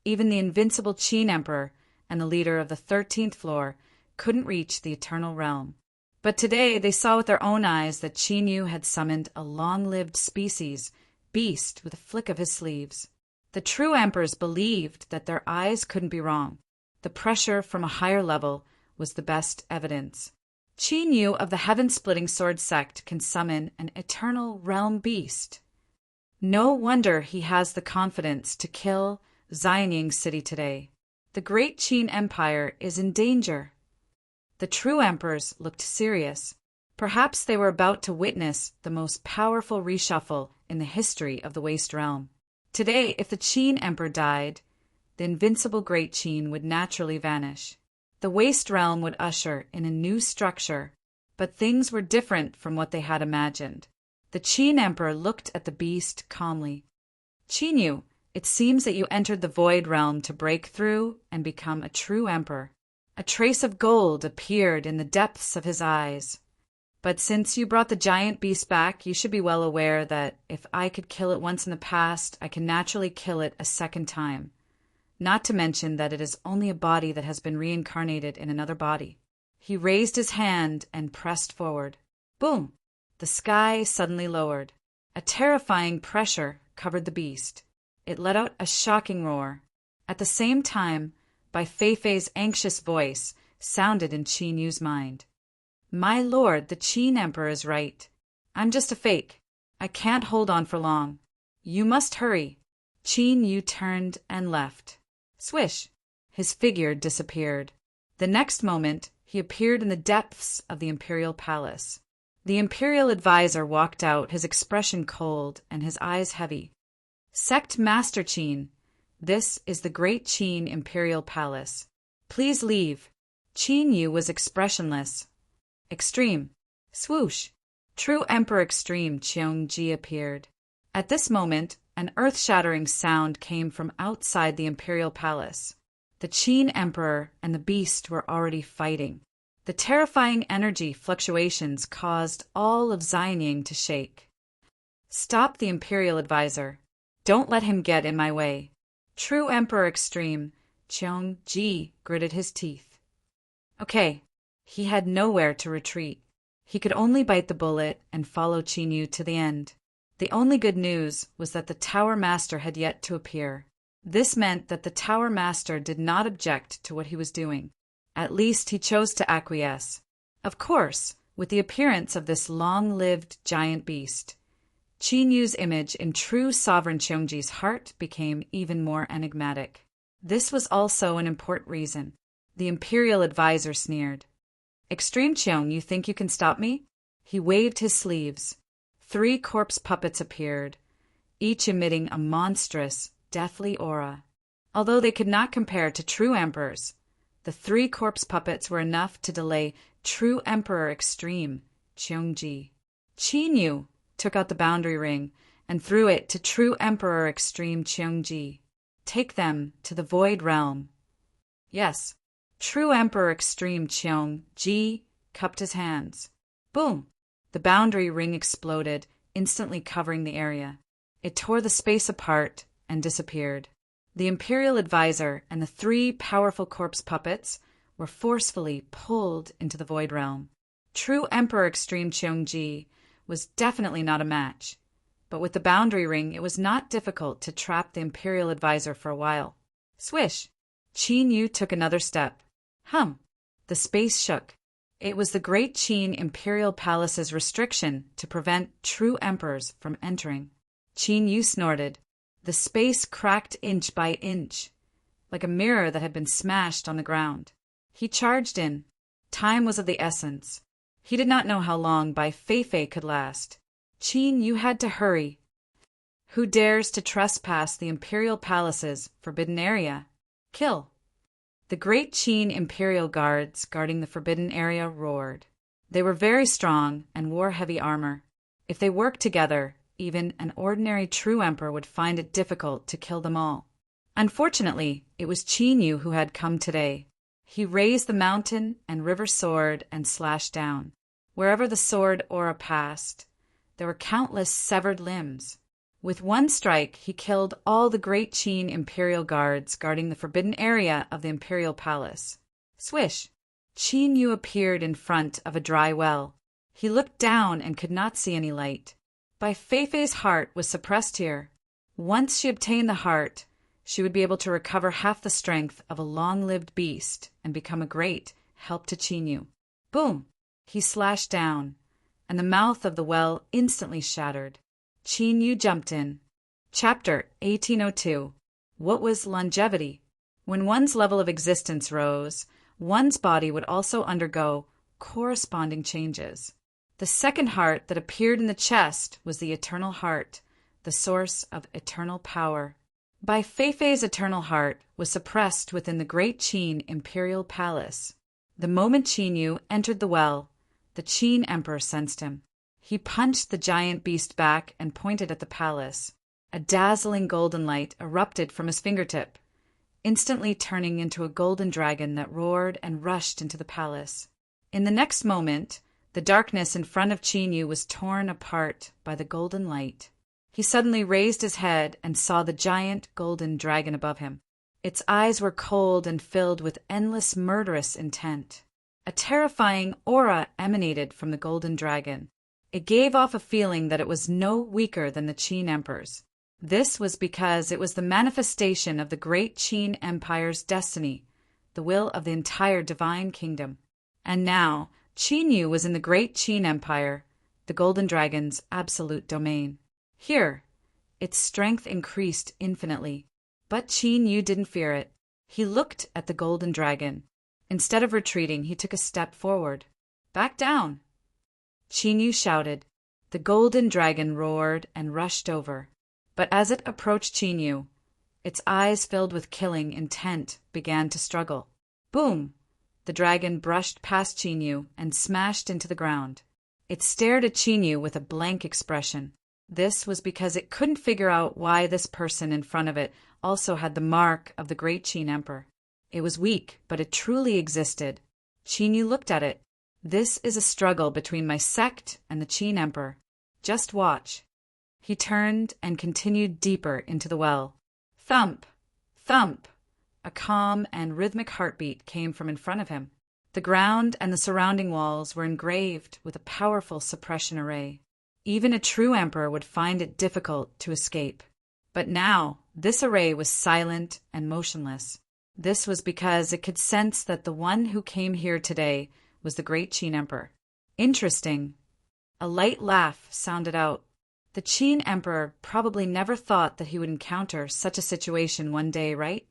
Speaker 1: even the invincible Qin Emperor and the leader of the 13th floor couldn't reach the eternal realm. But today they saw with their own eyes that Qin Yu had summoned a long-lived species, beast with a flick of his sleeves. The true emperors believed that their eyes couldn't be wrong. The pressure from a higher level was the best evidence. Qin Yu of the heaven-splitting sword sect can summon an eternal realm beast. No wonder he has the confidence to kill Xianying City today. The great Qin Empire is in danger. The true emperors looked serious. Perhaps they were about to witness the most powerful reshuffle in the history of the Waste Realm. Today, if the Qin Emperor died, the invincible Great Qin would naturally vanish. The Waste Realm would usher in a new structure, but things were different from what they had imagined. The Qin Emperor looked at the beast calmly. Qin Yu, it seems that you entered the Void Realm to break through and become a true emperor. A trace of gold appeared in the depths of his eyes. But since you brought the giant beast back, you should be well aware that if I could kill it once in the past, I can naturally kill it a second time. Not to mention that it is only a body that has been reincarnated in another body. He raised his hand and pressed forward. Boom! The sky suddenly lowered. A terrifying pressure covered the beast. It let out a shocking roar. At the same time, Bai Feifei's anxious voice sounded in Qin Yu's mind. My lord, the Qin Emperor is right. I'm just a fake. I can't hold on for long. You must hurry. Qin Yu turned and left. Swish! His figure disappeared. The next moment, he appeared in the depths of the imperial palace. The imperial advisor walked out, his expression cold and his eyes heavy. Sect Master Qin, this is the Great Qin Imperial Palace. Please leave. Qin Yu was expressionless. Extreme. Swoosh. True Emperor Extreme Cheongji appeared. At this moment, an earth-shattering sound came from outside the imperial palace. The Qin Emperor and the beast were already fighting. The terrifying energy fluctuations caused all of Xianying to shake. Stop the imperial advisor. Don't let him get in my way. True Emperor Extreme, Cheong Ji gritted his teeth. Okay, he had nowhere to retreat. He could only bite the bullet and follow Qin Yu to the end. The only good news was that the Tower Master had yet to appear. This meant that the Tower Master did not object to what he was doing. At least he chose to acquiesce. Of course, with the appearance of this long-lived giant beast, Qin Yu's image in true sovereign Cheongji's heart became even more enigmatic. This was also an important reason. The imperial advisor sneered. Extreme Cheong, you think you can stop me? He waved his sleeves. 3 corpse puppets appeared, each emitting a monstrous, deathly aura. Although they could not compare to true emperors, the 3 corpse puppets were enough to delay true Emperor Extreme, Cheongji. Qin Yu took out the boundary ring and threw it to true Emperor Extreme Cheongji. Take them to the Void Realm. Yes, true Emperor Extreme Cheongji cupped his hands. Boom! The boundary ring exploded, instantly covering the area. It tore the space apart and disappeared. The Imperial Advisor and the 3 powerful corpse puppets were forcefully pulled into the Void Realm. True Emperor Extreme Cheongji was definitely not a match, but with the boundary ring it was not difficult to trap the Imperial Advisor for a while. Swish! Qin Yu took another step. Hum! The space shook. It was the Great Qin Imperial Palace's restriction to prevent true emperors from entering. Qin Yu snorted. The space cracked inch by inch, like a mirror that had been smashed on the ground. He charged in. Time was of the essence. He did not know how long Bai Feifei could last. Qin Yu had to hurry. Who dares to trespass the Imperial Palace's forbidden area? Kill. The great Qin Imperial Guards guarding the forbidden area roared. They were very strong and wore heavy armor. If they worked together, even an ordinary true emperor would find it difficult to kill them all. Unfortunately, it was Qin Yu who had come today. He raised the mountain and river sword and slashed down. Wherever the sword aura passed, there were countless severed limbs. With one strike, he killed all the great Qin Imperial Guards guarding the forbidden area of the Imperial Palace. Swish! Qin Yu appeared in front of a dry well. He looked down and could not see any light. Bai Feifei's heart was suppressed here. Once she obtained the heart, she would be able to recover half the strength of a long-lived beast and become a great help to Qin Yu. Boom! He slashed down, and the mouth of the well instantly shattered. Qin Yu jumped in. Chapter 1802. What was longevity? When one's level of existence rose, one's body would also undergo corresponding changes. The second heart that appeared in the chest was the eternal heart, the source of eternal power. Bai Feifei's eternal heart was suppressed within the great Qin Imperial Palace. The moment Qin Yu entered the well, the Qin Emperor sensed him. He punched the giant beast back and pointed at the palace. A dazzling golden light erupted from his fingertip, instantly turning into a golden dragon that roared and rushed into the palace. In the next moment, the darkness in front of Qin Yu was torn apart by the golden light. He suddenly raised his head and saw the giant golden dragon above him. Its eyes were cold and filled with endless murderous intent. A terrifying aura emanated from the golden dragon. It gave off a feeling that it was no weaker than the Qin emperors. This was because it was the manifestation of the great Qin Empire's destiny, the will of the entire divine kingdom. And now, Qin Yu was in the great Qin Empire, the golden dragon's absolute domain. Here, its strength increased infinitely. But Qin Yu didn't fear it. He looked at the golden dragon. Instead of retreating, he took a step forward. Back down! Qin Yu shouted. The golden dragon roared and rushed over. But as it approached Qin Yu, its eyes filled with killing intent began to struggle. Boom! The dragon brushed past Qin Yu and smashed into the ground. It stared at Qin Yu with a blank expression. This was because it couldn't figure out why this person in front of it also had the mark of the great Qin Emperor. It was weak, but it truly existed. Qin Yu looked at it. This is a struggle between my sect and the Qin Emperor. Just watch. He turned and continued deeper into the well. Thump! Thump! A calm and rhythmic heartbeat came from in front of him. The ground and the surrounding walls were engraved with a powerful suppression array. Even a true emperor would find it difficult to escape. But now, this array was silent and motionless. This was because it could sense that the one who came here today was the great Qin Emperor. Interesting. A light laugh sounded out. The Qin Emperor probably never thought that he would encounter such a situation one day, right?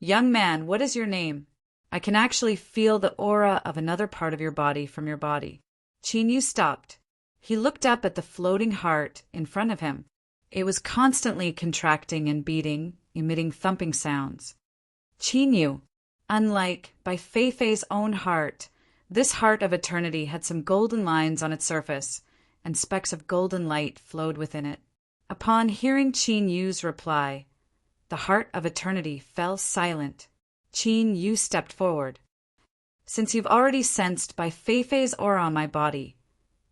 Speaker 1: Young man, what is your name? I can actually feel the aura of another part of your body from your body. Qin Yu stopped. He looked up at the floating heart in front of him. It was constantly contracting and beating, emitting thumping sounds. Qin Yu, unlike Bai Feifei's own heart, this heart of eternity had some golden lines on its surface, and specks of golden light flowed within it. Upon hearing Qin Yu's reply, the heart of eternity fell silent. Qin Yu stepped forward. Since you've already sensed Bai Feifei's aura on my body,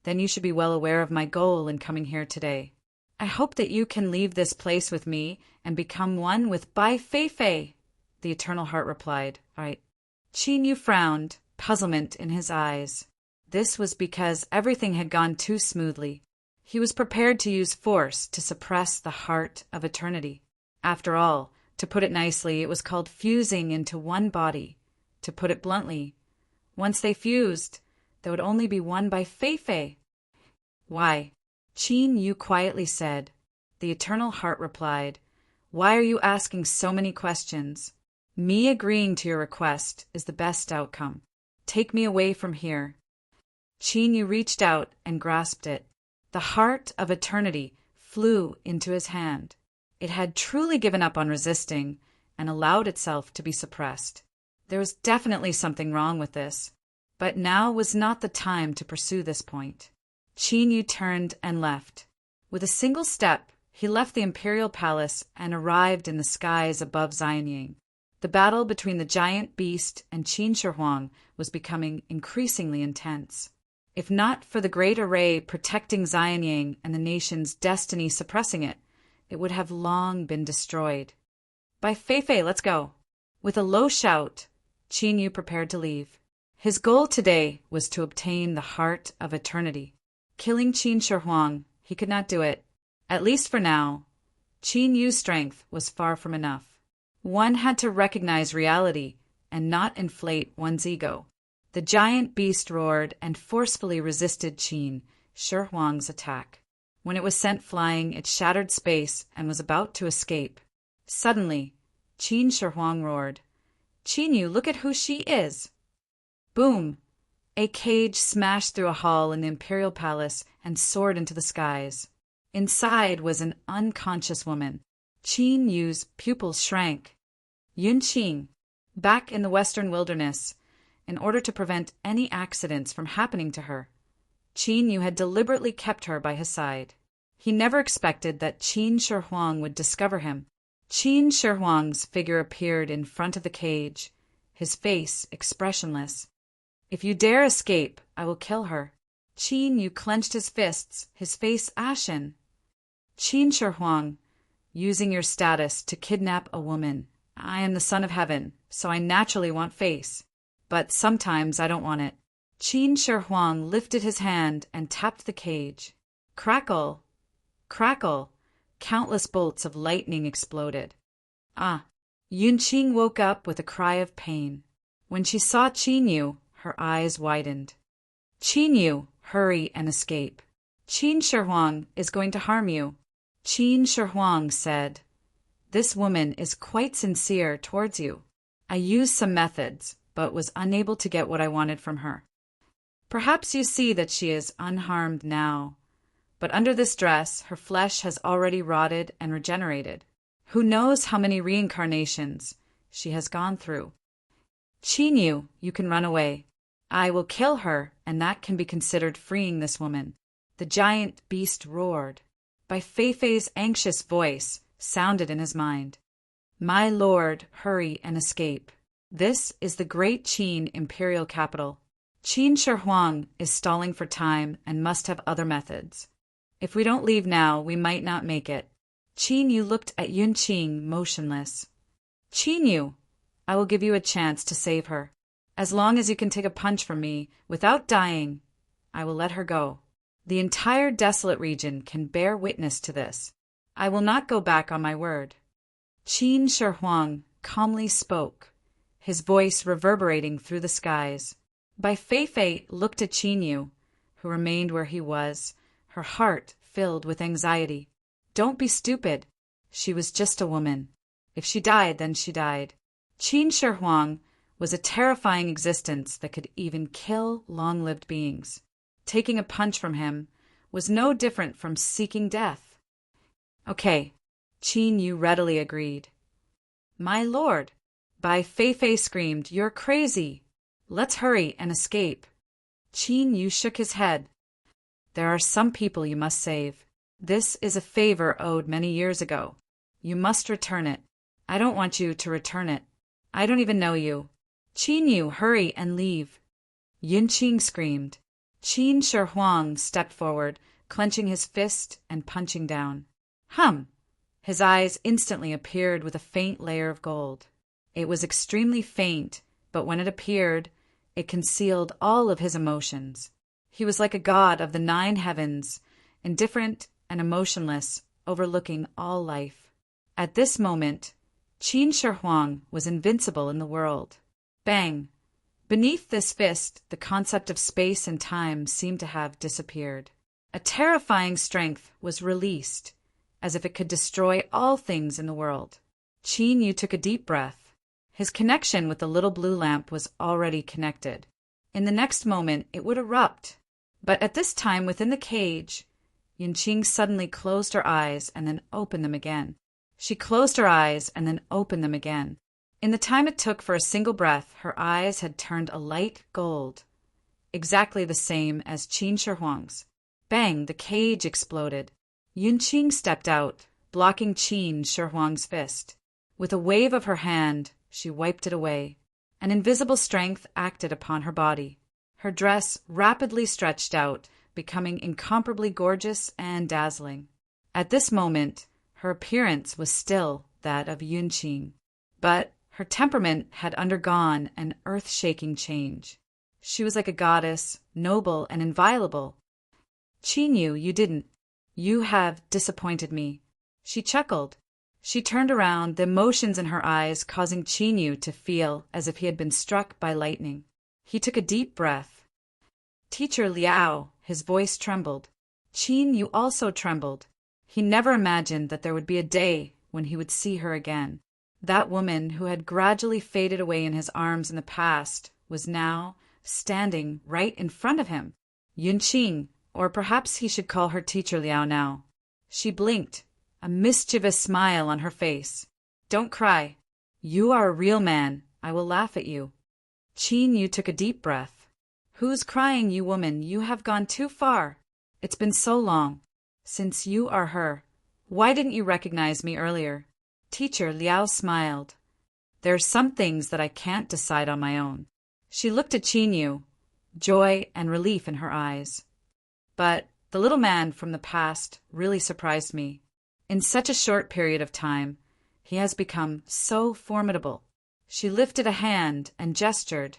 Speaker 1: then you should be well aware of my goal in coming here today. I hope that you can leave this place with me and become one with Bai Feifei, the Eternal Heart replied. Right. Qin Yu frowned, puzzlement in his eyes. This was because everything had gone too smoothly. He was prepared to use force to suppress the heart of eternity. After all, to put it nicely, it was called fusing into one body. To put it bluntly, once they fused, there would only be one Bai Feifei. Why? Qin Yu quietly said. The Eternal Heart replied, Why are you asking so many questions? Me agreeing to your request is the best outcome. Take me away from here. Qin Yu reached out and grasped it. The heart of eternity flew into his hand. It had truly given up on resisting and allowed itself to be suppressed. There was definitely something wrong with this, but now was not the time to pursue this point. Qin Yu turned and left. With a single step, he left the imperial palace and arrived in the skies above Xianying. The battle between the giant beast and Qin Shi Huang was becoming increasingly intense. If not for the great array protecting Xianying and the nation's destiny suppressing it, it would have long been destroyed. Bai Feifei, let's go. With a low shout, Qin Yu prepared to leave. His goal today was to obtain the heart of eternity. Killing Qin Shi Huang, he could not do it. At least for now. Qin Yu's strength was far from enough. One had to recognize reality and not inflate one's ego. The giant beast roared and forcefully resisted Qin Shi Huang's attack. When it was sent flying, it shattered space and was about to escape. Suddenly, Qin Shi Huang roared, Qin Yu, look at who she is! Boom! A cage smashed through a hall in the imperial palace and soared into the skies. Inside was an unconscious woman. Qin Yu's pupils shrank. Yun Qing, back in the western wilderness, in order to prevent any accidents from happening to her, Qin Yu had deliberately kept her by his side. He never expected that Qin Shi Huang would discover him. Qin Shi Huang's figure appeared in front of the cage, his face expressionless. If you dare escape, I will kill her. Qin Yu clenched his fists, his face ashen. Qin Shi Huang, using your status to kidnap a woman. I am the son of heaven, so I naturally want face. But sometimes I don't want it. Qin Shi Huang lifted his hand and tapped the cage. Crackle! Crackle! Countless bolts of lightning exploded. Ah! Yun Qing woke up with a cry of pain. When she saw Qin Yu, her eyes widened. Qin Yu, hurry and escape. Qin Shi Huang is going to harm you. Qin Shi Huang said, This woman is quite sincere towards you. I used some methods, but was unable to get what I wanted from her. Perhaps you see that she is unharmed now, but under this dress her flesh has already rotted and regenerated. Who knows how many reincarnations she has gone through. Qin Yu, you can run away. I will kill her, and that can be considered freeing this woman. The giant beast roared. Bai Feifei's anxious voice sounded in his mind. My lord, hurry and escape. This is the great Qin imperial capital. Qin Shi Huang is stalling for time and must have other methods. If we don't leave now, we might not make it. Qin Yu looked at Yun Qing, motionless. Qin Yu, I will give you a chance to save her. As long as you can take a punch from me without dying, I will let her go. The entire desolate region can bear witness to this. I will not go back on my word. Qin Shi Huang calmly spoke, his voice reverberating through the skies. Bai Feifei looked at Qin Yu, who remained where he was, her heart filled with anxiety. Don't be stupid. She was just a woman. If she died, then she died. Qin Shi Huang was a terrifying existence that could even kill long-lived beings. Taking a punch from him was no different from seeking death. Okay, Qin Yu readily agreed. My lord, Bai Feifei screamed, you're crazy. Let's hurry and escape. Qin Yu shook his head. There are some people you must save. This is a favor owed many years ago. You must return it. I don't want you to return it. I don't even know you. Qin Yu, hurry and leave. Yun Qing screamed. Qin Shi Huang stepped forward, clenching his fist and punching down. Hum! His eyes instantly appeared with a faint layer of gold. It was extremely faint, but when it appeared, it concealed all of his emotions. He was like a god of the 9 heavens, indifferent and emotionless, overlooking all life. At this moment, Qin Shi Huang was invincible in the world. Bang! Beneath this fist, the concept of space and time seemed to have disappeared. A terrifying strength was released, as if it could destroy all things in the world. Qin Yu took a deep breath. His connection with the little blue lamp was already connected. In the next moment, it would erupt. But at this time, within the cage, Yun Qing suddenly closed her eyes and then opened them again. She closed her eyes and then opened them again. In the time it took for a single breath, her eyes had turned a light gold, exactly the same as Qin Shi Huang's. Bang! The cage exploded. Yun Qing stepped out, blocking Qin Shi Huang's fist. With a wave of her hand, she wiped it away. An invisible strength acted upon her body. Her dress rapidly stretched out, becoming incomparably gorgeous and dazzling. At this moment, her appearance was still that of Yun Qing, but her temperament had undergone an earth-shaking change. She was like a goddess, noble and inviolable. Qin Yu, you have disappointed me. She chuckled. She turned around, the emotions in her eyes causing Qin Yu to feel as if he had been struck by lightning. He took a deep breath. Teacher Liao, his voice trembled. Qin Yu also trembled. He never imagined that there would be a day when he would see her again. That woman who had gradually faded away in his arms in the past was now standing right in front of him. Yun Qing, or perhaps he should call her Teacher Liao now. She blinked, a mischievous smile on her face. Don't cry. You are a real man. I will laugh at you. Qin Yu took a deep breath. Who's crying, you woman? You have gone too far. It's been so long. Since you are her, why didn't you recognize me earlier? Teacher Liao smiled. There are some things that I can't decide on my own. She looked at Qin Yu, joy and relief in her eyes. But the little man from the past really surprised me. In such a short period of time, he has become so formidable. She lifted a hand and gestured.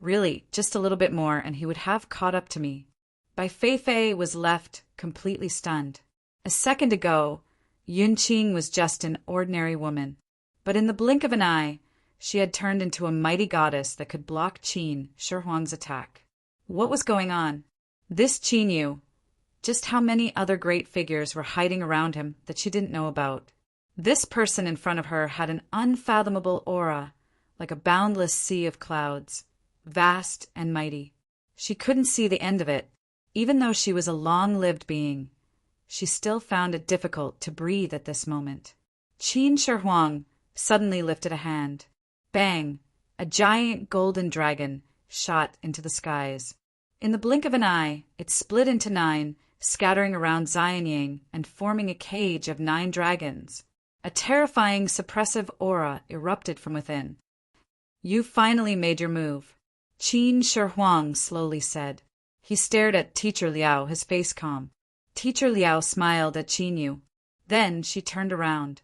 Speaker 1: Really, just a little bit more and he would have caught up to me. Bai Feifei was left completely stunned. A second ago, Yun Qing was just an ordinary woman, but in the blink of an eye, she had turned into a mighty goddess that could block Qin Shi Huang's attack. What was going on? This Qin Yu, just how many other great figures were hiding around him that she didn't know about? This person in front of her had an unfathomable aura, like a boundless sea of clouds, vast and mighty. She couldn't see the end of it. Even though she was a long-lived being, she still found it difficult to breathe at this moment. Qin Shi Huang suddenly lifted a hand. Bang! A giant golden dragon shot into the skies. In the blink of an eye, it split into 9, scattering around Xianyang and forming a cage of 9 dragons. A terrifying suppressive aura erupted from within. You finally made your move, Qin Shi Huang slowly said. He stared at Teacher Liao, his face calm. Teacher Liao smiled at Qin Yu. Then she turned around.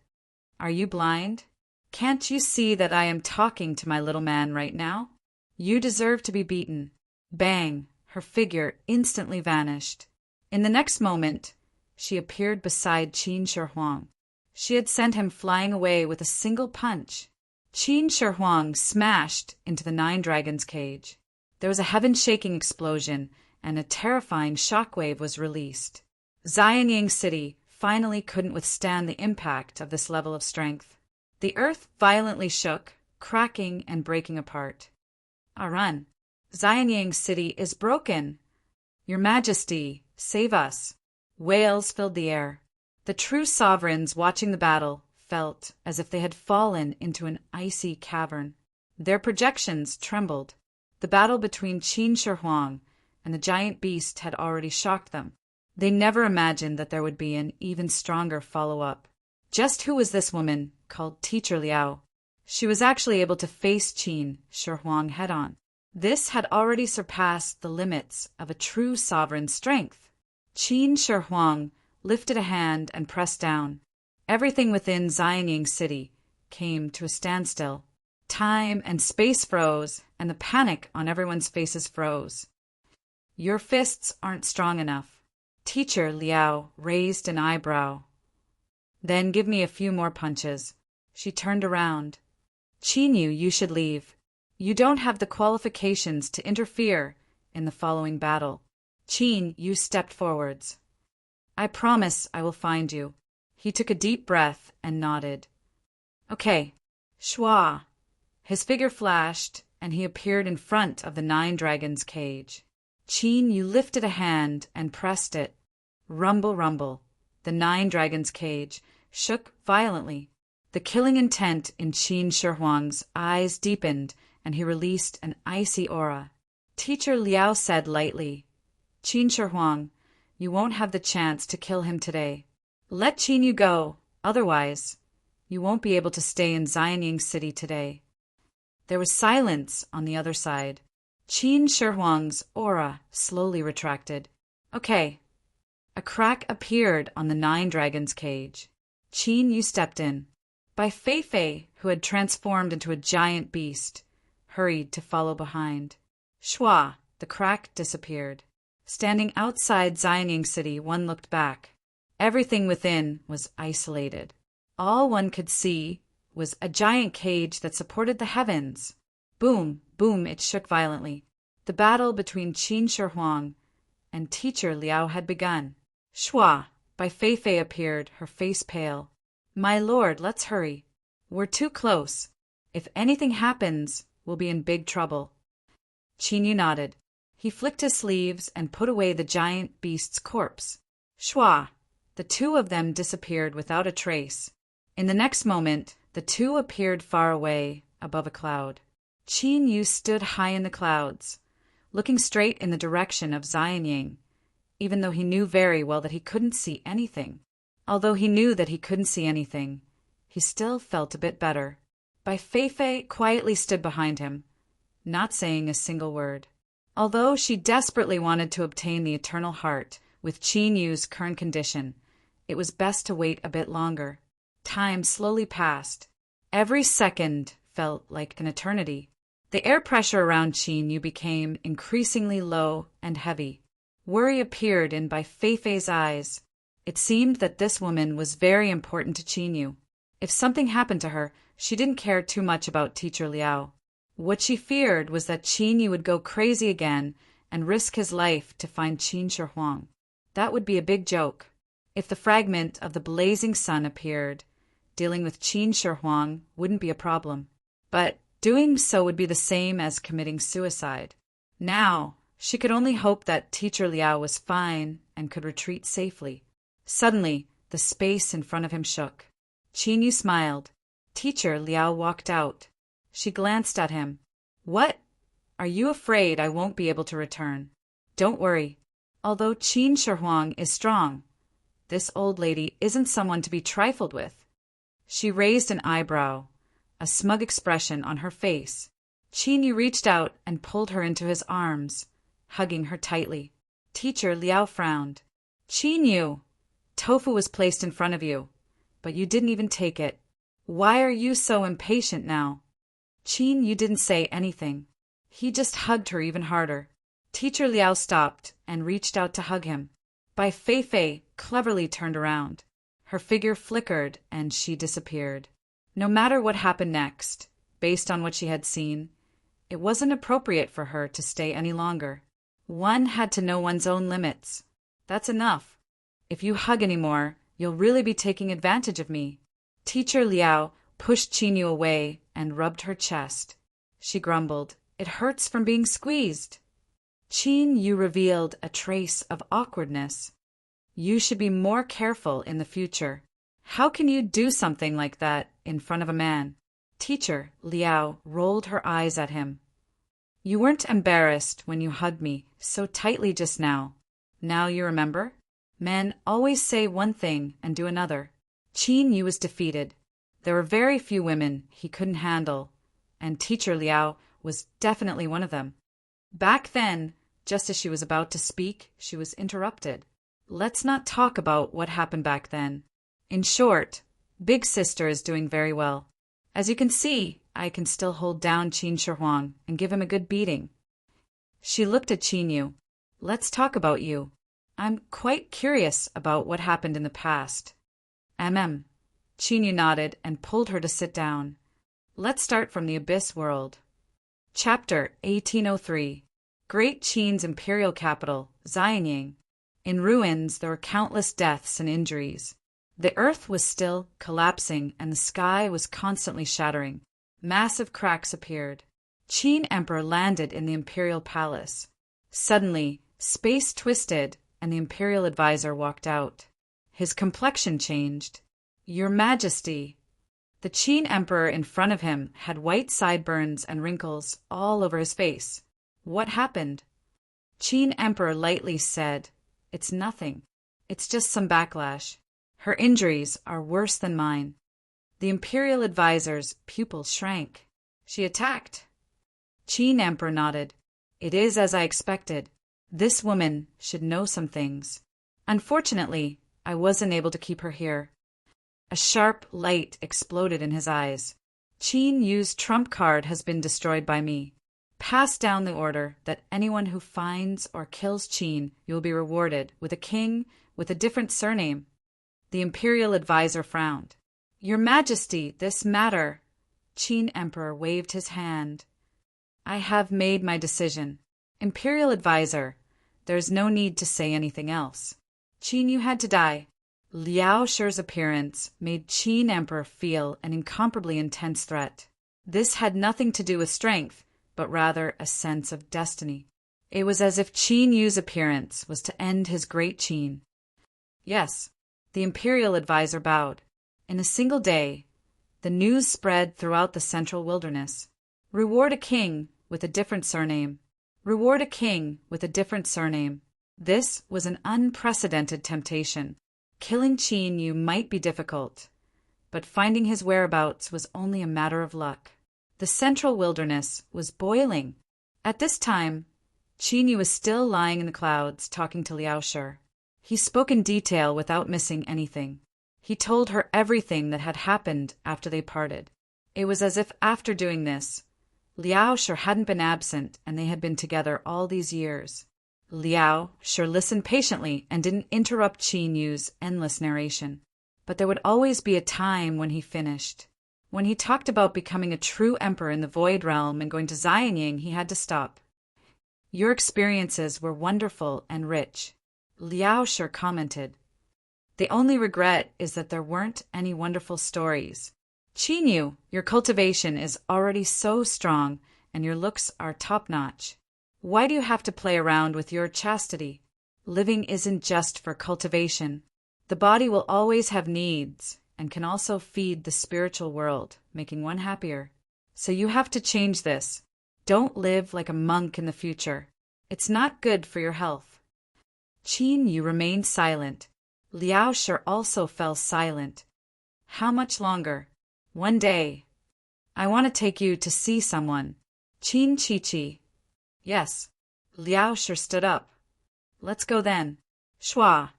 Speaker 1: Are you blind? Can't you see that I am talking to my little man right now? You deserve to be beaten. Bang! Her figure instantly vanished. In the next moment, she appeared beside Qin Shi Huang. She had sent him flying away with a single punch. Qin Shi Huang smashed into the Nine Dragons' cage. There was a heaven-shaking explosion, and a terrifying shockwave was released. Xianying City finally couldn't withstand the impact of this level of strength. The earth violently shook, cracking and breaking apart. Run! Xianying City is broken! Your Majesty, save us! Wails filled the air. The true sovereigns watching the battle felt as if they had fallen into an icy cavern. Their projections trembled. The battle between Qin Shi Huang and the giant beast had already shocked them. They never imagined that there would be an even stronger follow-up. Just who was this woman called Teacher Liao? She was actually able to face Qin Shi Huang head-on. This had already surpassed the limits of a true sovereign's strength. Qin Shi Huang lifted a hand and pressed down. Everything within Xianying City came to a standstill. Time and space froze, and the panic on everyone's faces froze. Your fists aren't strong enough. Teacher Liao raised an eyebrow. Then give me a few more punches. She turned around. Qin Yu, you should leave. You don't have the qualifications to interfere in the following battle. Qin Yu stepped forwards. I promise I will find you. He took a deep breath and nodded. Okay. Shua. His figure flashed, and he appeared in front of the Nine Dragons' cage. Qin Yu lifted a hand and pressed it. Rumble, rumble. The Nine Dragons' cage shook violently. The killing intent in Qin Shi Huang's eyes deepened, and he released an icy aura. Teacher Liao said lightly, Qin Shi Huang, you won't have the chance to kill him today. Let Qin Yu go, otherwise you won't be able to stay in Xianying City today. There was silence on the other side. Qin Shi Huang's aura slowly retracted. Okay. A crack appeared on the Nine Dragons' cage. Qin Yu stepped in. Bai Feifei, who had transformed into a giant beast, hurried to follow behind. Shua, the crack disappeared. Standing outside Xianying City, one looked back. Everything within was isolated. All one could see was a giant cage that supported the heavens. Boom, boom, it shook violently. The battle between Qin Shi Huang and Teacher Liao had begun. Shua, Bai Feifei appeared, her face pale. My lord, let's hurry. We're too close. If anything happens, we'll be in big trouble. Qin Yu nodded. He flicked his sleeves and put away the giant beast's corpse. Shua, the two of them disappeared without a trace. In the next moment, the two appeared far away, above a cloud. Qin Yu stood high in the clouds, looking straight in the direction of Xianying, even though he knew very well that he couldn't see anything. Although he knew that he couldn't see anything, he still felt a bit better. Bai Feifei quietly stood behind him, not saying a single word. Although she desperately wanted to obtain the Eternal Heart with Qin Yu's current condition, it was best to wait a bit longer. Time slowly passed. Every second felt like an eternity. The air pressure around Qin Yu became increasingly low and heavy. Worry appeared in Bai Feifei's eyes. It seemed that this woman was very important to Qin Yu. If something happened to her, she didn't care too much about Teacher Liao. What she feared was that Qin Yu would go crazy again and risk his life to find Qin Shi Huang. That would be a big joke. If the fragment of the blazing sun appeared, dealing with Qin Shi Huang wouldn't be a problem. But doing so would be the same as committing suicide. Now, she could only hope that Teacher Liao was fine and could retreat safely. Suddenly, the space in front of him shook. Qin Yu smiled. Teacher Liao walked out. She glanced at him. What? Are you afraid I won't be able to return? Don't worry. Although Qin Shi Huang is strong, this old lady isn't someone to be trifled with. She raised an eyebrow, a smug expression on her face. Qin Yu reached out and pulled her into his arms, hugging her tightly. Teacher Liao frowned. Qin Yu, tofu was placed in front of you, but you didn't even take it. Why are you so impatient now? Qin Yu didn't say anything. He just hugged her even harder. Teacher Liao stopped and reached out to hug him. Bai Fei cleverly turned around. Her figure flickered and she disappeared. No matter what happened next, based on what she had seen, it wasn't appropriate for her to stay any longer. One had to know one's own limits. That's enough. If you hug anymore, you'll really be taking advantage of me. Teacher Liao pushed Qin Yu away and rubbed her chest. She grumbled, "It hurts from being squeezed." Qin Yu revealed a trace of awkwardness. "You should be more careful in the future. How can you do something like that in front of a man?" Teacher Liao rolled her eyes at him. "You weren't embarrassed when you hugged me so tightly just now. Now you remember? Men always say one thing and do another." Qin Yu was defeated. There were very few women he couldn't handle, and Teacher Liao was definitely one of them. Back then, just as she was about to speak, she was interrupted. "Let's not talk about what happened back then. In short, Big Sister is doing very well. As you can see, I can still hold down Qin Shi Huang and give him a good beating." She looked at Qin Yu. "Let's talk about you. I'm quite curious about what happened in the past." Qin Yu nodded and pulled her to sit down. "Let's start from the Abyss World." Chapter 1803. Great Qin's imperial capital, Xianying. In ruins, there were countless deaths and injuries. The earth was still collapsing and the sky was constantly shattering. Massive cracks appeared. Qin Emperor landed in the imperial palace. Suddenly, space twisted and the imperial advisor walked out. His complexion changed. "Your Majesty." The Qin Emperor in front of him had white sideburns and wrinkles all over his face. What happened? Qin Emperor lightly said, "It's nothing. It's just some backlash. Her injuries are worse than mine." The imperial advisor's pupils shrank. "She attacked." Qin Emperor nodded. "It is as I expected. This woman should know some things. Unfortunately, I wasn't able to keep her here." A sharp light exploded in his eyes. "Qin Yu's trump card has been destroyed by me. Pass down the order that anyone who finds or kills Qin, you will be rewarded with a king with a different surname." The imperial advisor frowned. "Your Majesty, this matter—" Qin Emperor waved his hand. "I have made my decision. Imperial advisor, there is no need to say anything else. Qin Yu had to die." Liao Shi's appearance made Qin Emperor feel an incomparably intense threat. This had nothing to do with strength, but rather a sense of destiny. It was as if Qin Yu's appearance was to end his great Qin. "Yes," the imperial advisor bowed. In a single day, the news spread throughout the central wilderness. "Reward a king with a different surname. Reward a king with a different surname." This was an unprecedented temptation. Killing Qin Yu might be difficult, but finding his whereabouts was only a matter of luck. The central wilderness was boiling. At this time, Qin Yu was still lying in the clouds talking to Liao Shi. He spoke in detail without missing anything. He told her everything that had happened after they parted. It was as if after doing this, Liao Shi hadn't been absent and they had been together all these years. Liao Shi listened patiently and didn't interrupt Qin Yu's endless narration. But there would always be a time when he finished. When he talked about becoming a true emperor in the Void Realm and going to Xianying, he had to stop. "Your experiences were wonderful and rich," Liao Shi commented. "The only regret is that there weren't any wonderful stories. Qin Yu, your cultivation is already so strong and your looks are top-notch. Why do you have to play around with your chastity? Living isn't just for cultivation. The body will always have needs and can also feed the spiritual world, making one happier. So you have to change this. Don't live like a monk in the future. It's not good for your health." Qin Yu remained silent. Liao Shi also fell silent. "How much longer?" "One day. I want to take you to see someone." "Qin Chi. "Yes." Liao Shi stood up. "Let's go then." "Shua."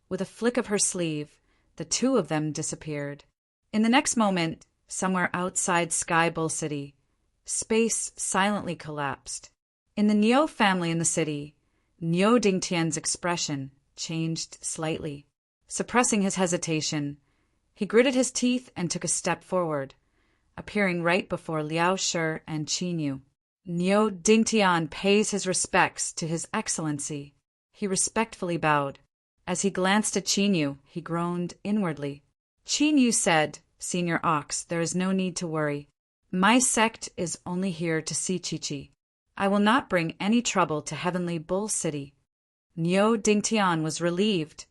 Speaker 1: With a flick of her sleeve, the two of them disappeared. In the next moment, somewhere outside Sky Bull City, space silently collapsed. In the Niu family in the city, Niu Dingtian's expression changed slightly. Suppressing his hesitation, he gritted his teeth and took a step forward, appearing right before Liao Shi and Qin Yu. Niu Dingtian pays his respects to His Excellency. He respectfully bowed. As he glanced at Qin Yu, he groaned inwardly. Qin Yu said, "Senior Ox, there is no need to worry. My sect is only here to see Chi-Chi. I will not bring any trouble to Heavenly Bull City." Niu Dingtian was relieved,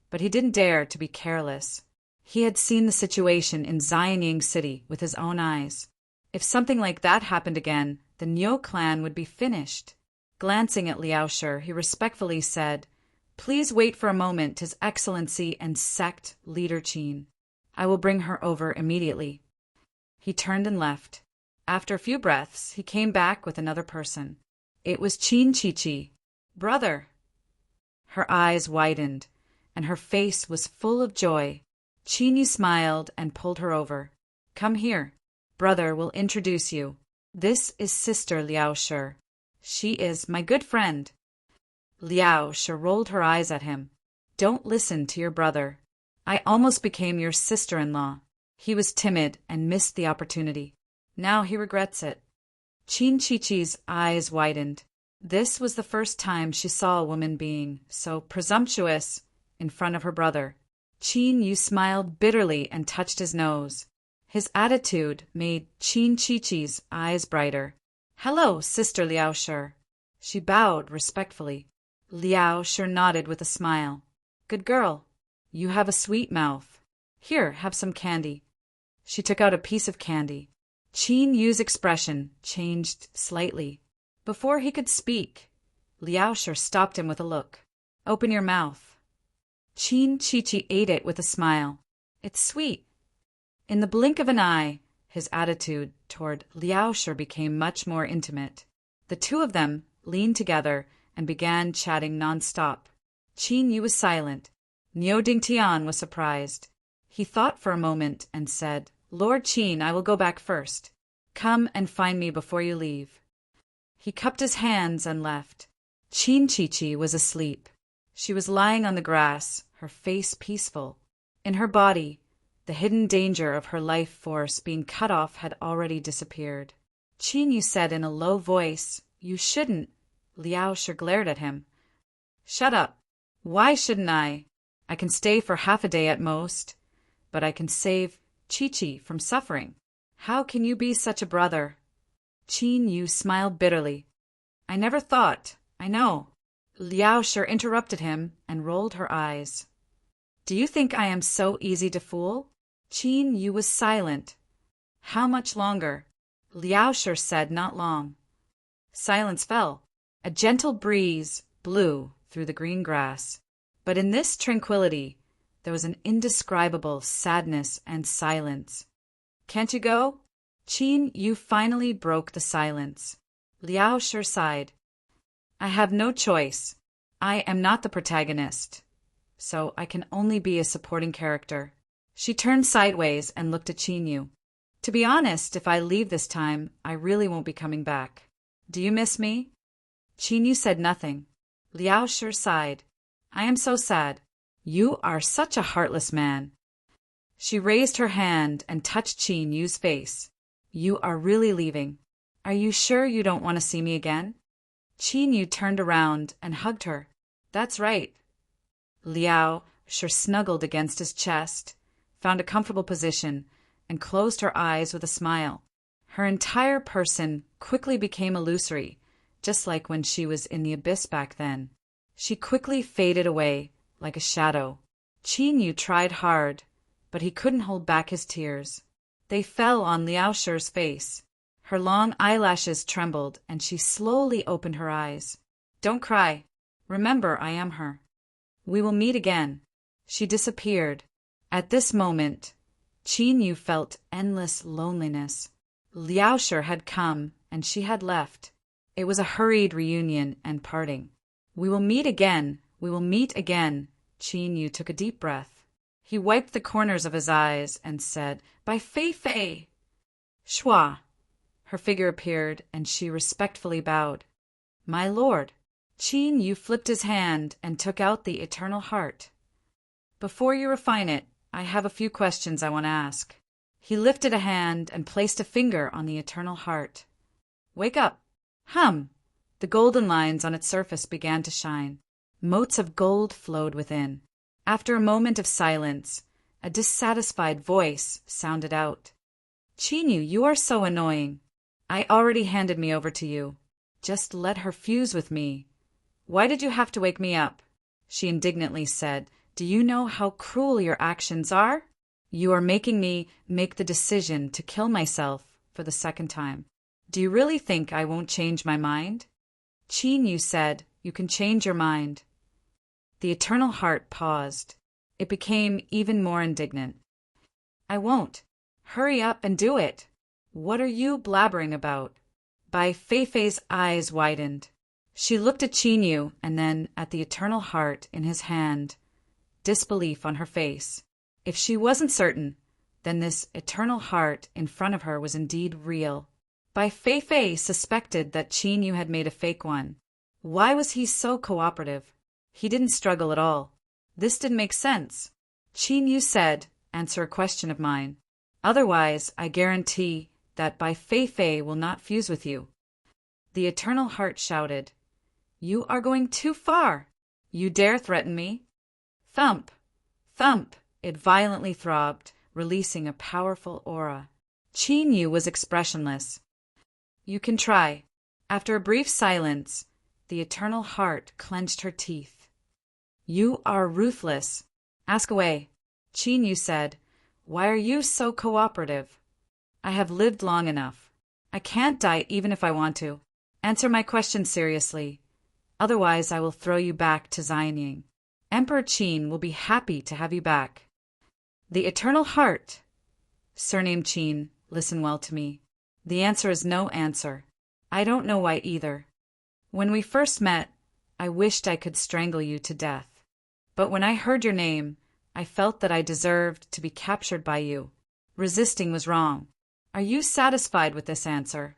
Speaker 1: but he didn't dare to be careless. He had seen the situation in Xianying City with his own eyes. If something like that happened again, the Niu clan would be finished. Glancing at Liao Shi, he respectfully said, "Please wait for a moment, His Excellency and sect leader Qin. I will bring her over immediately." He turned and left. After a few breaths, he came back with another person. It was Qin Chi-Chi. "Brother." Her eyes widened, and her face was full of joy. Qin Yu smiled and pulled her over. "Come here. Brother will introduce you. This is Sister Liao Shi. She is my good friend." Liao Shi rolled her eyes at him. "Don't listen to your brother. I almost became your sister-in-law." He was timid and missed the opportunity. Now he regrets it. Qin Chi-Chi's eyes widened. This was the first time she saw a woman being so presumptuous in front of her brother. Qin Yu smiled bitterly and touched his nose. His attitude made Qin Chi-Chi's eyes brighter. "Hello, Sister Liao Shi." She bowed respectfully. Liao Shi nodded with a smile. "Good girl. You have a sweet mouth. Here, have some candy." She took out a piece of candy. Qin Yu's expression changed slightly. Before he could speak, Liao Shi stopped him with a look. "Open your mouth." Qin Chi-Chi ate it with a smile. "It's sweet." In the blink of an eye, his attitude toward Liao Shi became much more intimate. The two of them leaned together and began chatting nonstop. Qin Yu was silent. Niu Dingtian was surprised. He thought for a moment and said, "Lord Qin, I will go back first. Come and find me before you leave." He cupped his hands and left. Qin Chi-Chi was asleep. She was lying on the grass, her face peaceful. In her body, the hidden danger of her life force being cut off had already disappeared. Qin Yu said in a low voice, "You shouldn't." Liao Shi glared at him. "Shut up. Why shouldn't I? I can stay for half a day at most, but I can save Chi-Chi from suffering. How can you be such a brother?" Qin Yu smiled bitterly. "I never thought. I know." Liao Shi interrupted him and rolled her eyes. "Do you think I am so easy to fool?" Qin Yu was silent. "How much longer?" Liao Shi said, "Not long." Silence fell. A gentle breeze blew through the green grass. But in this tranquility, there was an indescribable sadness and silence. "Can't you go?" Qin Yu finally broke the silence. Liao Shi sighed. "I have no choice. I am not the protagonist, so I can only be a supporting character." She turned sideways and looked at Qin Yu. "To be honest, if I leave this time, I really won't be coming back. Do you miss me?" Qin Yu said nothing. Liao Shi sighed. "I am so sad. You are such a heartless man." She raised her hand and touched Qin Yu's face. "You are really leaving. Are you sure you don't want to see me again?" Qin Yu turned around and hugged her. "That's right." Liao Shi snuggled against his chest, found a comfortable position, and closed her eyes with a smile. Her entire person quickly became illusory, just like when she was in the abyss back then. She quickly faded away, like a shadow. Qin Yu tried hard, but he couldn't hold back his tears. They fell on Liao Shi's face. Her long eyelashes trembled, and she slowly opened her eyes. "Don't cry. Remember, I am her. We will meet again." She disappeared. At this moment, Qin Yu felt endless loneliness. Liao Shi had come, and she had left. It was a hurried reunion and parting. "We will meet again. We will meet again," Qin Yu took a deep breath. He wiped the corners of his eyes and said, "By Fei Fei!" "Shua!" Her figure appeared, and she respectfully bowed. "My lord." Qin Yu flipped his hand and took out the eternal heart. "Before you refine it, I have a few questions I want to ask." He lifted a hand and placed a finger on the eternal heart. "Wake up." Hum! The golden lines on its surface began to shine. Motes of gold flowed within. After a moment of silence, a dissatisfied voice sounded out. "Qin Yu, you are so annoying. I already handed me over to you. Just let her fuse with me." "Why did you have to wake me up?" She indignantly said. "Do you know how cruel your actions are? You are making me make the decision to kill myself for the second time. Do you really think I won't change my mind?" Qin Yu said, "You can change your mind." The eternal heart paused. It became even more indignant. "I won't. Hurry up and do it. What are you blabbering about?" Bai Feifei's eyes widened. She looked at Qin Yu and then at the eternal heart in his hand, disbelief on her face. If she wasn't certain, then this eternal heart in front of her was indeed real. Bai Feifei suspected that Qin Yu had made a fake one. Why was he so cooperative? He didn't struggle at all. This didn't make sense. Qin Yu said, "Answer a question of mine. Otherwise, I guarantee that Bai Feifei will not fuse with you." The eternal heart shouted, "You are going too far. You dare threaten me?" Thump! Thump! It violently throbbed, releasing a powerful aura. Qin Yu was expressionless. "You can try." After a brief silence, the eternal heart clenched her teeth. "You are ruthless. Ask away." Qin Yu said, "Why are you so cooperative?" "I have lived long enough. I can't die even if I want to. Answer my question seriously. Otherwise, I will throw you back to Xianying. Emperor Qin will be happy to have you back." The eternal heart. Surname Qin, listen well to me. The answer is no answer. I don't know why either. When we first met, I wished I could strangle you to death. But when I heard your name, I felt that I deserved to be captured by you. Resisting was wrong. Are you satisfied with this answer?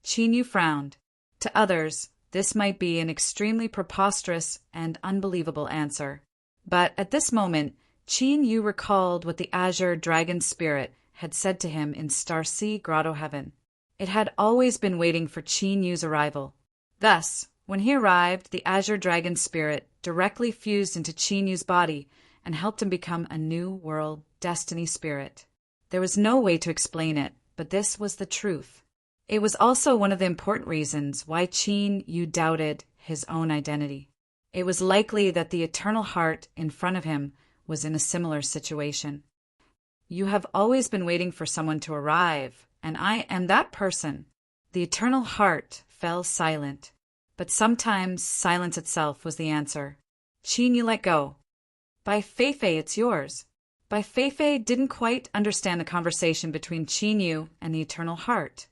Speaker 1: Qin Yu frowned. To others, this might be an extremely preposterous and unbelievable answer. But at this moment, Qin Yu recalled what the Azure Dragon Spirit had said to him in Starsea Grotto Heaven. It had always been waiting for Qin Yu's arrival. Thus, when he arrived, the Azure Dragon Spirit directly fused into Qin Yu's body and helped him become a new world destiny spirit. There was no way to explain it, but this was the truth. It was also one of the important reasons why Qin Yu doubted his own identity. It was likely that the eternal heart in front of him was in a similar situation. You have always been waiting for someone to arrive, and I am that person. The eternal heart fell silent, but sometimes silence itself was the answer. Qin Yu let go. Bai Feifei, it's yours. Bai Feifei didn't quite understand the conversation between Qin Yu and the eternal heart,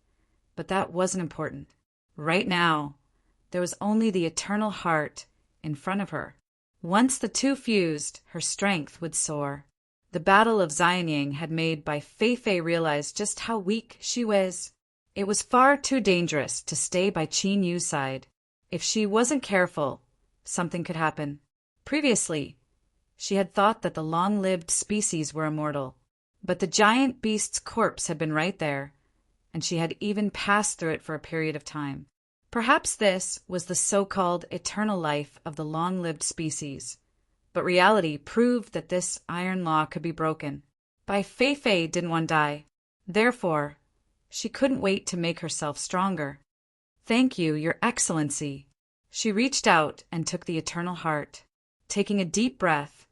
Speaker 1: but that wasn't important. Right now, there was only the eternal heart in front of her. Once the two fused, her strength would soar. The Battle of Xianying had made Bai Feifei realize just how weak she was. It was far too dangerous to stay by Qin Yu's side. If she wasn't careful, something could happen. Previously, she had thought that the long-lived species were immortal, but the giant beast's corpse had been right there, and she had even passed through it for a period of time. Perhaps this was the so-called eternal life of the long-lived species, but reality proved that this iron law could be broken. Bai Feifei didn't want to die. Therefore, she couldn't wait to make herself stronger. "Thank you, Your Excellency." She reached out and took the eternal heart. Taking a deep breath,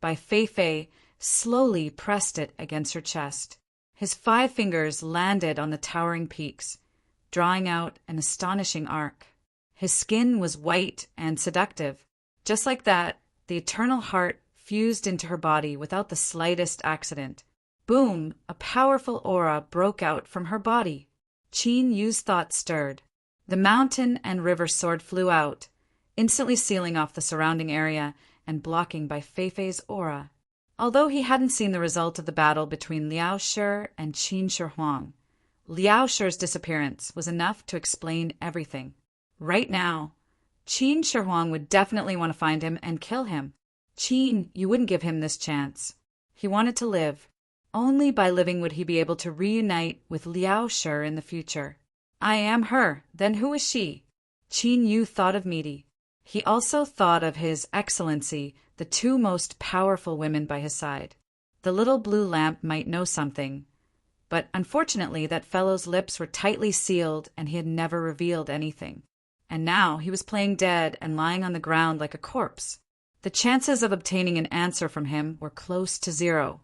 Speaker 1: Bai Feifei slowly pressed it against her chest. His 5 fingers landed on the towering peaks, drawing out an astonishing arc. His skin was white and seductive. Just like that, the eternal heart fused into her body without the slightest accident. Boom! A powerful aura broke out from her body. Qin Yu's thoughts stirred. The mountain and river sword flew out, instantly sealing off the surrounding area and blocking Bai Feifei's aura. Although he hadn't seen the result of the battle between Liao Shi and Qin Shi Huang, Liao Shi's disappearance was enough to explain everything. Right now, Qin Shi Huang would definitely want to find him and kill him. Qin, you wouldn't give him this chance. He wanted to live. Only by living would he be able to reunite with Liao Shi in the future. I am her, then who is she? Qin Yu thought of Midi. He also thought of His Excellency, the two most powerful women by his side. The little blue lamp might know something, but unfortunately that fellow's lips were tightly sealed and he had never revealed anything. And now he was playing dead and lying on the ground like a corpse. The chances of obtaining an answer from him were close to zero.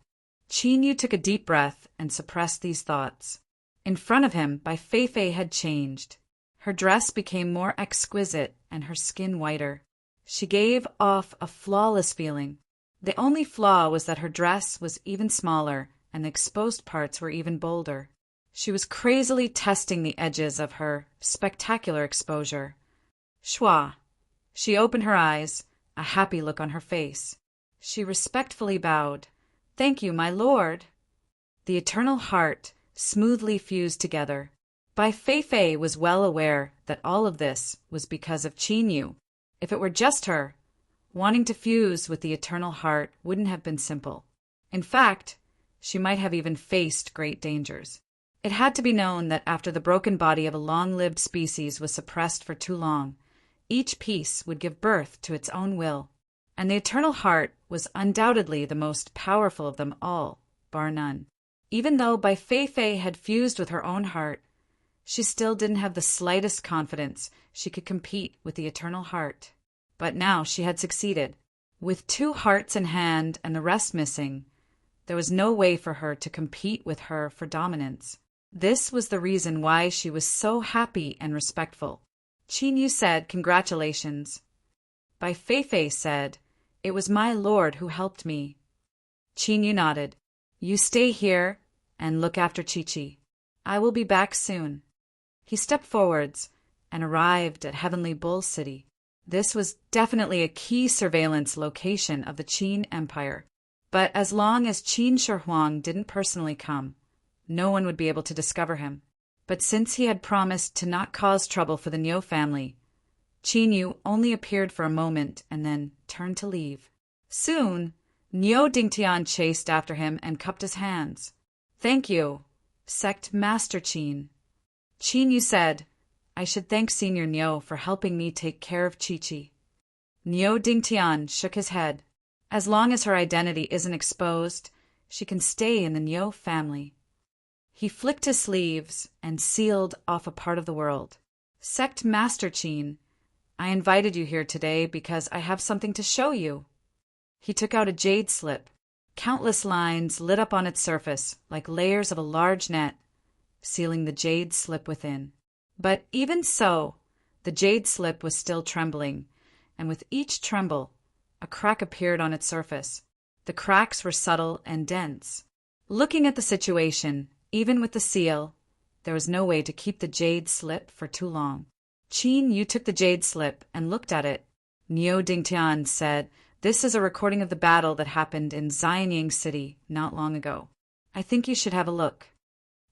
Speaker 1: Qin Yu took a deep breath and suppressed these thoughts. In front of him, Bai Feifei had changed. Her dress became more exquisite and her skin whiter. She gave off a flawless feeling. The only flaw was that her dress was even smaller and the exposed parts were even bolder. She was crazily testing the edges of her spectacular exposure. Shua. She opened her eyes, a happy look on her face. She respectfully bowed. Thank you, my lord. The eternal heart smoothly fused together. Bai Feifei was well aware that all of this was because of Qin Yu. If it were just her, wanting to fuse with the eternal heart wouldn't have been simple. In fact, she might have even faced great dangers. It had to be known that after the broken body of a long-lived species was suppressed for too long, each piece would give birth to its own will, and the eternal heart was undoubtedly the most powerful of them all, bar none. Even though Bai Feifei had fused with her own heart, she still didn't have the slightest confidence she could compete with the eternal heart. But now she had succeeded. With 2 hearts in hand and the rest missing, there was no way for her to compete with her for dominance. This was the reason why she was so happy and respectful. Qin Yu said, "Congratulations." Bai Feifei said, "It was my lord who helped me." Qin Yu nodded. "You stay here and look after Chi-Chi. I will be back soon." He stepped forwards and arrived at Heavenly Bull City. This was definitely a key surveillance location of the Qin Empire. But as long as Qin Shi Huang didn't personally come, no one would be able to discover him. But since he had promised to not cause trouble for the Niu family, Qin Yu only appeared for a moment and then turned to leave. Soon, Niu Dingtian chased after him and cupped his hands. "Thank you, Sect Master Qin." Qin Yu said, "I should thank Senior Niu for helping me take care of Chi-Chi." Niu Dingtian shook his head. As long as her identity isn't exposed, she can stay in the Niu family. He flicked his sleeves and sealed off a part of the world. "Sect Master Qin, I invited you here today because I have something to show you." He took out a jade slip. Countless lines lit up on its surface like layers of a large net, sealing the jade slip within. But even so, the jade slip was still trembling, and with each tremble, a crack appeared on its surface. The cracks were subtle and dense. Looking at the situation, even with the seal, there was no way to keep the jade slip for too long. Qin Yu took the jade slip and looked at it. Niu Dingtian said, "This is a recording of the battle that happened in Xianying City not long ago. I think you should have a look."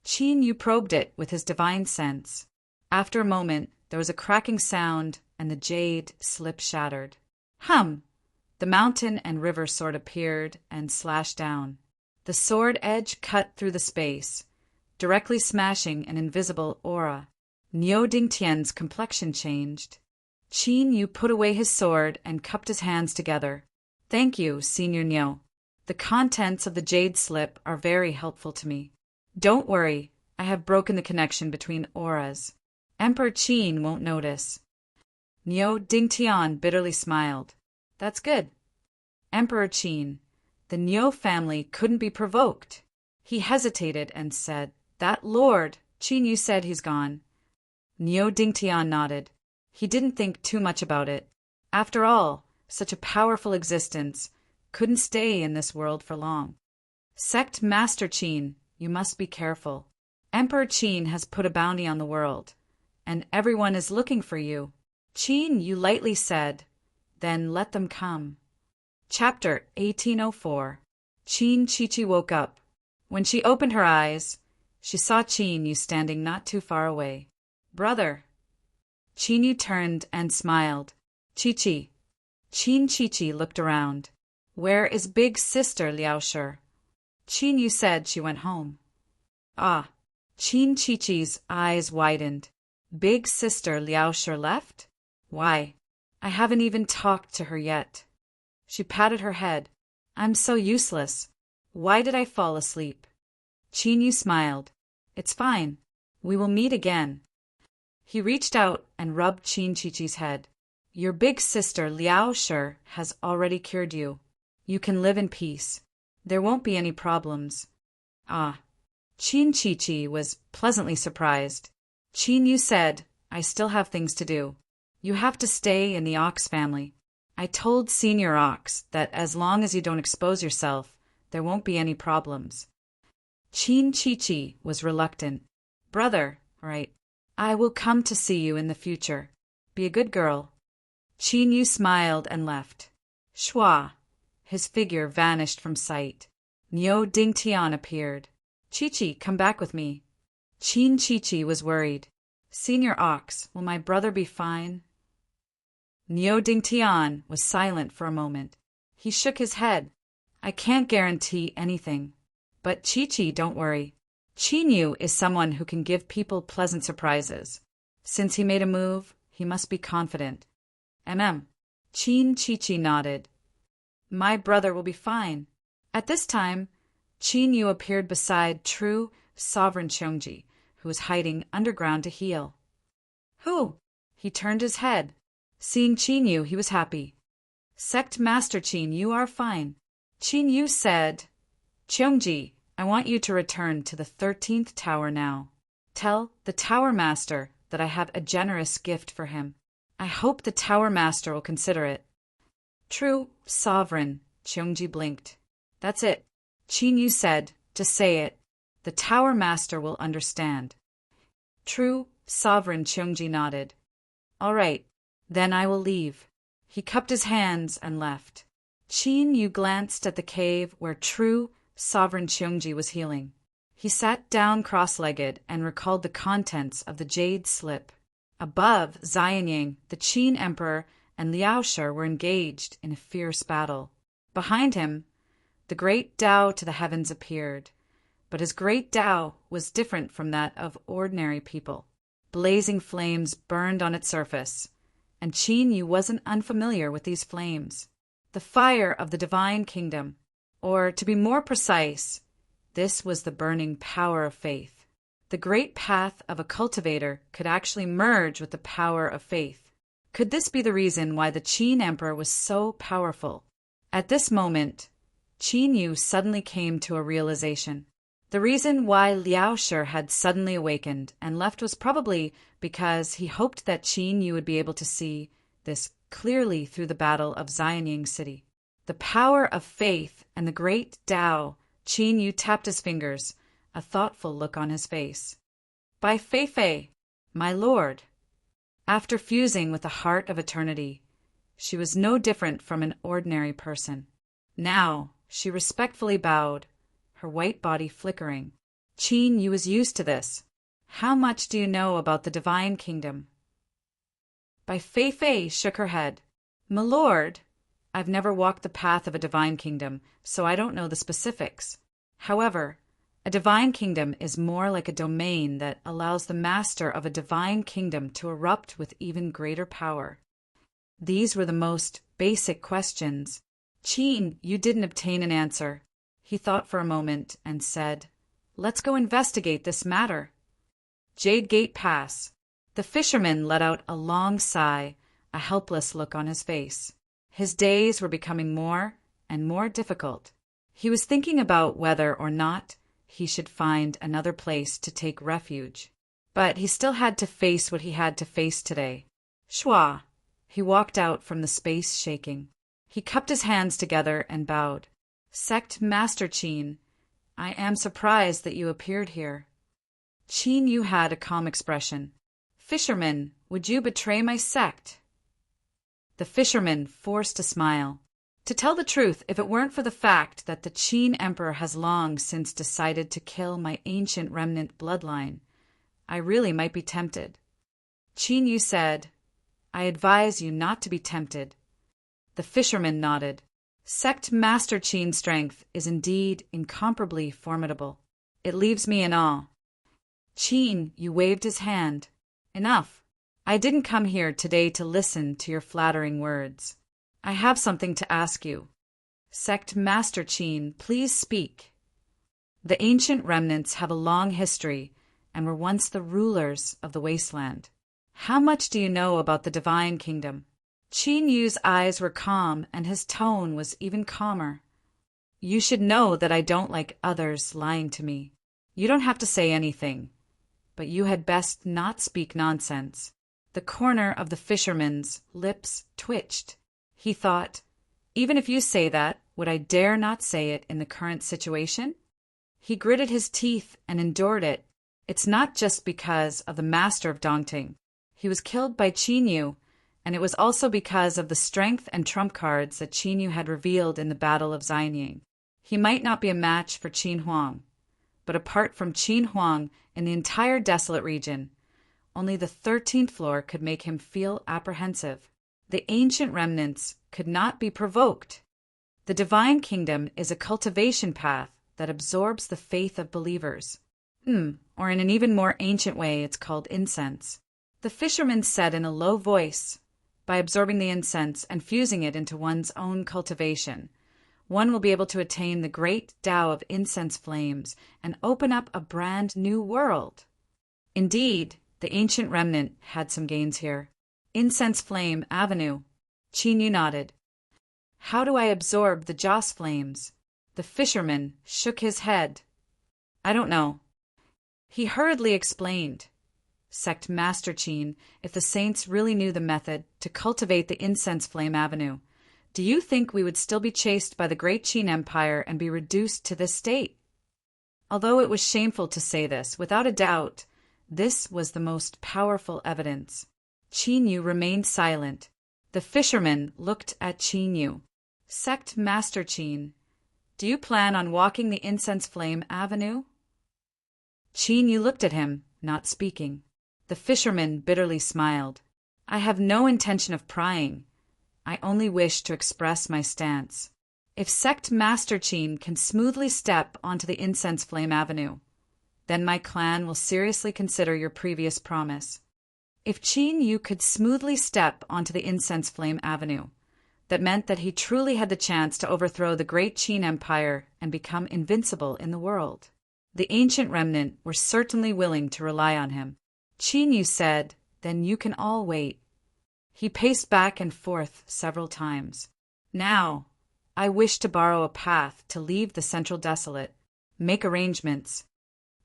Speaker 1: Qin Yu probed it with his divine sense. After a moment, there was a cracking sound and the jade slip shattered. Hum! The mountain and river sword appeared and slashed down. The sword edge cut through the space, directly smashing an invisible aura. Niu Dingtian's complexion changed. Qin Yu put away his sword and cupped his hands together. "Thank you, Senior Niu. The contents of the jade slip are very helpful to me. Don't worry, I have broken the connection between auras. Emperor Qin won't notice." Niu Dingtian bitterly smiled. "That's good." Emperor Qin, the Niu family couldn't be provoked. He hesitated and said, "That lord, Qin Yu said he's gone." Niu Dingtian nodded. He didn't think too much about it. After all, such a powerful existence couldn't stay in this world for long. "Sect Master Qin, you must be careful. Emperor Qin has put a bounty on the world, and everyone is looking for you." Qin Yu lightly said, "Then let them come." Chapter 1804. Qin Chi woke up. When she opened her eyes, she saw Qin Yu standing not too far away. "Brother." Qin Yu turned and smiled. "Chi." Qin Chi looked around. "Where is big sister Liao Shi?" Qin Yu said she went home. Ah. Qin Chi's eyes widened. Big sister Liao Shi left? Why, I haven't even talked to her yet. She patted her head. I'm so useless. Why did I fall asleep? Qin Yu smiled. It's fine. We will meet again. He reached out and rubbed Qin Chi's head. Your big sister Liao Shi has already cured you. You can live in peace. There won't be any problems. Ah. Qin Chi was pleasantly surprised. Qin Yu said, I still have things to do. You have to stay in the Ox family. I told Senior Ox that as long as you don't expose yourself, there won't be any problems. Qin Chi was reluctant. Brother, right, I will come to see you in the future. Be a good girl. Qin Yu smiled and left. Shua. His figure vanished from sight. Niu Dingtian appeared. Chi, come back with me. Qin Chi was worried. Senior Ox, will my brother be fine? Niu Dingtian was silent for a moment. He shook his head. I can't guarantee anything. But Chi, don't worry. Qin Yu is someone who can give people pleasant surprises. Since he made a move, he must be confident. Qin Chi nodded. My brother will be fine. At this time, Qin Yu appeared beside true Sovereign Cheongji, who was hiding underground to heal. Who? He turned his head. Seeing Qin Yu, he was happy. Sect Master Qin, you are fine. Qin Yu said, Cheongji, I want you to return to the 13th tower now. Tell the Tower Master that I have a generous gift for him. I hope the Tower Master will consider it. True Sovereign, Cheongji blinked. That's it. Qin Yu said, just say it. The Tower Master will understand. True Sovereign, Cheongji nodded. All right, then I will leave. He cupped his hands and left. Qin Yu glanced at the cave where true Sovereign Cheongji was healing. He sat down cross-legged and recalled the contents of the jade slip. Above Xianyang, the Qin Emperor and Liao Shi were engaged in a fierce battle. Behind him, the great Tao to the heavens appeared. But his great Tao was different from that of ordinary people. Blazing flames burned on its surface, and Qin Yu wasn't unfamiliar with these flames. The fire of the divine kingdom, or to be more precise, this was the burning power of faith. The great path of a cultivator could actually merge with the power of faith. Could this be the reason why the Qin Emperor was so powerful? At this moment, Qin Yu suddenly came to a realization. The reason why Liao Shi had suddenly awakened and left was probably because he hoped that Qin Yu would be able to see this clearly through the battle of Xianyang City. The power of faith and the great Tao. Qin Yu tapped his fingers, a thoughtful look on his face. By Fei, my lord. After fusing with the heart of eternity, she was no different from an ordinary person. Now she respectfully bowed, her white body flickering. Qin Yu was used to this. How much do you know about the divine kingdom? By Fei shook her head. My lord, I've never walked the path of a divine kingdom, so I don't know the specifics. However, a divine kingdom is more like a domain that allows the master of a divine kingdom to erupt with even greater power. These were the most basic questions. Qin Yu didn't obtain an answer. He thought for a moment and said, Let's go investigate this matter. Jade Gate Pass. The fisherman let out a long sigh, a helpless look on his face. His days were becoming more and more difficult. He was thinking about whether or not he should find another place to take refuge. But he still had to face what he had to face today. Shua. He walked out from the space shaking. He cupped his hands together and bowed. Sect Master Qin, I am surprised that you appeared here. Qin Yu had a calm expression. Fisherman, would you betray my sect? The fisherman forced a smile. To tell the truth, if it weren't for the fact that the Qin Emperor has long since decided to kill my ancient remnant bloodline, I really might be tempted. Qin Yu said, I advise you not to be tempted. The fisherman nodded. Sect Master Qin's strength is indeed incomparably formidable. It leaves me in awe. Qin Yu waved his hand. Enough. I didn't come here today to listen to your flattering words. I have something to ask you. Sect Master Qin, please speak. The ancient remnants have a long history and were once the rulers of the wasteland. How much do you know about the divine kingdom? Qin Yu's eyes were calm, and his tone was even calmer. You should know that I don't like others lying to me. You don't have to say anything, but you had best not speak nonsense. The corner of the fisherman's lips twitched. He thought, even if you say that, would I dare not say it in the current situation? He gritted his teeth and endured it. It's not just because of the master of Dongting. He was killed by Qin Yu, and it was also because of the strength and trump cards that Qin Yu had revealed in the Battle of Xianying. He might not be a match for Qin Huang, but apart from Qin Huang in the entire desolate region, only the 13th floor could make him feel apprehensive. The ancient remnants could not be provoked. The divine kingdom is a cultivation path that absorbs the faith of believers. Or in an even more ancient way, it's called incense. The fisherman said in a low voice, by absorbing the incense and fusing it into one's own cultivation, one will be able to attain the great Tao of incense flames and open up a brand new world. Indeed, the ancient remnant had some gains here. Incense Flame Avenue. Qin Yu nodded. How do I absorb the joss flames? The fisherman shook his head. I don't know. He hurriedly explained. Sect Master Qin, if the saints really knew the method to cultivate the incense flame avenue, do you think we would still be chased by the great Qin Empire and be reduced to this state? Although it was shameful to say this, without a doubt, this was the most powerful evidence. Qin Yu remained silent. The fisherman looked at Qin Yu. Sect Master Qin, do you plan on walking the incense flame avenue? Qin Yu looked at him, not speaking. The fisherman bitterly smiled. I have no intention of prying. I only wish to express my stance. If Sect Master Qin can smoothly step onto the incense flame avenue, then my clan will seriously consider your previous promise. If Qin Yu could smoothly step onto the incense flame avenue, that meant that he truly had the chance to overthrow the great Qin Empire and become invincible in the world. The ancient remnant were certainly willing to rely on him. Qin Yu said, then you can all wait. He paced back and forth several times. Now, I wish to borrow a path to leave the Central Desolate. Make arrangements.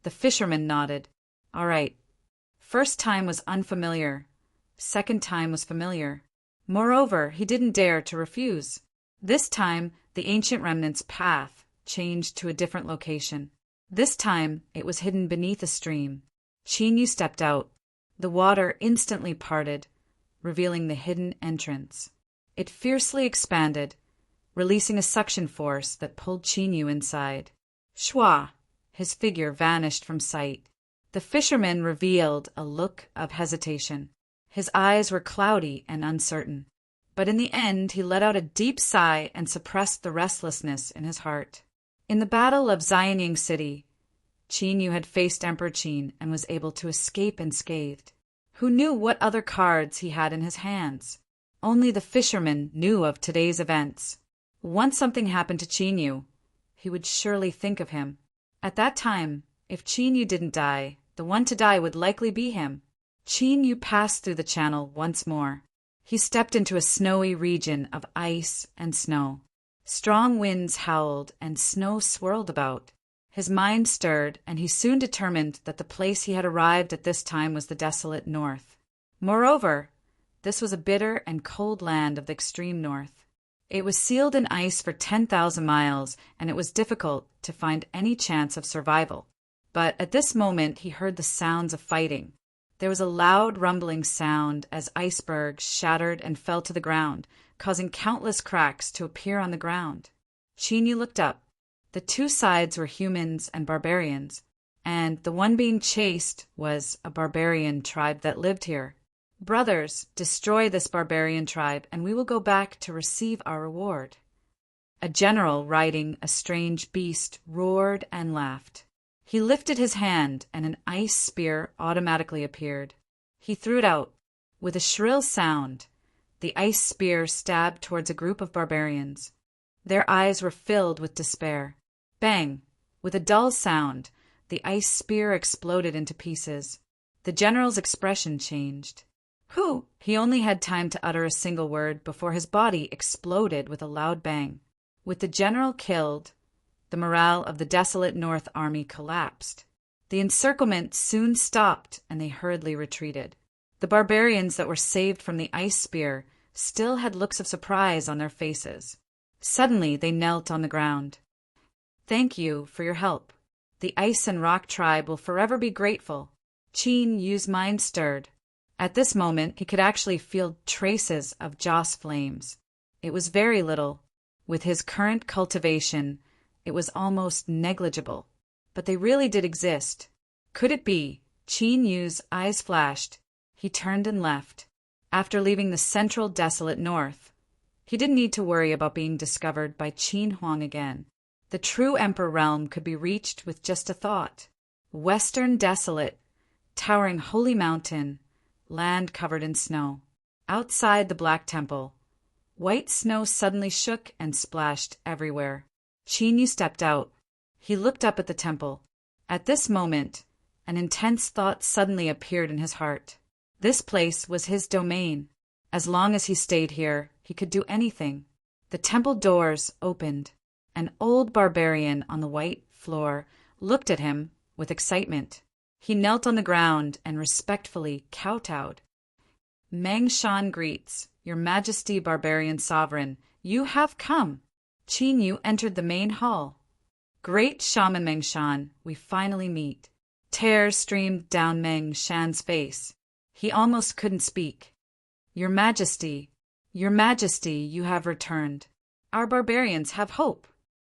Speaker 1: The fisherman nodded. All right. First time was unfamiliar. Second time was familiar. Moreover, he didn't dare to refuse. This time, the ancient remnant's path changed to a different location. This time, it was hidden beneath a stream. Qin Yu stepped out. The water instantly parted, revealing the hidden entrance. It fiercely expanded, releasing a suction force that pulled Qin Yu inside. Shwa! His figure vanished from sight. The fisherman revealed a look of hesitation. His eyes were cloudy and uncertain. But in the end, he let out a deep sigh and suppressed the restlessness in his heart. In the Battle of Xianying City, Qin Yu had faced Emperor Qin and was able to escape unscathed. Who knew what other cards he had in his hands? Only the fisherman knew of today's events. Once something happened to Qin Yu, he would surely think of him. At that time, if Qin Yu didn't die, the one to die would likely be him. Qin Yu passed through the channel once more. He stepped into a snowy region of ice and snow. Strong winds howled and snow swirled about. His mind stirred, and he soon determined that the place he had arrived at this time was the desolate north. Moreover, this was a bitter and cold land of the extreme north. It was sealed in ice for 10,000 miles, and it was difficult to find any chance of survival. But at this moment he heard the sounds of fighting. There was a loud rumbling sound as icebergs shattered and fell to the ground, causing countless cracks to appear on the ground. Qin looked up. The two sides were humans and barbarians, and the one being chased was a barbarian tribe that lived here. Brothers, destroy this barbarian tribe, and we will go back to receive our reward. A general riding a strange beast roared and laughed. He lifted his hand, and an ice spear automatically appeared. He threw it out. With a shrill sound, the ice spear stabbed towards a group of barbarians. Their eyes were filled with despair. Bang! With a dull sound, the ice spear exploded into pieces. The general's expression changed. Whew! He only had time to utter a single word before his body exploded with a loud bang. With the general killed, the morale of the desolate North Army collapsed. The encirclement soon stopped, and they hurriedly retreated. The barbarians that were saved from the ice spear still had looks of surprise on their faces. Suddenly they knelt on the ground. Thank you for your help. The Ice and Rock tribe will forever be grateful. Qin Yu's mind stirred. At this moment, he could actually feel traces of Joss flames. It was very little. With his current cultivation, it was almost negligible. But they really did exist. Could it be? Qin Yu's eyes flashed. He turned and left. After leaving the central desolate north, he didn't need to worry about being discovered by Qin Huang again. The true Emperor realm could be reached with just a thought. Western desolate, towering holy mountain, land covered in snow. Outside the Black Temple, white snow suddenly shook and splashed everywhere. Qin Yu stepped out. He looked up at the temple. At this moment, an intense thought suddenly appeared in his heart. This place was his domain. As long as he stayed here, he could do anything. The temple doors opened. An old barbarian on the white floor looked at him with excitement. He knelt on the ground and respectfully kowtowed. Meng Shan greets, Your Majesty, barbarian sovereign. You have come. Qin Yu entered the main hall. Great Shaman Meng Shan, we finally meet. Tears streamed down Meng Shan's face. He almost couldn't speak. Your Majesty, you have returned. Our barbarians have hope.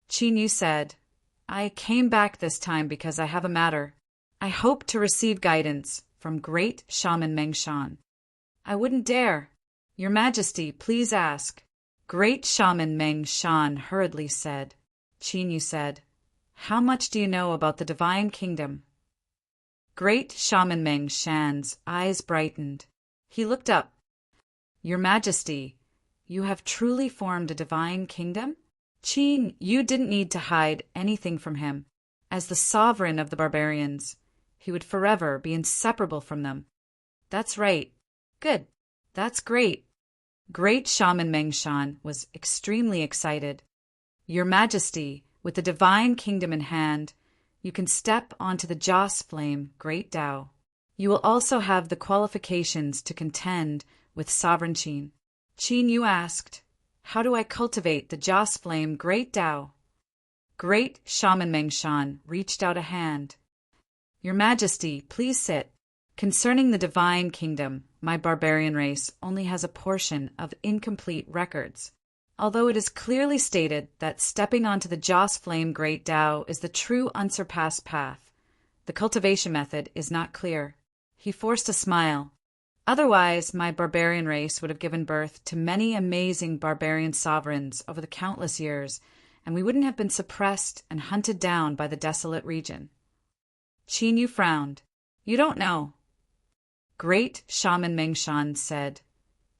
Speaker 1: Qin Yu said, I came back this time because I have a matter. I hope to receive guidance from great Shaman Meng Shan. I wouldn't dare. Your Majesty, please ask. Great Shaman Meng Shan hurriedly said. Qin Yu said, How much do you know about the Divine Kingdom? Great Shaman Meng Shan's eyes brightened. He looked up. Your Majesty, you have truly formed a divine kingdom? Qin Yu didn't need to hide anything from him. As the sovereign of the barbarians, he would forever be inseparable from them. That's right. Good. That's great. Great Shaman Meng Shan was extremely excited. Your Majesty, with the divine kingdom in hand, you can step onto the Joss Flame Great Tao. You will also have the qualifications to contend with Sovereign Qin. Qin Yu asked, How do I cultivate the Joss Flame Great Tao? Great Shaman Meng Shan reached out a hand. Your Majesty, please sit. Concerning the divine kingdom, my barbarian race only has a portion of incomplete records. Although it is clearly stated that stepping onto the Joss Flame Great Tao is the true unsurpassed path, the cultivation method is not clear. He forced a smile. Otherwise, my barbarian race would have given birth to many amazing barbarian sovereigns over the countless years, and we wouldn't have been suppressed and hunted down by the desolate region. Qin Yu frowned. You don't know. Great Shaman Meng Shan said,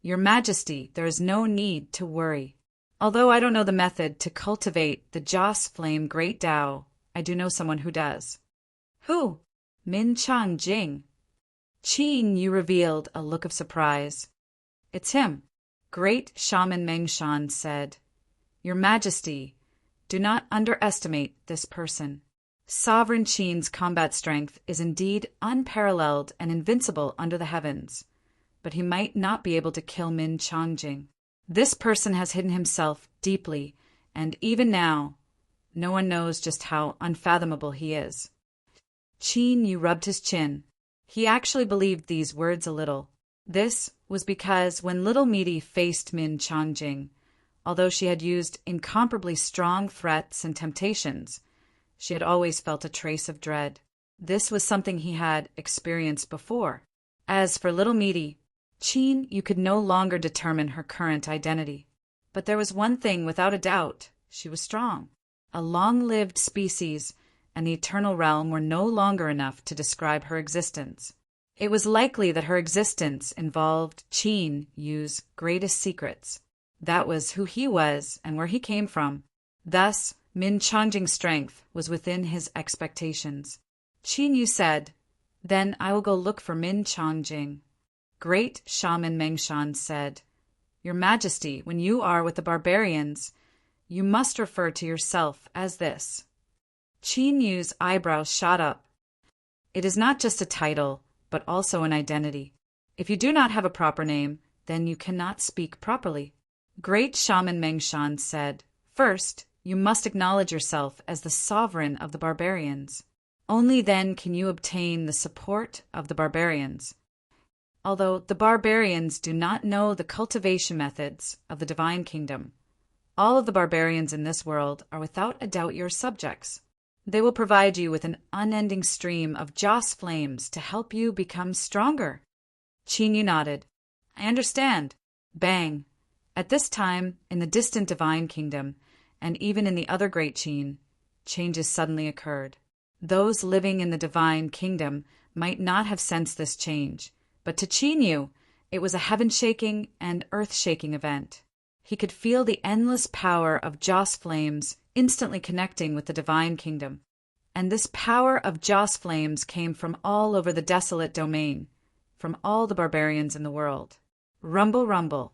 Speaker 1: Your Majesty, there is no need to worry. Although I don't know the method to cultivate the Joss Flame Great Tao, I do know someone who does. Who? Min Chang Jing. Qin Yu revealed a look of surprise. It's him. Great Shaman Meng Shan said, Your Majesty, do not underestimate this person. Sovereign Qin's combat strength is indeed unparalleled and invincible under the heavens, but he might not be able to kill Min Changjing. This person has hidden himself deeply, and even now, no one knows just how unfathomable he is. Qin Yu rubbed his chin. He actually believed these words a little. This was because when little Meaty faced Min Changjing, although she had used incomparably strong threats and temptations, she had always felt a trace of dread. This was something he had experienced before. As for little Meaty, Qin, you could no longer determine her current identity. But there was one thing without a doubt: she was strong. A long-lived species and the eternal realm were no longer enough to describe her existence. It was likely that her existence involved Qin Yu's greatest secrets. That was who he was and where he came from. Thus, Min Changjing's strength was within his expectations. Qin Yu said, "Then I will go look for Min Changjing." Great Shaman Mengshan said, "Your Majesty, when you are with the barbarians, you must refer to yourself as this." Qin Yu's eyebrows shot up. "It is not just a title, but also an identity. If you do not have a proper name, then you cannot speak properly." Great Shaman Mengshan said, "First, you must acknowledge yourself as the sovereign of the barbarians. Only then can you obtain the support of the barbarians. Although the barbarians do not know the cultivation methods of the divine kingdom, all of the barbarians in this world are without a doubt your subjects. They will provide you with an unending stream of joss flames to help you become stronger." Qin Yu nodded. "I understand." Bang! At this time, in the distant divine kingdom, and even in the other great Qin, changes suddenly occurred. Those living in the divine kingdom might not have sensed this change, but to Qin Yu, it was a heaven-shaking and earth-shaking event. He could feel the endless power of joss flames instantly connecting with the divine kingdom. And this power of joss flames came from all over the desolate domain, from all the barbarians in the world. Rumble, rumble.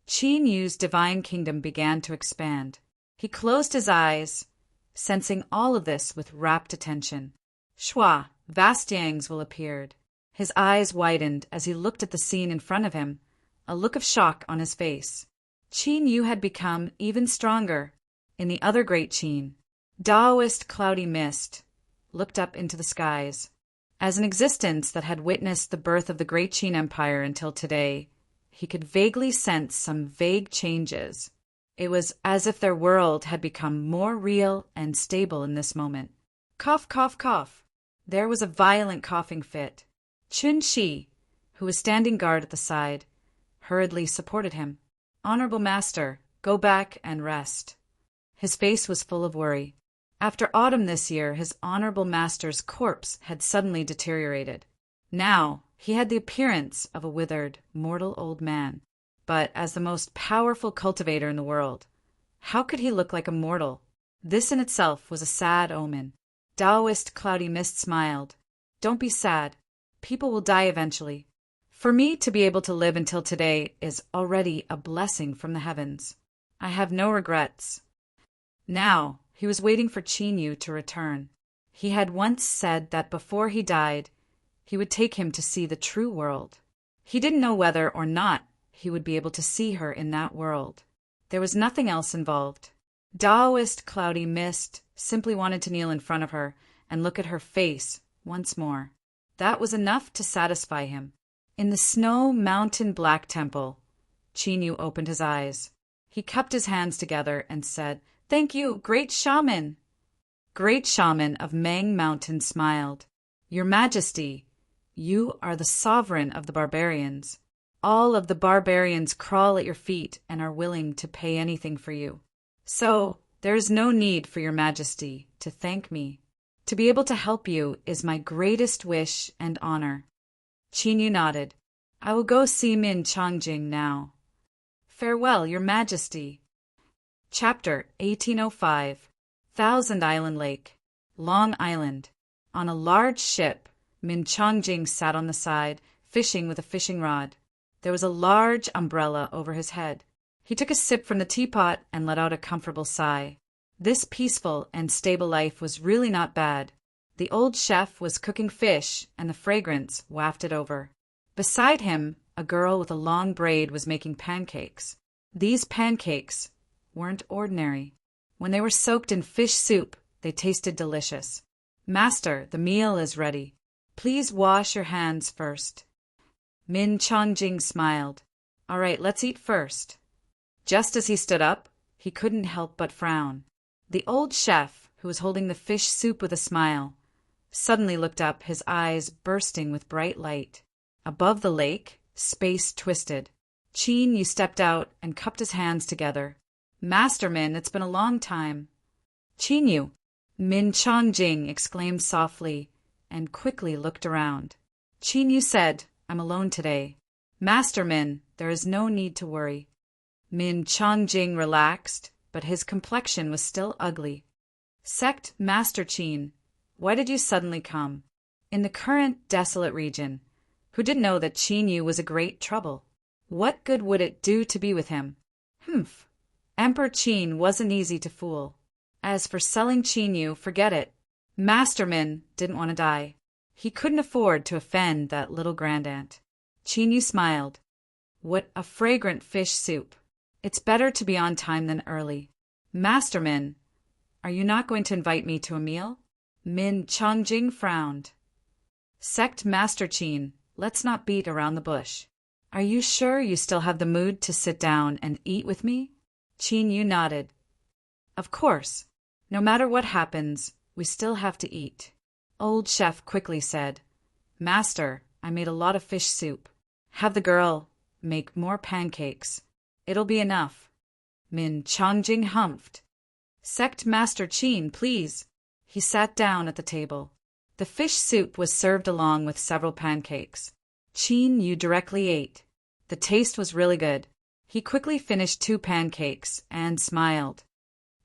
Speaker 1: Qin Yu's divine kingdom began to expand. He closed his eyes, sensing all of this with rapt attention. Shua, vast Yang's appeared. His eyes widened as he looked at the scene in front of him, a look of shock on his face. Qin Yu had become even stronger. In the other great Qin, Taoist cloudy mist, looked up into the skies. As an existence that had witnessed the birth of the great Qin Empire until today, he could vaguely sense some vague changes. It was as if their world had become more real and stable in this moment. Cough, cough, cough. There was a violent coughing fit. Chun Shi, who was standing guard at the side, hurriedly supported him. "Honorable Master, go back and rest." His face was full of worry. After autumn this year, his honorable master's corpse had suddenly deteriorated. Now he had the appearance of a withered, mortal old man. But as the most powerful cultivator in the world, how could he look like a mortal? This in itself was a sad omen. Taoist cloudy mist smiled. "Don't be sad. People will die eventually. For me to be able to live until today is already a blessing from the heavens. I have no regrets." Now he was waiting for Qin Yu to return. He had once said that before he died, he would take him to see the true world. He didn't know whether or not he would be able to see her in that world. There was nothing else involved. Taoist cloudy mist simply wanted to kneel in front of her and look at her face once more. That was enough to satisfy him. In the snow mountain black temple, Qin Yu opened his eyes. He cupped his hands together and said, "Thank you, great shaman." Great Shaman of Mang Mountain smiled. "Your Majesty, you are the sovereign of the barbarians. All of the barbarians crawl at your feet and are willing to pay anything for you. So there is no need for your Majesty to thank me. To be able to help you is my greatest wish and honor." Qin Yu nodded. "I will go see Min Changjing now." "Farewell, your Majesty." Chapter 1805. Thousand Island Lake, Long Island. On a large ship, Min Changjing sat on the side, fishing with a fishing rod. There was a large umbrella over his head. He took a sip from the teapot and let out a comfortable sigh. This peaceful and stable life was really not bad. The old chef was cooking fish, and the fragrance wafted over. Beside him, a girl with a long braid was making pancakes. These pancakes weren't ordinary. When they were soaked in fish soup, they tasted delicious. "Master, the meal is ready." Please wash your hands first. Min Chongjing smiled. All right, let's eat first. Just as he stood up, he couldn't help but frown. The old chef, who was holding the fish soup with a smile, suddenly looked up, his eyes bursting with bright light. Above the lake, space twisted. Qin Yu stepped out and cupped his hands together. Master Min, it's been a long time. Qin Yu, Min Chongjing exclaimed softly and quickly looked around. Qin Yu said, I'm alone today. Master Min, there is no need to worry. Min Chongjing relaxed, but his complexion was still ugly. Sect Master Qin, why did you suddenly come? In the current desolate region, who didn't know that Qin Yu was a great trouble? What good would it do to be with him? Humph. Emperor Qin wasn't easy to fool. As for selling Qin Yu, forget it. Master Min didn't want to die. He couldn't afford to offend that little grandaunt. Qin Yu smiled. What a fragrant fish soup. It's better to be on time than early. Master Min, are you not going to invite me to a meal? Min Chongjing frowned. Sect Master Qin, let's not beat around the bush. Are you sure you still have the mood to sit down and eat with me? Qin Yu nodded. Of course. No matter what happens, we still have to eat. Old chef quickly said, Master, I made a lot of fish soup. Have the girl make more pancakes. It'll be enough. Min Chongjing humphed. Sect Master Qin, please. He sat down at the table. The fish soup was served along with several pancakes. Qin Yu directly ate. The taste was really good. He quickly finished 2 pancakes and smiled.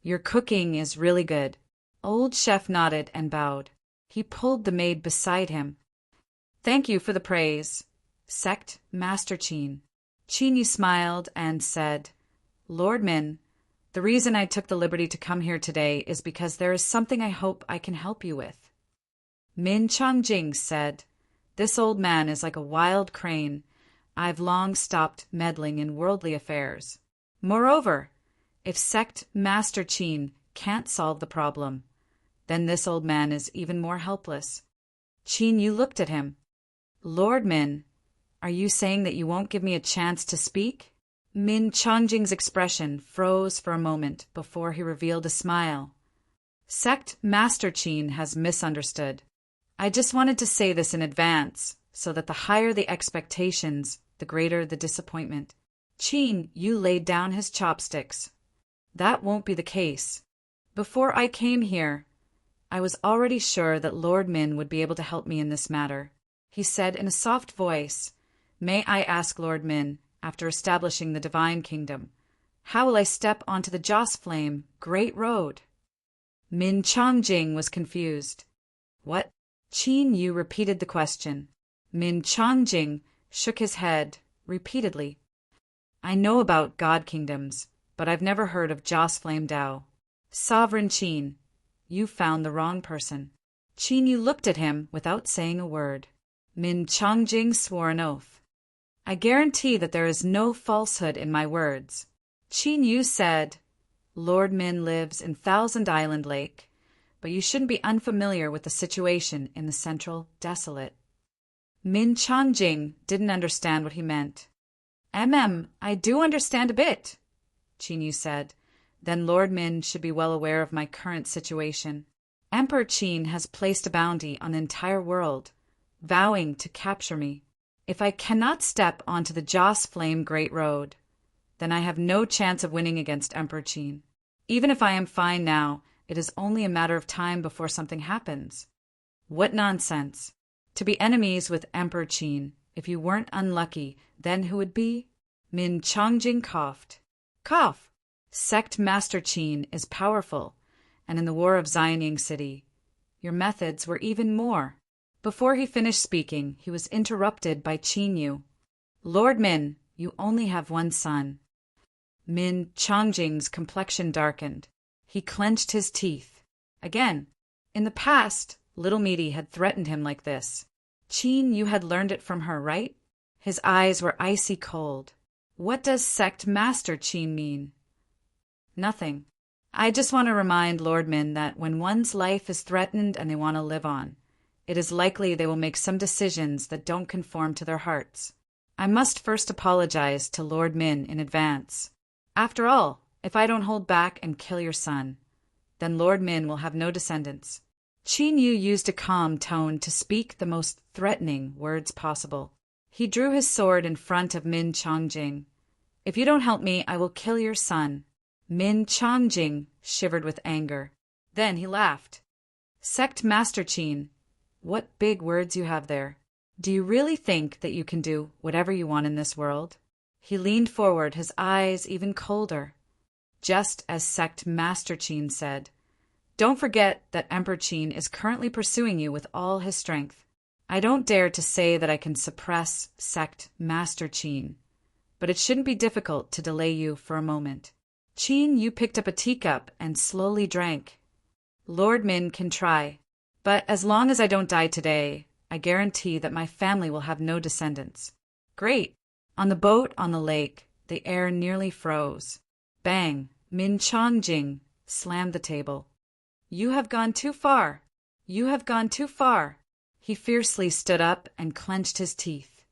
Speaker 1: Your cooking is really good. Old chef nodded and bowed. He pulled the maid beside him. Thank you for the praise, Sect Master Qin. Qin Yu smiled and said, Lord Min, the reason I took the liberty to come here today is because there is something I hope I can help you with. Min Chongjing said, This old man is like a wild crane. I've long stopped meddling in worldly affairs. Moreover, if Sect Master Qin can't solve the problem, then this old man is even more helpless. Qin Yu looked at him. Lord Min, are you saying that you won't give me a chance to speak? Min Chongjing's expression froze for a moment before he revealed a smile. Sect Master Qin has misunderstood. I just wanted to say this in advance, so that the higher the expectations, the greater the disappointment. Qin Yu laid down his chopsticks. That won't be the case. Before I came here, I was already sure that Lord Min would be able to help me in this matter. He said in a soft voice, May I ask Lord Min, after establishing the Divine Kingdom, how will I step onto the Joss Flame Great Road? Min Chongjing was confused. What? Qin Yu repeated the question. Min Chongjing shook his head repeatedly. I know about God Kingdoms, but I've never heard of Joss Flame Dao. Sovereign Qin, you found the wrong person. Qin Yu looked at him without saying a word. Min Chongjing swore an oath. I guarantee that there is no falsehood in my words. Qin Yu said, Lord Min lives in Thousand Island Lake, but you shouldn't be unfamiliar with the situation in the central desolate. Min Chongjing didn't understand what he meant. I do understand a bit, Qin Yu said. Then Lord Min should be well aware of my current situation. Emperor Qin has placed a bounty on the entire world, vowing to capture me. If I cannot step onto the Joss Flame Great Road, then I have no chance of winning against Emperor Qin. Even if I am fine now, it is only a matter of time before something happens. What nonsense! To be enemies with Emperor Qin. If you weren't unlucky, then who would be? Min Chongjing coughed. Cough! Sect Master Qin is powerful, and in the War of Xianying City, your methods were even more. Before he finished speaking, he was interrupted by Qin Yu. Lord Min, you only have one son. Min Chongjing's complexion darkened. He clenched his teeth. Again, in the past, Little Meaty had threatened him like this. Qin Yu had learned it from her, right? His eyes were icy cold. What does Sect Master Qin mean? Nothing. I just want to remind Lord Min that when one's life is threatened and they want to live on, it is likely they will make some decisions that don't conform to their hearts. I must first apologize to Lord Min in advance. After all, if I don't hold back and kill your son, then Lord Min will have no descendants." Qin Yu used a calm tone to speak the most threatening words possible. He drew his sword in front of Min Changjing. "If you don't help me, I will kill your son." Min Changjing shivered with anger. Then he laughed. "Sect Master Qin, what big words you have there. Do you really think that you can do whatever you want in this world?" He leaned forward, his eyes even colder. Just as Sect Master Qin said, "Don't forget that Emperor Qin is currently pursuing you with all his strength. I don't dare to say that I can suppress Sect Master Qin, but it shouldn't be difficult to delay you for a moment." Qin Yu picked up a teacup and slowly drank. "Lord Min can try, but as long as I don't die today, I guarantee that my family will have no descendants." "Great!" On the boat on the lake, the air nearly froze. Bang! Min Changjing slammed the table. "You have gone too far! You have gone too far!" He fiercely stood up and clenched his teeth.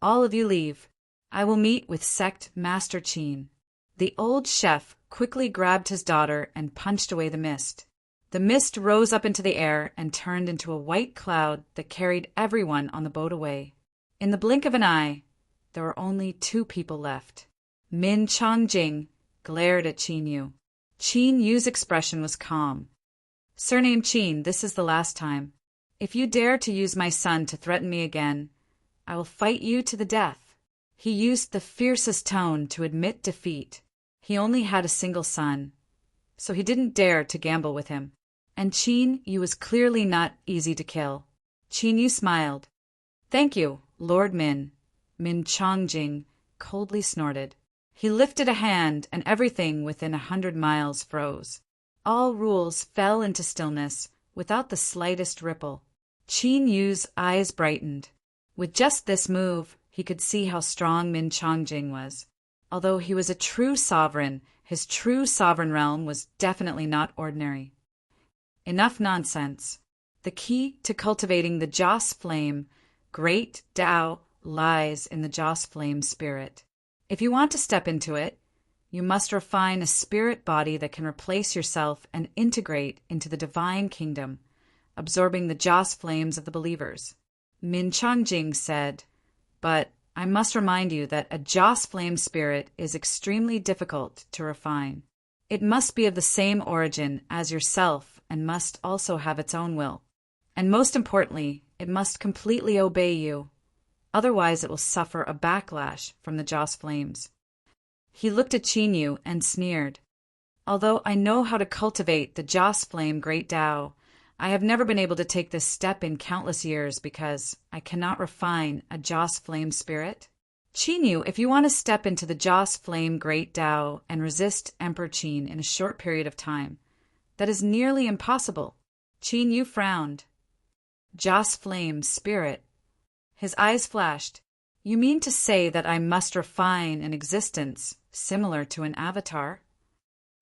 Speaker 1: "All of you leave. I will meet with Sect Master Qin." The old chef quickly grabbed his daughter and punched away the mist. The mist rose up into the air and turned into a white cloud that carried everyone on the boat away. In the blink of an eye, there were only 2 people left. Min Changjing glared at Qin Yu. Qin Yu's expression was calm. "Surname Qin, this is the last time. If you dare to use my son to threaten me again, I will fight you to the death." He used the fiercest tone to admit defeat. He only had a single son, so he didn't dare to gamble with him. And Qin Yu was clearly not easy to kill. Qin Yu smiled. "Thank you, Lord Min." Min Changjing coldly snorted. He lifted a hand and everything within 100 miles froze. All rules fell into stillness without the slightest ripple. Qin Yu's eyes brightened. With just this move, he could see how strong Min Changjing was. Although he was a true sovereign, his true sovereign realm was definitely not ordinary. Enough nonsense. The key to cultivating the Joss flame, great Tao, lies in the Joss flame spirit. If you want to step into it, you must refine a spirit body that can replace yourself and integrate into the divine kingdom, absorbing the Joss flames of the believers. Min Changjing said, "But I must remind you that a Joss flame spirit is extremely difficult to refine. It must be of the same origin as yourself and must also have its own will. And most importantly, it must completely obey you. Otherwise it will suffer a backlash from the Joss flames." He looked at Qin Yu and sneered. "Although I know how to cultivate the Joss flame great Tao, I have never been able to take this step in countless years because I cannot refine a Joss flame spirit. Qin Yu, if you want to step into the Joss flame great Tao and resist Emperor Qin in a short period of time, that is nearly impossible." Qin Yu frowned. "Joss flame spirit." His eyes flashed. "You mean to say that I must refine an existence similar to an avatar?"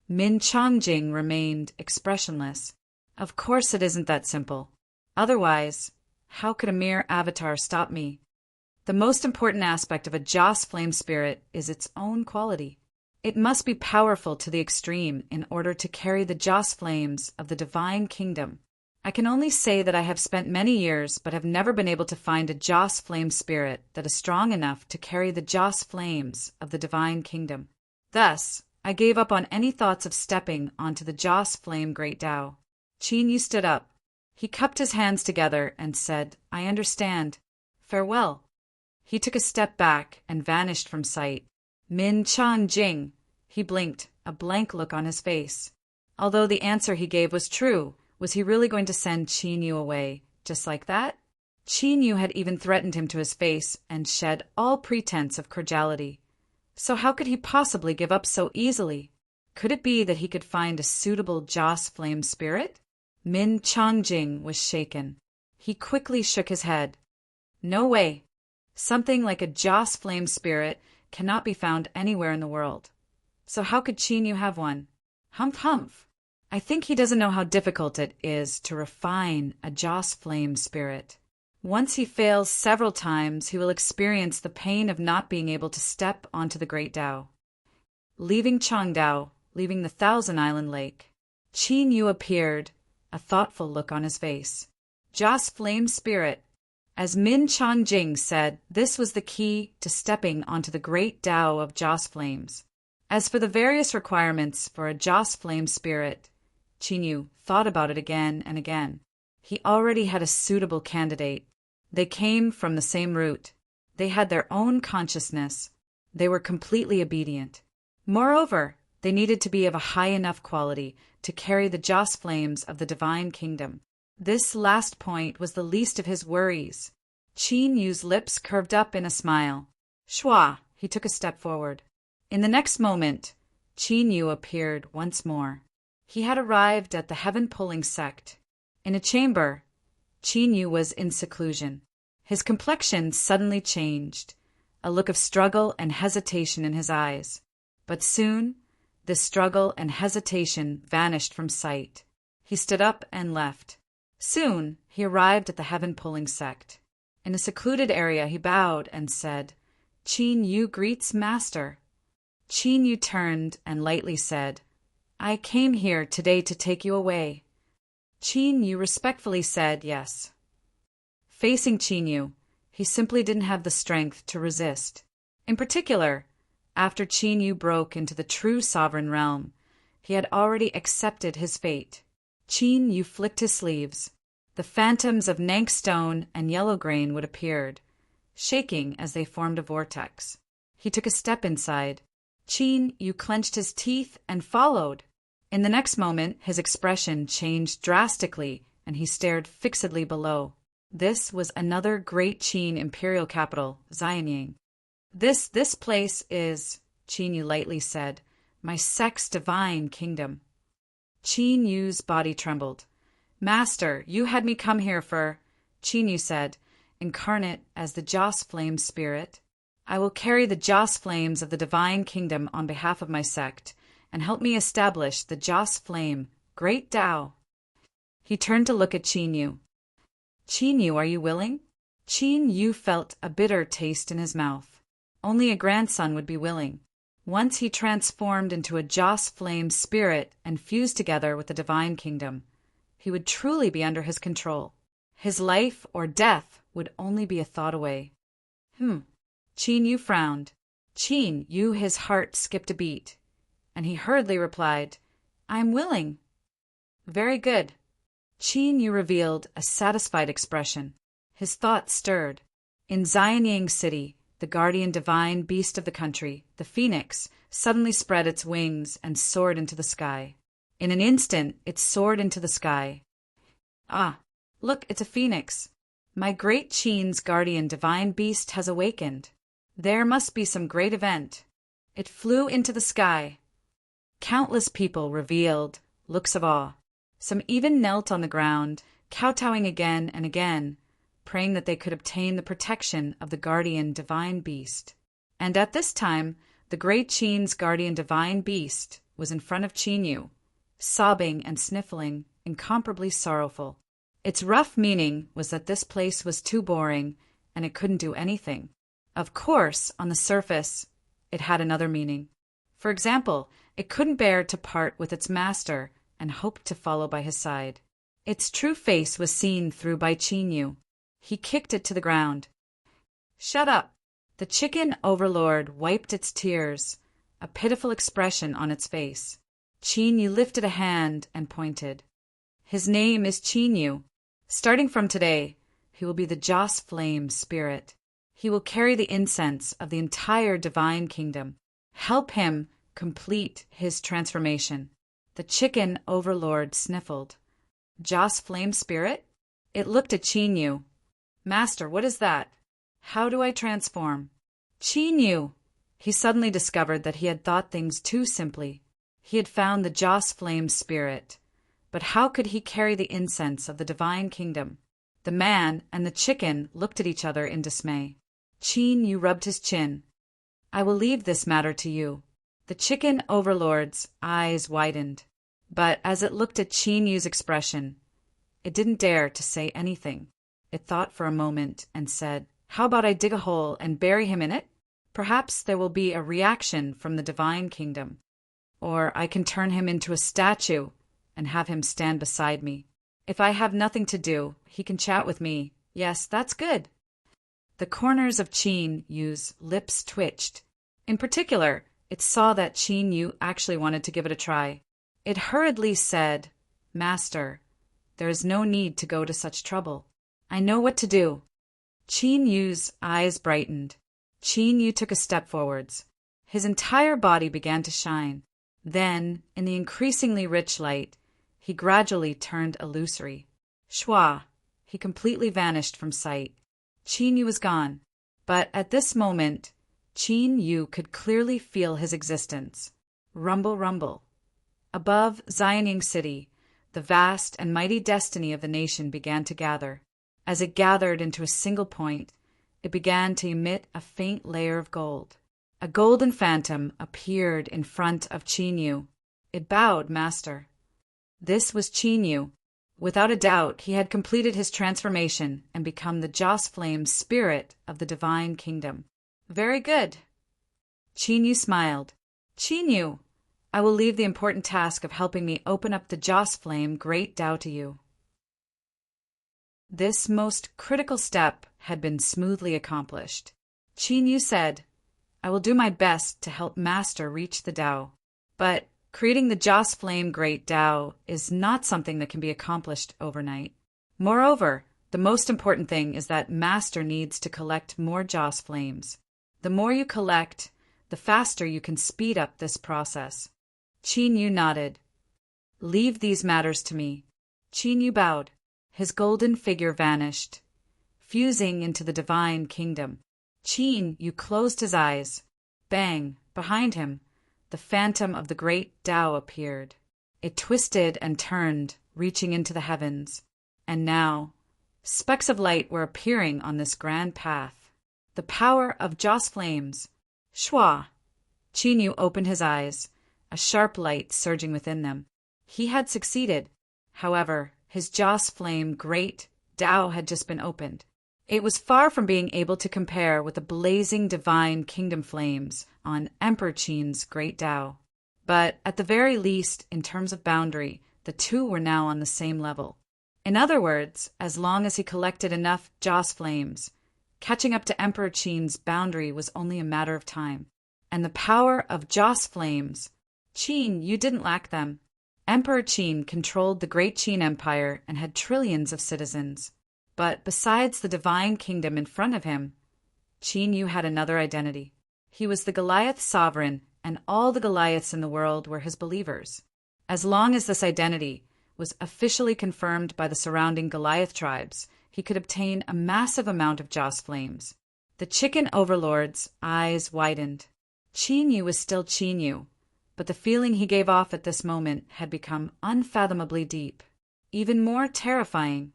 Speaker 1: Min Changjing remained expressionless. "Of course it isn't that simple. Otherwise, how could a mere avatar stop me? The most important aspect of a Joss flame spirit is its own quality. It must be powerful to the extreme in order to carry the Joss flames of the divine kingdom. I can only say that I have spent many years but have never been able to find a Joss flame spirit that is strong enough to carry the Joss flames of the divine kingdom. Thus, I gave up on any thoughts of stepping onto the Joss flame great Tao." Qin Yu stood up. He cupped his hands together and said, "I understand. Farewell." He took a step back and vanished from sight. Min Changjing. He blinked, a blank look on his face. Although the answer he gave was true, was he really going to send Qin Yu away, just like that? Qin Yu had even threatened him to his face and shed all pretense of cordiality. So how could he possibly give up so easily? Could it be that he could find a suitable Joss flame spirit? Min Changjing was shaken. He quickly shook his head. "No way. Something like a Joss flame spirit cannot be found anywhere in the world. So how could Qin Yu have one? Humph, humph. I think he doesn't know how difficult it is to refine a Joss flame spirit. Once he fails several times, he will experience the pain of not being able to step onto the Great Tao. Leaving Changdao, leaving the Thousand Island Lake, Qin Yu appeared, a thoughtful look on his face. Joss flame spirit. As Min Changjing said, this was the key to stepping onto the great Tao of Joss flames. As for the various requirements for a Joss flame spirit, Qin Yu thought about it again and again. He already had a suitable candidate. They came from the same root. They had their own consciousness. They were completely obedient. Moreover, they needed to be of a high enough quality to carry the Joss flames of the divine kingdom. This last point was the least of his worries. Qin Yu's lips curved up in a smile. Shua, he took a step forward. In the next moment, Qin Yu appeared once more. He had arrived at the heaven-pulling sect. In a chamber, Qin Yu was in seclusion. His complexion suddenly changed, a look of struggle and hesitation in his eyes. But soon, this struggle and hesitation vanished from sight. He stood up and left. Soon, he arrived at the heaven-pulling sect. In a secluded area, he bowed and said, Qin Yu greets Master. Qin Yu turned and lightly said, I came here today to take you away. Qin Yu respectfully said yes. Facing Qin Yu, he simply didn't have the strength to resist. In particular, after Qin Yu broke into the true sovereign realm, he had already accepted his fate. Qin Yu flicked his sleeves. The phantoms of Nank stone and yellow grain would appeared, shaking as they formed a vortex. He took a step inside. Qin Yu clenched his teeth and followed. In the next moment, his expression changed drastically, and he stared fixedly below. This was another great Qin imperial capital, Xianyang. This place is, Qin Yu lightly said, my sect's divine kingdom. Qin Yu's body trembled. Master, you had me come here for, Qin Yu said, incarnate as the Joss flame spirit. I will carry the Joss flames of the divine kingdom on behalf of my sect, and help me establish the Joss flame, great Tao. He turned to look at Qin Yu. Qin Yu, are you willing? Qin Yu felt a bitter taste in his mouth. Only a grandson would be willing. Once he transformed into a Joss flame spirit and fused together with the divine kingdom, he would truly be under his control. His life or death would only be a thought away. Qin Yu frowned. Qin Yu, his heart skipped a beat, and he hurriedly replied, I am willing. Very good. Qin Yu revealed a satisfied expression. His thoughts stirred. In Xianyang City, the guardian divine beast of the country, the phoenix, suddenly spread its wings and soared into the sky. In an instant, it soared into the sky. Ah, look, it's a phoenix. My great Qin's guardian divine beast has awakened. There must be some great event. It flew into the sky. Countless people revealed looks of awe. Some even knelt on the ground, kowtowing again and again, praying that they could obtain the protection of the guardian divine beast. And at this time, the great Qin's guardian divine beast was in front of Qin Yu, sobbing and sniffling, incomparably sorrowful. Its rough meaning was that this place was too boring, and it couldn't do anything. Of course, on the surface, it had another meaning. For example, it couldn't bear to part with its master and hoped to follow by his side. Its true face was seen through by Qin Yu. He kicked it to the ground. Shut up! The chicken overlord wiped its tears, a pitiful expression on its face. Qin Yu lifted a hand and pointed. His name is Qin Yu. Starting from today, he will be the Joss flame spirit. He will carry the incense of the entire divine kingdom. Help him complete his transformation. The chicken overlord sniffled. Joss flame spirit? It looked at Qin Yu. Master, what is that? How do I transform? Qin Yu! He suddenly discovered that he had thought things too simply. He had found the Joss flame spirit. But how could he carry the incense of the divine kingdom? The man and the chicken looked at each other in dismay. Qin Yu rubbed his chin. I will leave this matter to you. The chicken overlord's eyes widened. But as it looked at Qin Yu's expression, it didn't dare to say anything. It thought for a moment and said, "How about I dig a hole and bury him in it? Perhaps there will be a reaction from the divine kingdom. Or I can turn him into a statue and have him stand beside me. If I have nothing to do, he can chat with me. Yes, that's good." The corners of Qin Yu's lips twitched. In particular, it saw that Qin Yu actually wanted to give it a try. It hurriedly said, "Master, there is no need to go to such trouble. I know what to do." Qin Yu's eyes brightened. Qin Yu took a step forwards. His entire body began to shine. Then, in the increasingly rich light, he gradually turned illusory. Shwa! He completely vanished from sight. Qin Yu was gone. But at this moment, Qin Yu could clearly feel his existence. Rumble, rumble. Above Xianying City, the vast and mighty destiny of the nation began to gather. As it gathered into a single point, it began to emit a faint layer of gold. A golden phantom appeared in front of Qin Yu. It bowed, "Master." This was Qin Yu. Without a doubt, he had completed his transformation and become the Joss Flame spirit of the divine kingdom. "Very good." Qin Yu smiled. "Qin Yu, I will leave the important task of helping me open up the Joss Flame Great Tao to you." This most critical step had been smoothly accomplished. Qin Yu said, "I will do my best to help Master reach the Tao. But creating the Joss Flame Great Tao is not something that can be accomplished overnight. Moreover, the most important thing is that Master needs to collect more Joss Flames. The more you collect, the faster you can speed up this process." Qin Yu nodded. "Leave these matters to me." Qin Yu bowed. His golden figure vanished, fusing into the divine kingdom. Qin Yu closed his eyes. Bang! Behind him, the phantom of the great Tao appeared. It twisted and turned, reaching into the heavens. And now, specks of light were appearing on this grand path. The power of Joss Flames. Shwa! Qin Yu opened his eyes, a sharp light surging within them. He had succeeded. However, his Joss Flame Great Tao had just been opened. It was far from being able to compare with the blazing divine kingdom flames on Emperor Qin's Great Tao. But at the very least, in terms of boundary, the two were now on the same level. In other words, as long as he collected enough Joss Flames, catching up to Emperor Qin's boundary was only a matter of time. And the power of Joss Flames, Qin Yu didn't lack them. Emperor Qin controlled the Great Qin Empire and had trillions of citizens. But besides the divine kingdom in front of him, Qin Yu had another identity. He was the Goliath sovereign, and all the Goliaths in the world were his believers. As long as this identity was officially confirmed by the surrounding Goliath tribes, he could obtain a massive amount of Joss Flames. The chicken overlord's eyes widened. Qin Yu was still Qin Yu, but the feeling he gave off at this moment had become unfathomably deep, even more terrifying.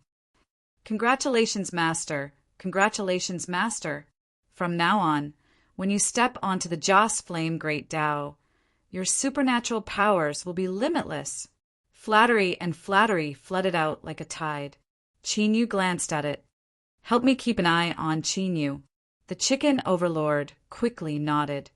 Speaker 1: "Congratulations, Master. Congratulations, Master. From now on, when you step onto the Joss Flame Great Tao, your supernatural powers will be limitless." Flattery and flattery flooded out like a tide. Qin Yu glanced at it. "Help me keep an eye on Qin Yu." The chicken overlord quickly nodded.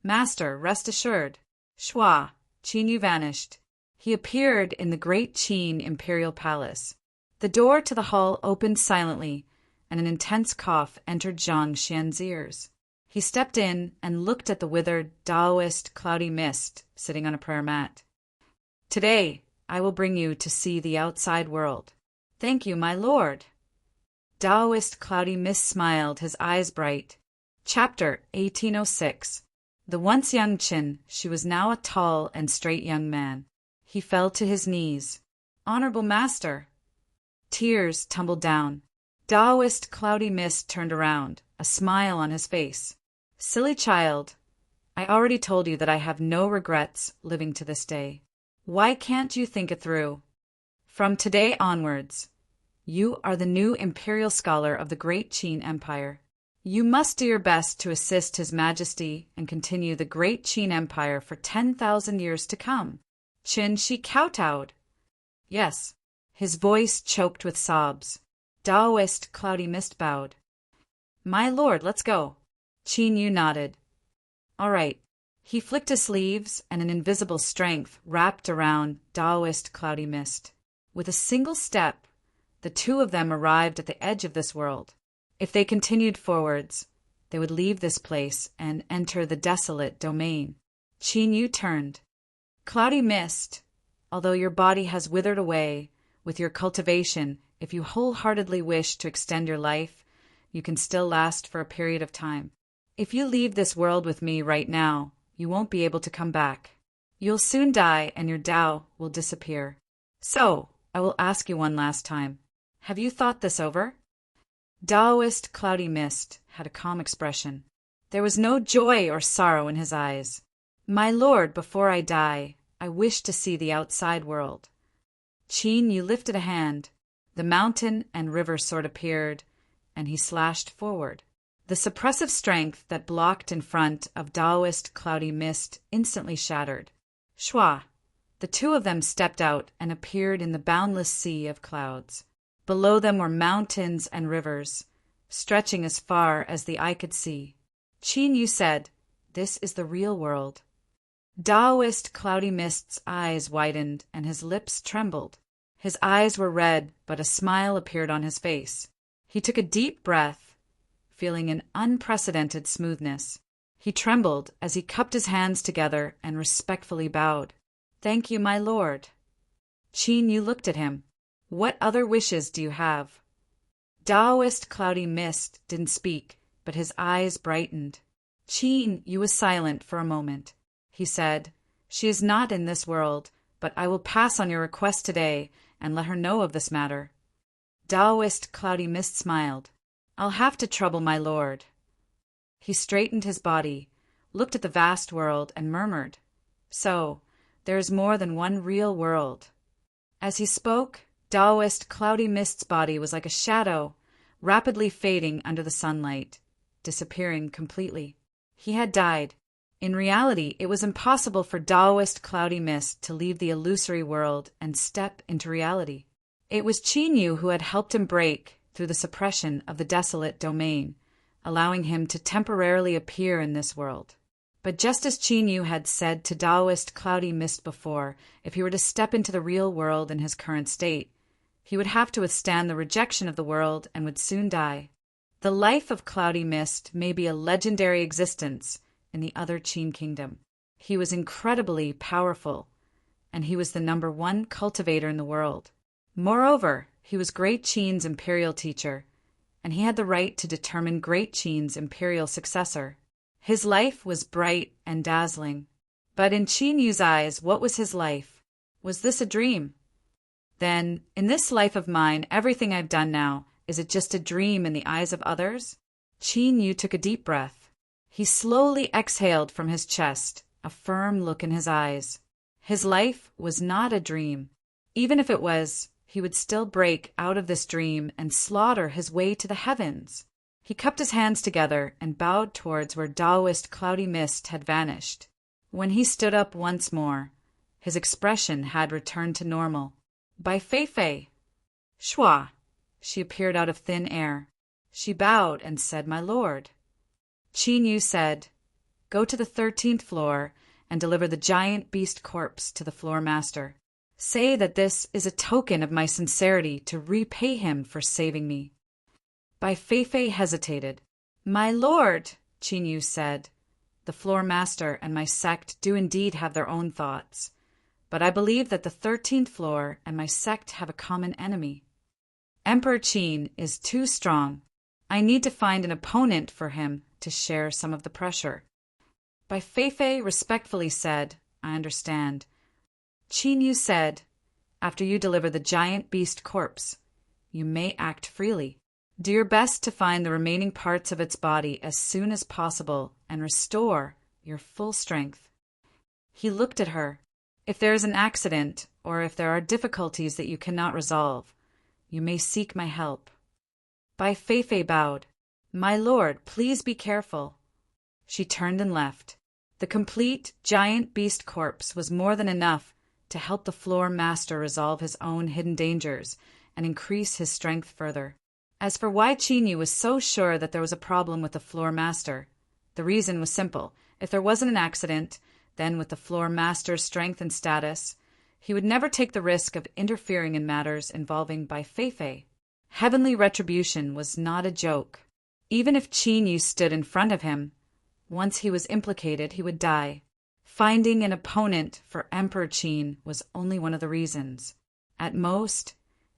Speaker 1: "Master, rest assured." Shwa! Qin Yu vanished. He appeared in the Great Qin Imperial Palace. The door to the hall opened silently, and an intense cough entered Zhang Xian's ears. He stepped in and looked at the withered Taoist cloudy mist sitting on a prayer mat. "Today, I will bring you to see the outside world." "Thank you, my lord." Taoist cloudy mist smiled, his eyes bright. Chapter 1806. The once young Qin, she was now a tall and straight young man. He fell to his knees. "Honorable Master." Tears tumbled down. Taoist cloudy mist turned around, a smile on his face. "Silly child, I already told you that I have no regrets living to this day. Why can't you think it through? From today onwards, you are the new imperial scholar of the Great Qin Empire. You must do your best to assist His Majesty and continue the Great Qin Empire for 10,000 years to come." Chin Shi kowtowed. Yes. His voice choked with sobs. Daoist Cloudy Mist bowed. My lord, let's go. Qin Yu nodded. All right. He flicked his sleeves, and an invisible strength wrapped around Daoist Cloudy Mist. With a single step, the two of them arrived at the edge of this world. If they continued forwards, they would leave this place and enter the desolate domain. Qin Yu turned. Cloudy Mist, although your body has withered away, with your cultivation, if you wholeheartedly wish to extend your life, you can still last for a period of time. If you leave this world with me right now, you won't be able to come back. You'll soon die and your Tao will disappear. So, I will ask you one last time. Have you thought this over? Daoist Cloudy Mist had a calm expression. There was no joy or sorrow in his eyes. My lord, before I die, I wish to see the outside world. Qin Yu lifted a hand. The mountain and river sword appeared, and he slashed forward. The suppressive strength that blocked in front of Daoist Cloudy Mist instantly shattered. Shua! The two of them stepped out and appeared in the boundless sea of clouds. Below them were mountains and rivers, stretching as far as the eye could see. Qin Yu said, "This is the real world." Daoist Cloudy Mist's eyes widened and his lips trembled. His eyes were red, but a smile appeared on his face. He took a deep breath, feeling an unprecedented smoothness. He trembled as he cupped his hands together and respectfully bowed. Thank you, my lord. Qin Yu looked at him. What other wishes do you have? Daoist Cloudy Mist didn't speak, but his eyes brightened. Qin Yu was silent for a moment. He said, She is not in this world, but I will pass on your request today and let her know of this matter. Daoist Cloudy Mist smiled. I'll have to trouble my lord. He straightened his body, looked at the vast world, and murmured, So, there is more than one real world. As he spoke, Daoist Cloudy Mist's body was like a shadow, rapidly fading under the sunlight, disappearing completely. He had died. In reality, it was impossible for Daoist Cloudy Mist to leave the illusory world and step into reality. It was Qin Yu who had helped him break through the suppression of the desolate domain, allowing him to temporarily appear in this world. But just as Qin Yu had said to Daoist Cloudy Mist before, if he were to step into the real world in his current state, he would have to withstand the rejection of the world and would soon die. The life of Cloudy Mist may be a legendary existence in the other Qin kingdom. He was incredibly powerful, and he was the #1 cultivator in the world. Moreover, he was Great Qin's imperial teacher, and he had the right to determine Great Qin's imperial successor. His life was bright and dazzling. But in Qin Yu's eyes, what was his life? Was this a dream? Then, in this life of mine, everything I've done now, is it just a dream in the eyes of others? Qin Yu took a deep breath. He slowly exhaled from his chest, a firm look in his eyes. His life was not a dream. Even if it was, he would still break out of this dream and slaughter his way to the heavens. He cupped his hands together and bowed towards where Daoist Cloudy Mist had vanished. When he stood up once more, his expression had returned to normal. By Fei-Fei. Shua. She appeared out of thin air. She bowed and said, My lord. Qin Yu said, Go to the 13th floor and deliver the giant beast corpse to the floor master. Say that this is a token of my sincerity to repay him for saving me. Bai Fei-Fei hesitated. My lord, Qin Yu said, the floor master and my sect do indeed have their own thoughts, but I believe that the 13th floor and my sect have a common enemy. Emperor Qin is too strong. I need to find an opponent for him to share some of the pressure. Bai Fei-Fei respectfully said, I understand. Qin Yu said, After you deliver the giant beast corpse, you may act freely. Do your best to find the remaining parts of its body as soon as possible and restore your full strength. He looked at her. If there is an accident, or if there are difficulties that you cannot resolve, you may seek my help. Bai Fei-Fei bowed. My lord, please be careful. She turned and left. The complete giant beast corpse was more than enough to help the floor master resolve his own hidden dangers and increase his strength further. As for why Qin was so sure that there was a problem with the floor master, the reason was simple. If there wasn't an accident, then with the floor master's strength and status, he would never take the risk of interfering in matters involving Bai Feifei. Heavenly retribution was not a joke. Even if Qin Yu stood in front of him, once he was implicated, he would die. Finding an opponent for Emperor Qin was only one of the reasons. At most,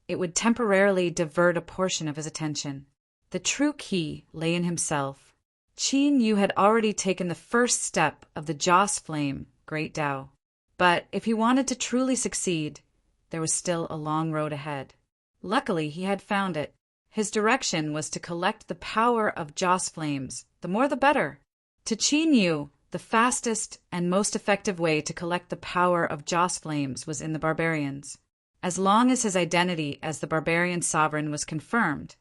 Speaker 1: it would temporarily divert a portion of his attention. The true key lay in himself. Qin Yu had already taken the first step of the Joss Flame, Great Tao. But if he wanted to truly succeed, there was still a long road ahead. Luckily, he had found it. His direction was to collect the power of Joss Flames, the more the better. To Qin Yu, the fastest and most effective way to collect the power of Joss Flames was in the barbarians. As long as his identity as the barbarian sovereign was confirmed,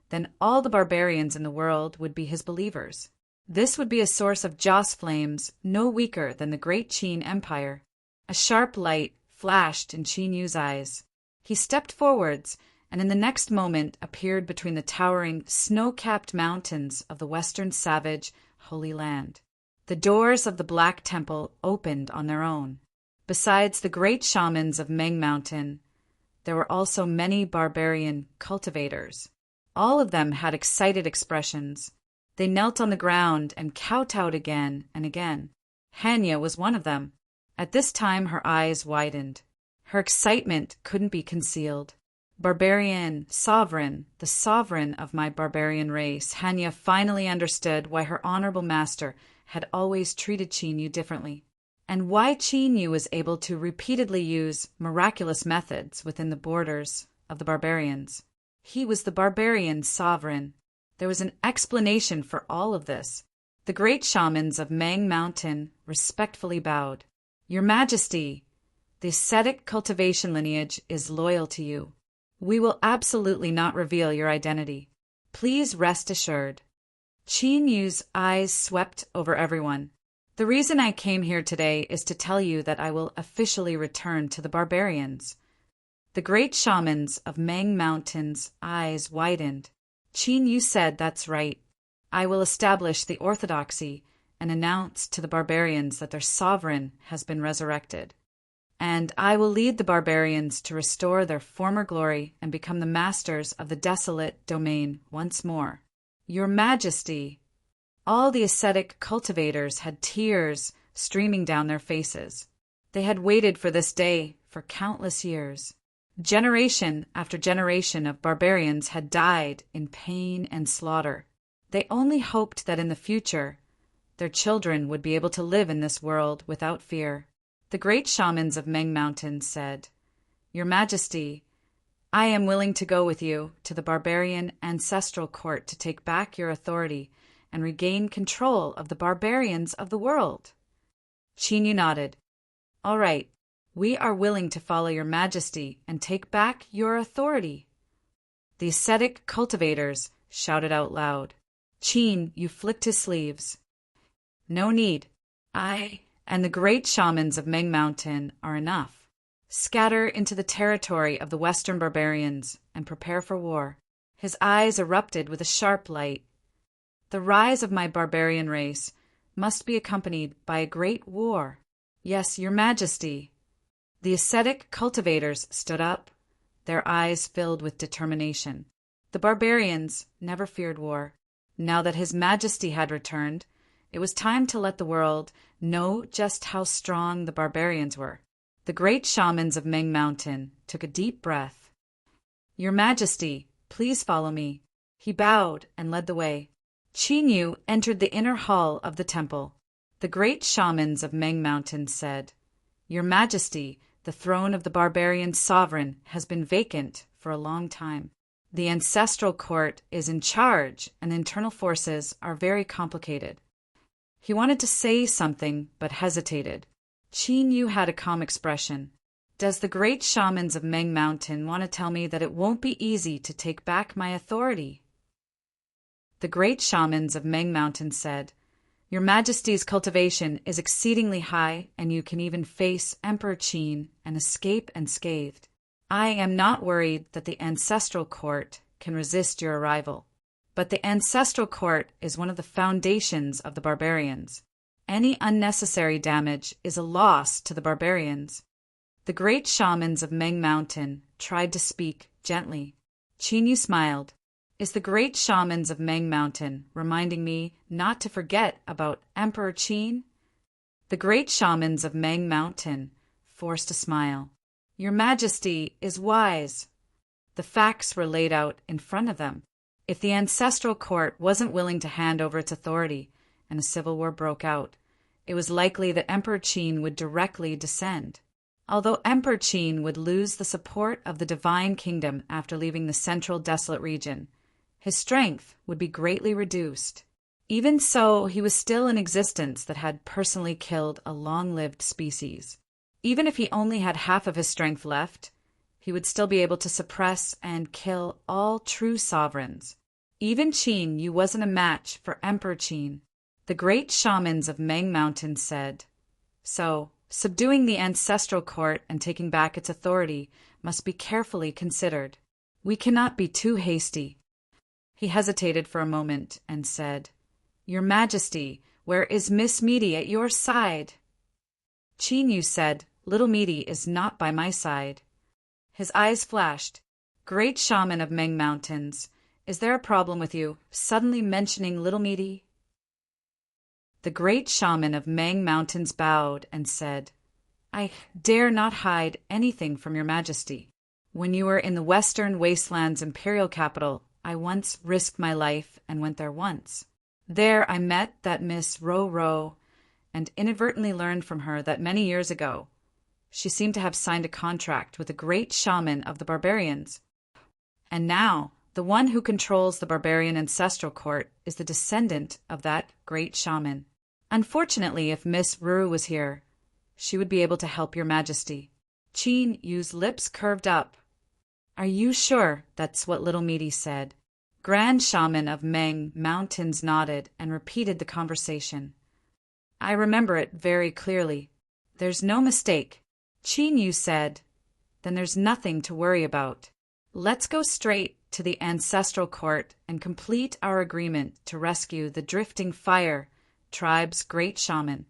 Speaker 1: then all the barbarians in the world would be his believers. This would be a source of Joss Flames no weaker than the great Qin Empire. A sharp light flashed in Qin Yu's eyes. He stepped forwards, and in the next moment appeared between the towering, snow-capped mountains of the Western Savage Holy Land. The doors of the Black Temple opened on their own. Besides the great shamans of Meng Mountain, there were also many barbarian cultivators. All of them had excited expressions. They knelt on the ground and kowtowed again and again. Hanya was one of them. At this time her eyes widened. Her excitement couldn't be concealed. Barbarian, sovereign, the sovereign of my barbarian race, Hanya finally understood why her honorable master had always treated Qin Yu differently, and why Qin Yu was able to repeatedly use miraculous methods within the borders of the barbarians. He was the barbarian sovereign. There was an explanation for all of this. The great shamans of Meng Mountain respectfully bowed. Your Majesty, the ascetic cultivation lineage is loyal to you. We will absolutely not reveal your identity. Please rest assured. Qin Yu's eyes swept over everyone. The reason I came here today is to tell you that I will officially return to the barbarians. The great shamans of Meng Mountain's eyes widened. Qin Yu said, that's right. I will establish the orthodoxy and announce to the barbarians that their sovereign has been resurrected. And I will lead the barbarians to restore their former glory and become the masters of the desolate domain once more. Your Majesty! All the ascetic cultivators had tears streaming down their faces. They had waited for this day for countless years. Generation after generation of barbarians had died in pain and slaughter. They only hoped that in the future, their children would be able to live in this world without fear. The great shamans of Meng Mountain said, Your Majesty, I am willing to go with you to the barbarian ancestral court to take back your authority and regain control of the barbarians of the world. Qin Yu nodded. All right, we are willing to follow your Majesty and take back your authority. The ascetic cultivators shouted out loud. Qin Yu flicked his sleeves. No need. I and the great shamans of Meng Mountain are enough. Scatter into the territory of the Western barbarians and prepare for war. His eyes erupted with a sharp light. The rise of my barbarian race must be accompanied by a great war. Yes, your Majesty. The ascetic cultivators stood up, their eyes filled with determination. The barbarians never feared war. Now that His Majesty had returned, it was time to let the world know just how strong the barbarians were. The great shamans of Meng Mountain took a deep breath. Your Majesty, please follow me. He bowed and led the way. Qin Yu entered the inner hall of the temple. The great shamans of Meng Mountain said, Your Majesty, the throne of the barbarian sovereign has been vacant for a long time. The ancestral court is in charge and internal forces are very complicated. He wanted to say something but hesitated. Qin Yu had a calm expression. Does the great shamans of Meng Mountain want to tell me that it won't be easy to take back my authority? The great shamans of Meng Mountain said, Your Majesty's cultivation is exceedingly high, and you can even face Emperor Qin and escape unscathed. I am not worried that the ancestral court can resist your arrival. But the ancestral court is one of the foundations of the barbarians. Any unnecessary damage is a loss to the barbarians. The great shamans of Meng Mountain tried to speak gently. Qin Yu smiled. Is the great shamans of Meng Mountain reminding me not to forget about Emperor Qin? The great shamans of Meng Mountain forced a smile. Your Majesty is wise. The facts were laid out in front of them. If the ancestral court wasn't willing to hand over its authority and a civil war broke out, it was likely that Emperor Qin would directly descend. Although Emperor Qin would lose the support of the Divine Kingdom after leaving the central desolate region, his strength would be greatly reduced. Even so, he was still an existence that had personally killed a long-lived species. Even if he only had half of his strength left, he would still be able to suppress and kill all true sovereigns. Even Qin Yu wasn't a match for Emperor Qin. The great shamans of Meng Mountain said. So, subduing the ancestral court and taking back its authority must be carefully considered. We cannot be too hasty. He hesitated for a moment and said, Your Majesty, where is Miss Meaty at your side? Qin Yu said, Little Meaty is not by my side. His eyes flashed. Great shaman of Meng Mountains, is there a problem with you, suddenly mentioning Little Meaty? The great shaman of Meng Mountains bowed and said, I dare not hide anything from your Majesty. When you were in the Western Wastelands imperial capital, I once risked my life and went there once. There I met that Miss Ro Ro and inadvertently learned from her that many years ago, she seemed to have signed a contract with a great shaman of the barbarians. And now, the one who controls the barbarian ancestral court is the descendant of that great shaman. Unfortunately, if Miss Ruru was here, she would be able to help your Majesty. Qin Yu's lips curved up. Are you sure that's what Little Meaty said? Grand Shaman of Meng Mountains nodded and repeated the conversation. I remember it very clearly. There's no mistake. Qin Yu said, Then there's nothing to worry about. Let's go straight to the ancestral court and complete our agreement to rescue the Drifting Fire tribe's great shaman.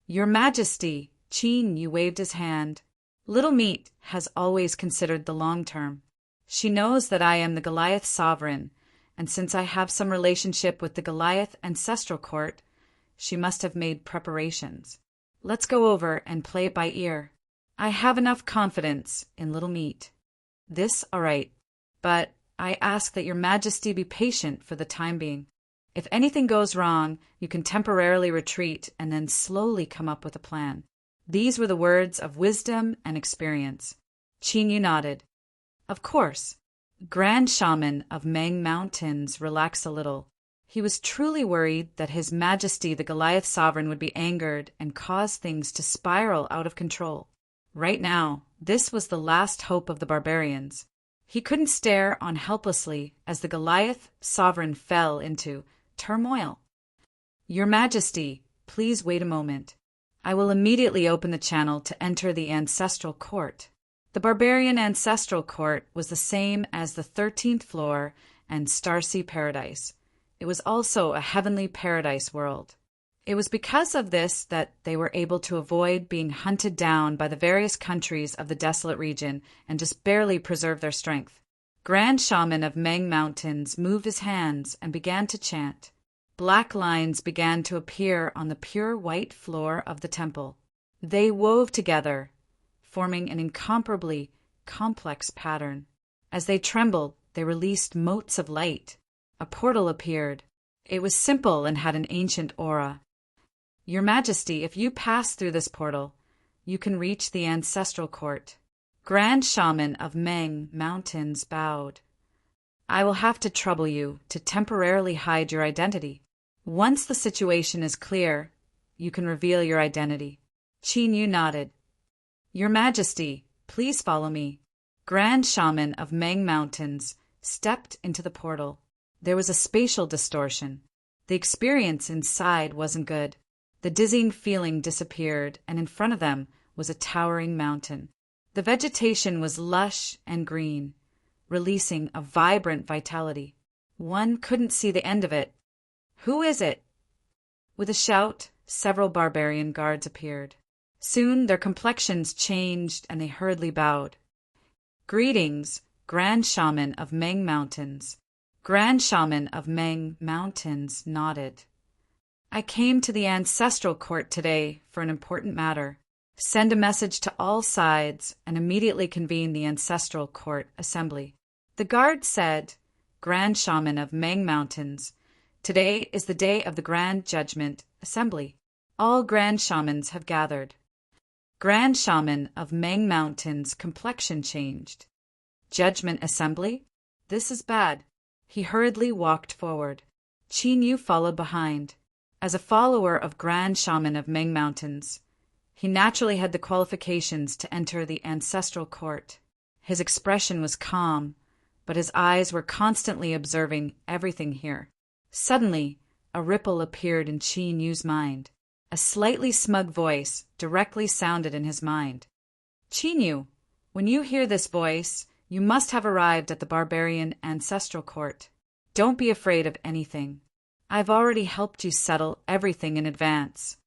Speaker 1: Your Majesty, Qin Yu waved his hand. Little Meat has always considered the long term. She knows that I am the Goliath sovereign, and since I have some relationship with the Goliath ancestral court, she must have made preparations. Let's go over and play it by ear. I have enough confidence in Little Meat. This, all right, but I ask that your Majesty be patient for the time being. If anything goes wrong, you can temporarily retreat and then slowly come up with a plan. These were the words of wisdom and experience. Qin Yu nodded. Of course. Grand Shaman of Meng Mountains relaxed a little. He was truly worried that His Majesty the Goliath Sovereign would be angered and cause things to spiral out of control. Right now, this was the last hope of the barbarians. He couldn't stare on helplessly as the Goliath Sovereign fell into turmoil. Your Majesty, please wait a moment. I will immediately open the channel to enter the ancestral court. The barbarian ancestral court was the same as the 13th floor and Starsea Paradise. It was also a heavenly paradise world. It was because of this that they were able to avoid being hunted down by the various countries of the desolate region and just barely preserve their strength. Grand Shaman of Meng Mountains moved his hands and began to chant. Black lines began to appear on the pure white floor of the temple. They wove together, forming an incomparably complex pattern. As they trembled, they released motes of light. A portal appeared. It was simple and had an ancient aura. Your Majesty, if you pass through this portal, you can reach the ancestral court. Grand Shaman of Meng Mountains bowed. I will have to trouble you to temporarily hide your identity. Once the situation is clear, you can reveal your identity. Qin Yu nodded. Your Majesty, please follow me. Grand Shaman of Meng Mountains stepped into the portal. There was a spatial distortion. The experience inside wasn't good. The dizzying feeling disappeared, and in front of them was a towering mountain. The vegetation was lush and green, releasing a vibrant vitality. One couldn't see the end of it. "Who is it?" With a shout, several barbarian guards appeared. Soon their complexions changed and they hurriedly bowed. "Greetings, Grand Shaman of Meng Mountains." Grand Shaman of Meng Mountains nodded. "I came to the ancestral court today for an important matter. Send a message to all sides and immediately convene the ancestral court assembly." The guard said, "Grand Shaman of Meng Mountains, today is the day of the Grand Judgment Assembly. All Grand Shamans have gathered." Grand Shaman of Meng Mountains' complexion changed. "Judgment Assembly? This is bad." He hurriedly walked forward. Qin Yu followed behind. As a follower of Grand Shaman of Meng Mountains, he naturally had the qualifications to enter the ancestral court. His expression was calm, but his eyes were constantly observing everything here. Suddenly, a ripple appeared in Qin Yu's mind. A slightly smug voice directly sounded in his mind. "Qin Yu, when you hear this voice, you must have arrived at the barbarian ancestral court. Don't be afraid of anything. I've already helped you settle everything in advance.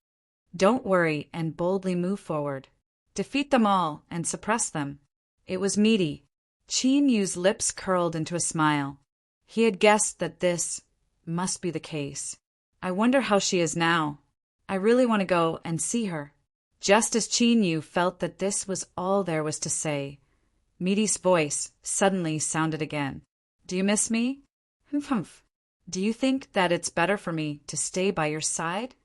Speaker 1: Don't worry and boldly move forward. Defeat them all and suppress them." It was Meaty. Qin Yu's lips curled into a smile. He had guessed that this must be the case. "I wonder how she is now. I really want to go and see her." Just as Qin Yu felt that this was all there was to say, Meaty's voice suddenly sounded again. "Do you miss me? Humph. Do you think that it's better for me to stay by your side?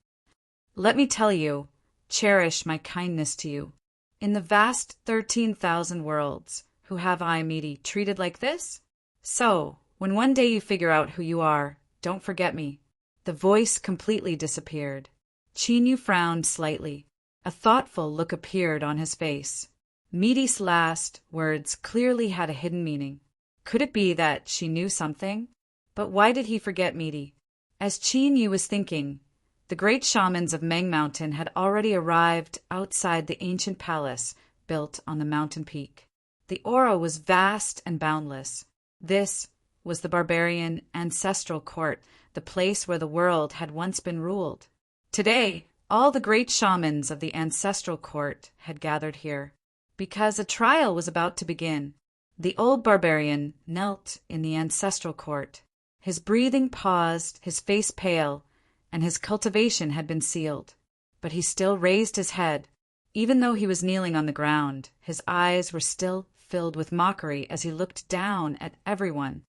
Speaker 1: Let me tell you, cherish my kindness to you. In the vast 13,000 worlds, who have I, Meaty, treated like this? So, when one day you figure out who you are, don't forget me." The voice completely disappeared. Qin Yu frowned slightly. A thoughtful look appeared on his face. Meaty's last words clearly had a hidden meaning. Could it be that she knew something? But why did he forget Meaty? As Qin Yu was thinking, the great shamans of Meng Mountain had already arrived outside the ancient palace built on the mountain peak. The aura was vast and boundless. This was the barbarian ancestral court, the place where the world had once been ruled. Today, all the great shamans of the ancestral court had gathered here, because a trial was about to begin. The old barbarian knelt in the ancestral court. His breathing paused, his face pale, and his cultivation had been sealed. But he still raised his head. Even though he was kneeling on the ground, his eyes were still filled with mockery as he looked down at everyone.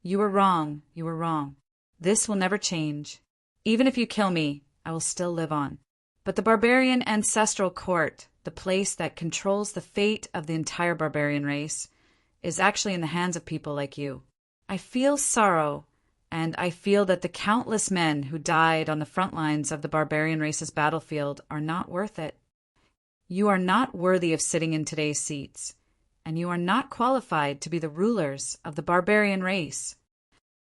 Speaker 1: "You were wrong, you were wrong. This will never change. Even if you kill me, I will still live on. But the barbarian ancestral court, the place that controls the fate of the entire barbarian race, is actually in the hands of people like you. I feel sorrow, and I feel that the countless men who died on the front lines of the barbarian race's battlefield are not worth it. You are not worthy of sitting in today's seats, and you are not qualified to be the rulers of the barbarian race."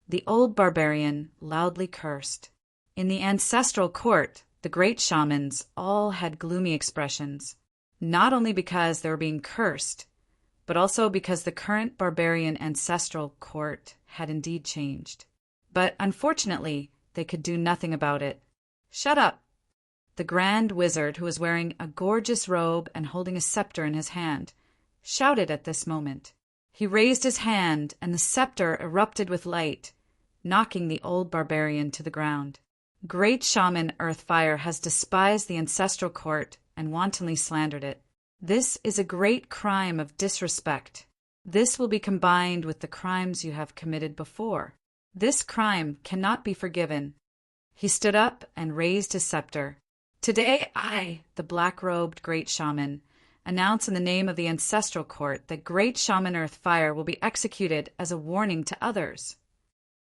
Speaker 1: The old barbarian loudly cursed. In the ancestral court, the great shamans all had gloomy expressions, not only because they were being cursed, but also because the current barbarian ancestral court had indeed changed. But unfortunately, they could do nothing about it. "Shut up!" The grand wizard, who was wearing a gorgeous robe and holding a scepter in his hand, shouted at this moment. He raised his hand, and the scepter erupted with light, knocking the old barbarian to the ground. "Great Shaman Earthfire has despised the ancestral court and wantonly slandered it. This is a great crime of disrespect. This will be combined with the crimes you have committed before. This crime cannot be forgiven." He stood up and raised his scepter. "Today I, the black-robed great shaman, announce in the name of the ancestral court that great Shaman Earthfire will be executed as a warning to others.